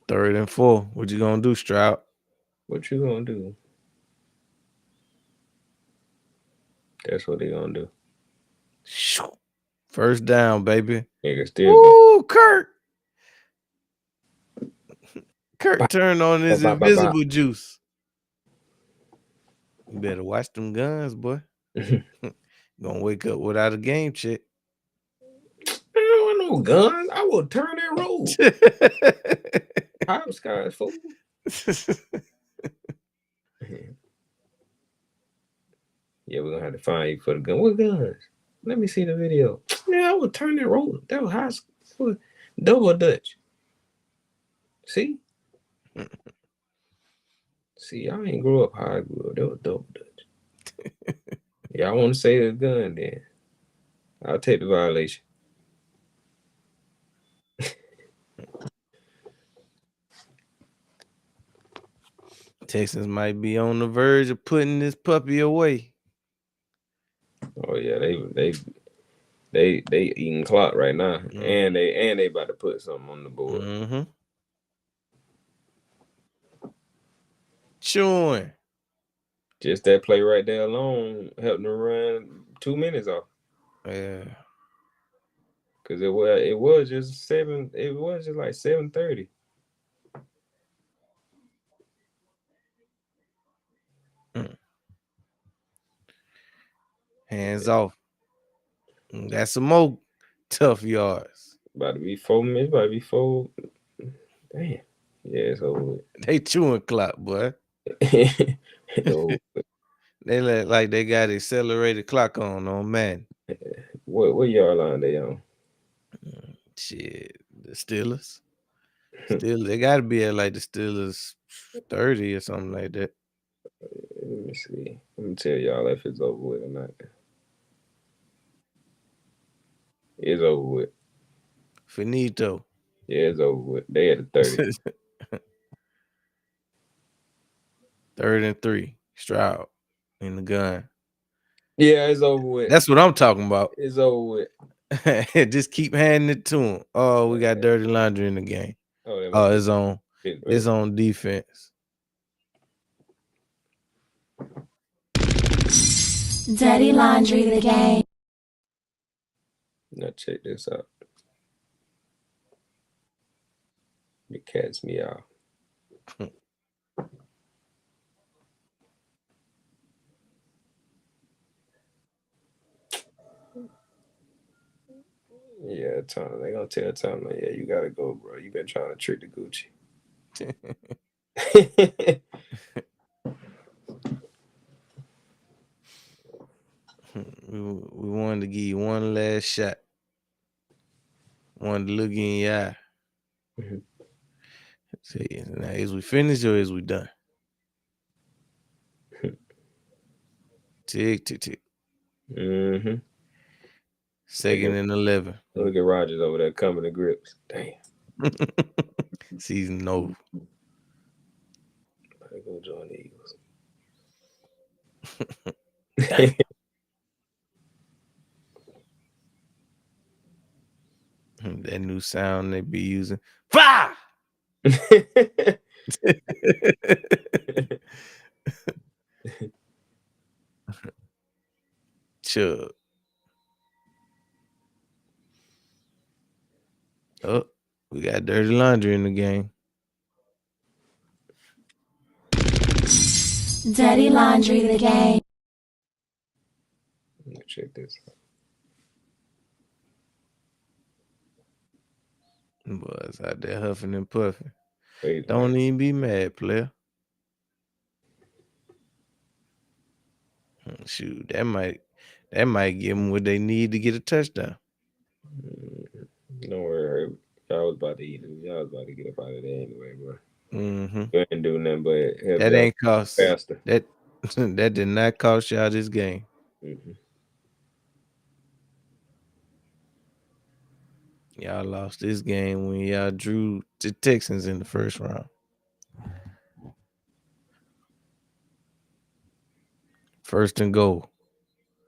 Third and 4. What you gonna do, Stroud? What you gonna do? That's what they gonna do. First down, baby. Nigga still Ooh, Kurt turned on his invisible juice. You better watch them guns, boy. Gonna wake up without a game check. I don't want no guns. I will turn that road. Hopscotch, fool. Yeah, we're gonna have to find you for the gun. What guns? Let me see the video. Yeah, I will turn that road. That was high school. Double Dutch. See? See, I ain't grew up how I grew up. That was double Dutch. Y'all want to say the gun then? I'll take the violation. Texans might be on the verge of putting this puppy away. Oh yeah, they eating clock right now, and they about to put something on the board. Chewing. Just that play right there alone helped them run 2 minutes off. Yeah. Cause it was just 7. It was just like 7:30. Hands off. Got some more tough yards. About to be 4 minutes. About to be 4. Damn. Yeah, it's over with. They chewing clock, boy. Oh, They look like they got accelerated clock on man. what yard line they on? Shit, the Steelers. They got to be at like the Steelers 30 or something like that. Let me see. I'm gonna tell y'all if it's over with or not. It's over with. Finito. Yeah, it's over with. They at the 30. 3rd and 3. Stroud in the gun. Yeah, it's over with. That's what I'm talking about. It's over with. Just keep handing it to him. Oh, we got dirty laundry in the game. Oh, it's on. It's on defense. Dirty Laundry the game. Now check this out. The cat's meow. Yeah, Tom. They gonna tell Tom, like, yeah, you gotta go, bro. You been trying to trick the Gucci. We wanted to give you one last shot. Wanted to look in your eye. Say, now, is we finished or is we done? Tick, tick, tick. Mm-hmm. 2nd and 11. Look at Rogers over there coming to grips. Damn. Season over. I go join the Eagles. That new sound they be using. Fire! Chug. Oh, we got dirty laundry in the game. Dirty Laundry the game. Let me check this out. Boys out there huffing and puffing. Wait, Don't even be mad, player. Shoot, that might give them what they need to get a touchdown. Don't worry, y'all was about to eat it. Y'all was about to get up out of there anyway, bro. Mm-hmm. You ain't do nothing but help that ain't cost faster. That did not cost y'all this game. Mm-hmm. Y'all lost this game when y'all drew the Texans in the first round. First and goal.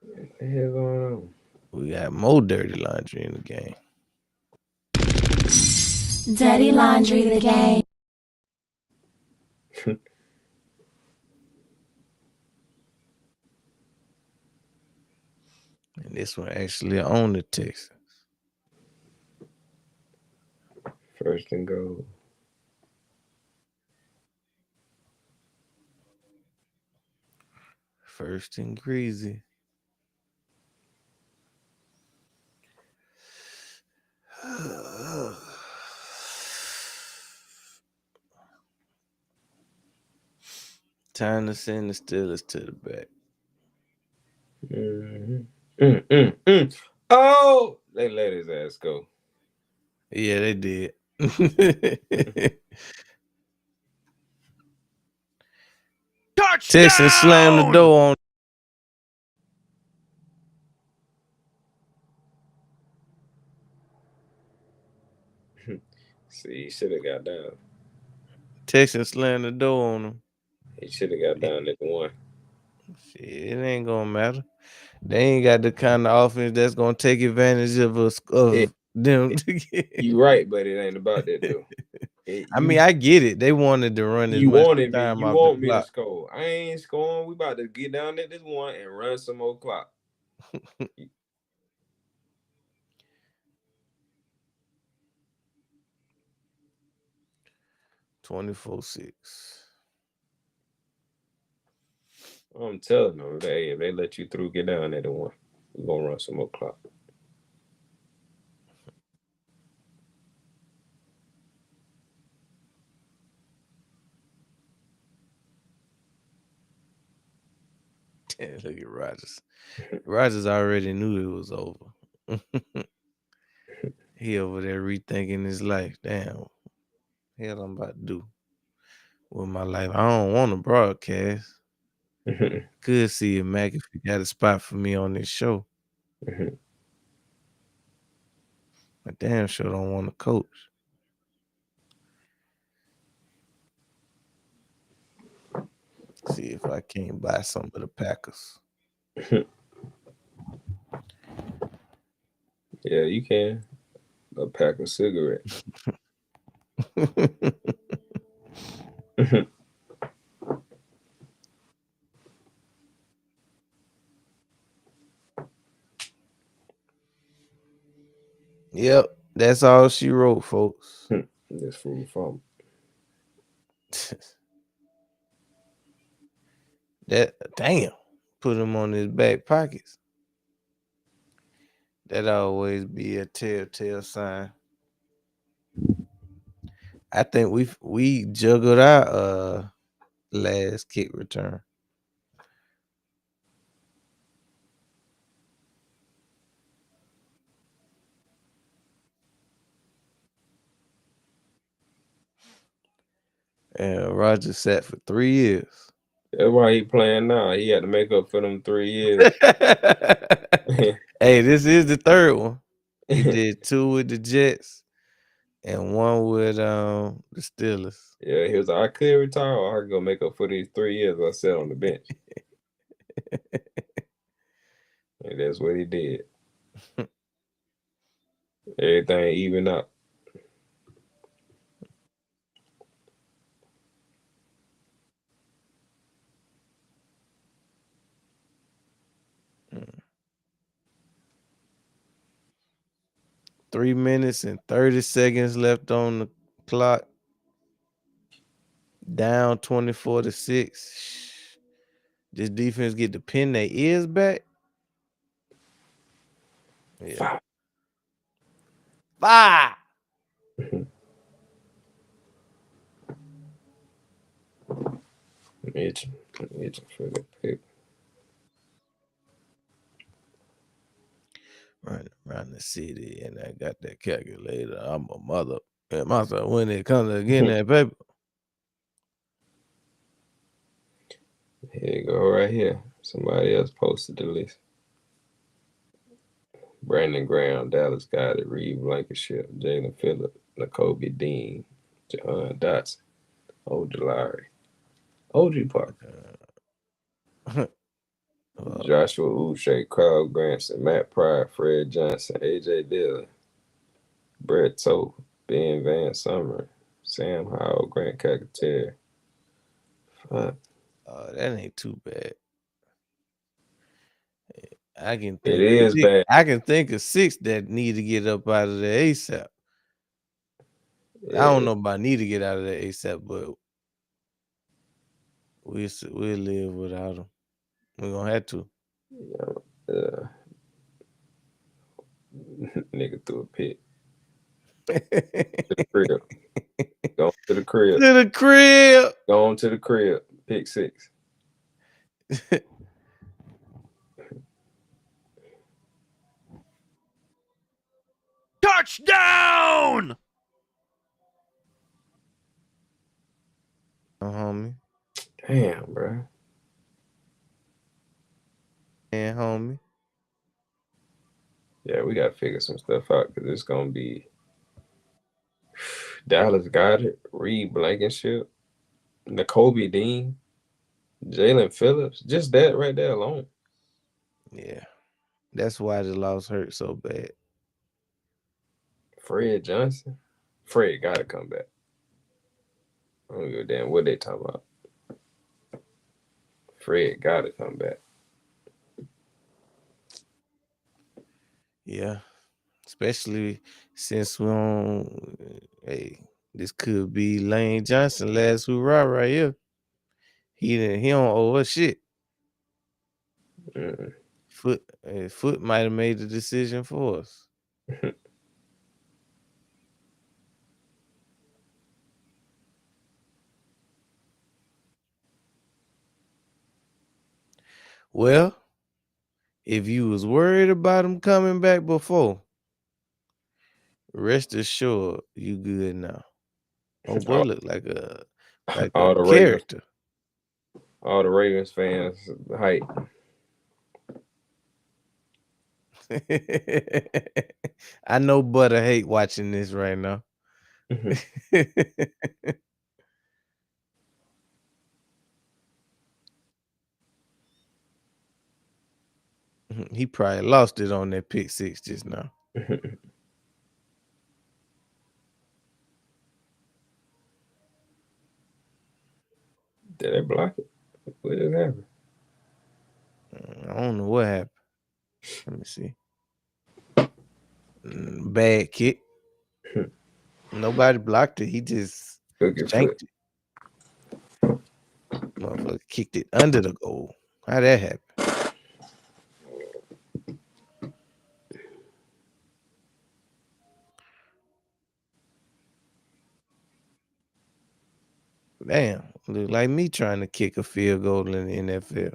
What the hell going on? We got more dirty laundry in the game. Dirty Laundry the game. And this one actually on the Texans. First and goal. First and greasy. Time to send the Steelers to the back. Mm-hmm. Oh, they let his ass go. Yeah, they did. Texans slammed the door on. See, he should have got down. Texans slammed the door on them. He should have got down at the one. Shit, it ain't gonna matter. They ain't got the kind of offense that's gonna take advantage of us them. You right, but it ain't about that though. I mean, I get it. They wanted to run as much time you off want the me clock. to score. I ain't scoring. We about to get down at this one and run some more clock. 24-6. I'm telling them, hey, if they let you through, get down there to one. We're gonna run some more clock. Look at Rogers. Rogers already knew it was over. He over there rethinking his life. Damn, hell I'm about to do with my life. I don't want to broadcast. Could see if McAfee got a spot for me on this show. I damn sure don't want to coach. See if I can't buy some of the Packers. Yeah, you can. A pack of cigarettes. Yep, that's all she wrote, folks. This food from. That damn, put him on his back pockets. That always be a telltale sign. I think we juggled our last kick return. And Roger sat for 3 years. That's why he playing now. He had to make up for them 3 years. Hey, this is the third one. He did 2 with the Jets and 1 with the Steelers. Yeah, he was like, I could retire or I could go make up for these 3 years I sat on the bench. And that's what he did. Everything even up. Mm. 3 minutes and 30 seconds left on the clock. Down 24-6. This defense get to pin their ears back. Yeah. Five. Itching for the pick. Running around the city, and I got that calculator. I'm a mother. And myself when it comes to getting that paper. Here you go, right here. Somebody else posted the list. Brandon Graham, Dallas Goddard, Reed Blankenship, Jalen Phillips, N'Kobe Dean, John Dotson, Ojulari, OG Parker, Joshua Uche, Carl Granson, Matt Pryor, Fred Johnson, AJ Dillon, Brett Toth, Ben Van Summer, Sam Howell, Grant Calcaterra. Fuck. That ain't too bad. I can think It is bad. I can think of 6 that need to get up out of there ASAP. Yeah. I don't know about need to get out of there ASAP, but we'll live without them. We're gonna have to. Nigga threw a pick. To the crib. Go to the crib. To the crib. Go on to the crib. Pick 6. Touchdown! Homie. Damn, bro. And homie. Yeah, we gotta figure some stuff out because it's gonna be Dallas Goddard, Reed Blankenship, N'Kobe Dean, Jalen Phillips. Just that right there alone. Yeah. That's why the loss hurt so bad. Fred Johnson. Fred gotta come back. I don't give a damn what they talking about. Fred gotta come back. Yeah. Especially since this could be Lane Johnson last hoorah right here. He don't owe us shit. Mm. Foot might have made the decision for us. Well, if you was worried about him coming back before, rest assured you good now. Oh boy, all, look like a all the Ravens, character. all the Ravens fans hype. I know Butter hate watching this right now. He probably lost it on that pick six just now. Did they block it? What just happened? I don't know what happened. Let me see. Bad kick. Nobody blocked it. He just Took your foot. shanked it. Motherfucker kicked it under the goal. How that happen? Damn, look like me trying to kick a field goal in the NFL.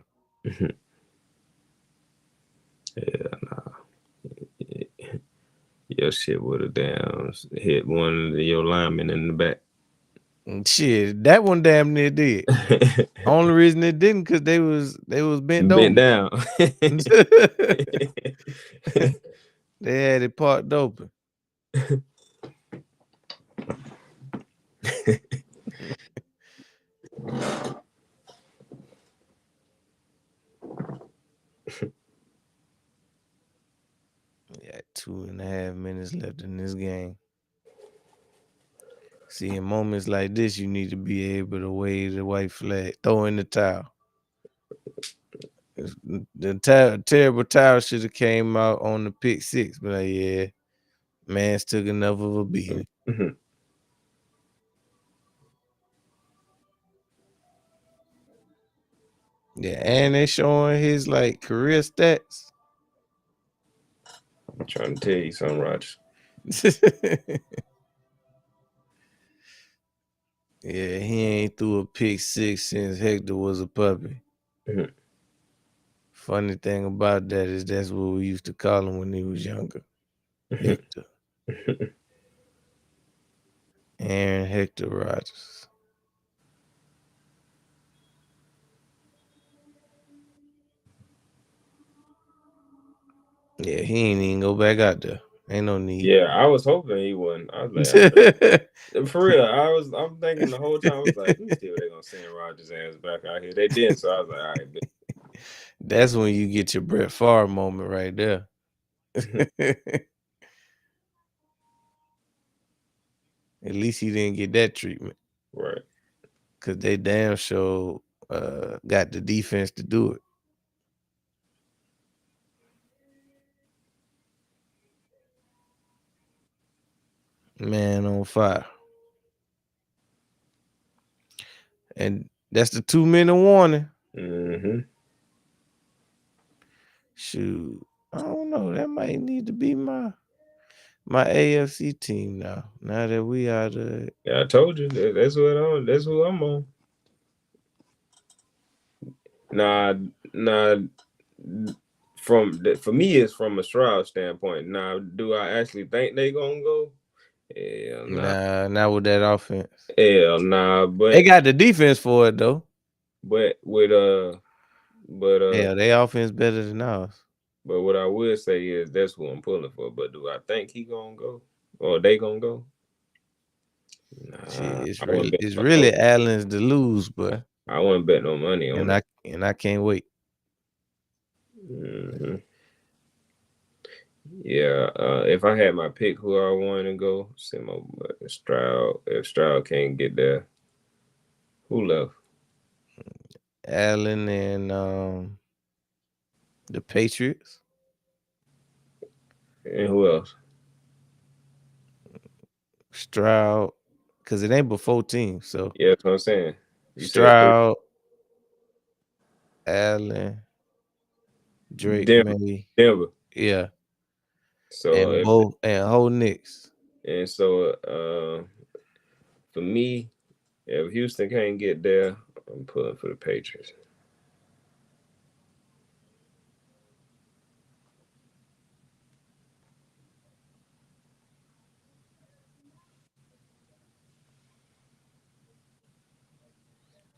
Yeah, nah. Your shit would have damn hit one of your linemen in the back. Shit, that one damn near did. Only reason it didn't because they was bent over. down. They had it parked open. Yeah, 2.5 minutes left in this game. See, in moments like this, you need to be able to wave the white flag, throw in the towel. The terrible towel should have came out on the pick six, but like, yeah, man's took enough of a beating. Yeah, and they showing his like career stats. I'm trying to tell you something, Roger. Yeah, he ain't threw a pick six since Hector was a puppy. Funny thing about that is that's what we used to call him when he was younger. Hector. Aaron Hector Rodgers. Yeah, he ain't even go back out there. Ain't no need. Yeah, I was hoping he wouldn't. I was like, for real, I'm thinking the whole time, I was like, let me see what they're gonna send Rogers' ass back out here. They didn't, so I was like, all right. That's when you get your Brett Favre moment right there. At least he didn't get that treatment. Right. Because they damn sure got the defense to do it. Man on fire. And that's the 2-minute warning. Shoot. I don't know. That might need to be my AFC team now. Now that we out of it. Yeah, I told you that's who I'm on. Nah. For me, it's from a Stroud standpoint. Now, do I actually think they gonna go? Hell nah. Nah, not with that offense. Hell nah. But they got the defense for it though. But yeah, their offense better than ours. But what I would say is that's who I'm pulling for. But do I think he gonna go or they gonna go? Nah, shit, it's really Allen's to lose, but I wouldn't bet no money on it. And I can't wait. Yeah, if I had my pick, who I want to go, send my Stroud. If Stroud can't get there, who left? Allen and the Patriots. And who else? Stroud, because it ain't but 4 teams. So yeah, that's what I'm saying. Stroud, Allen, Drake Denver. May. Denver. Yeah. So And both and whole Knicks. for me, if Houston can't get there, I'm pulling for the Patriots.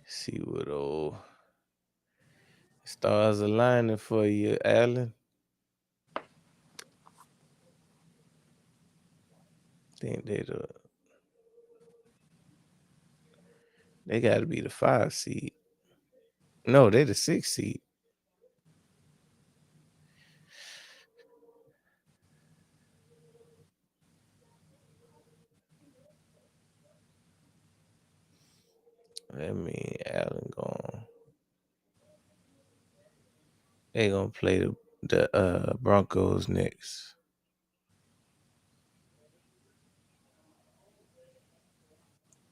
See what old stars aligning for you, Allen. Think they got to be the 5 seed. No, they the 6 seed. That mean Allen gone. They gonna play the Broncos next.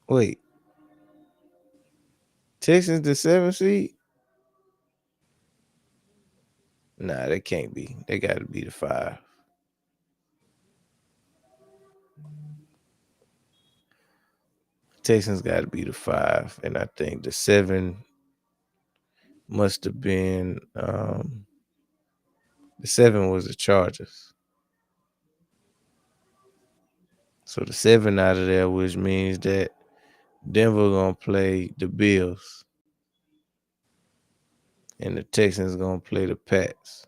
Wait, Texans the 7 seed? Nah, they can't be. They got to be the 5. Texans got to be the 5, and I think the 7 must have been the 7 was the Chargers. So the 7 out of there, which means that Denver gonna play the Bills, and the Texans gonna play the Pats.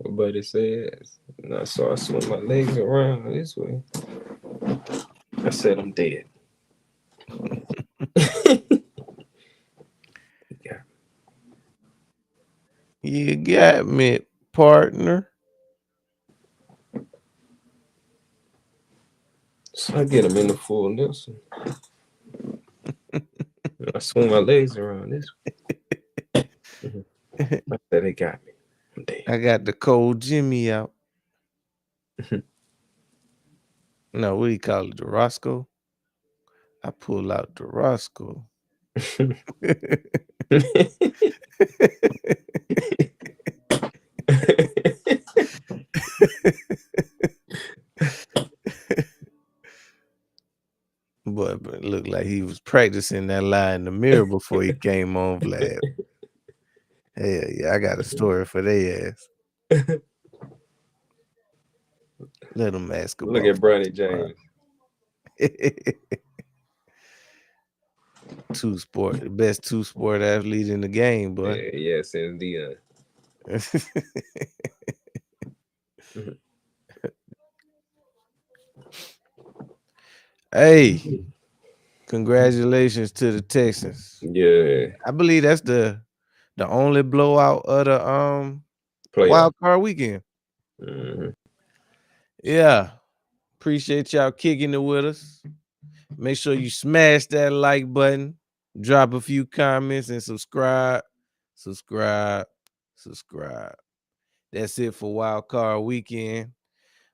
My buddy says, so I swing my legs around this way. I said I'm dead. Yeah. You got me, partner. So I get him in the full Nelson. I swing my legs around this way. I said they got me. I'm dead. I got the cold Jimmy out. No, what do you call it? The Roscoe? I pull out the Roscoe. But it looked like he was practicing that lie in the mirror before he came on, Vlad. Hell yeah, I got a story for their ass. Let them ask about. Look at Bronny James. The best two-sport athlete in the game, boy. Yeah, since Dion. Hey, congratulations to the Texans. Yeah. I believe that's the only blowout of the wild card weekend. Mm-hmm. Yeah. Appreciate y'all kicking it with us. Make sure you smash that like button, drop a few comments, and subscribe. That's it for wild card weekend.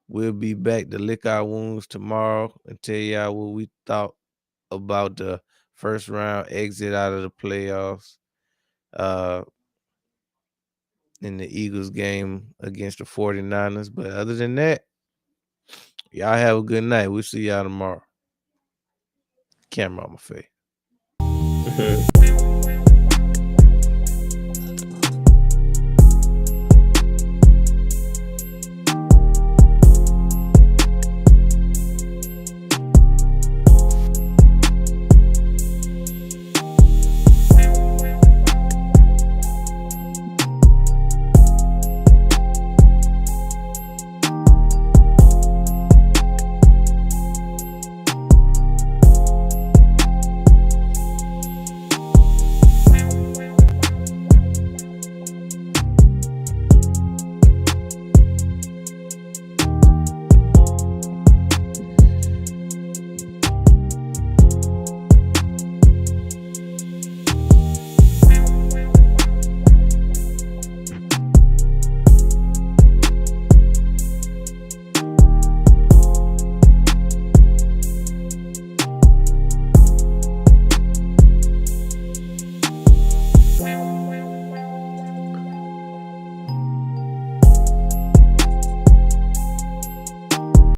We'll be back to lick our wounds tomorrow and tell y'all what we thought about the first round exit out of the playoffs in the Eagles game against the 49ers. But other than that, y'all have a good night. We'll see y'all tomorrow. Camera on my face.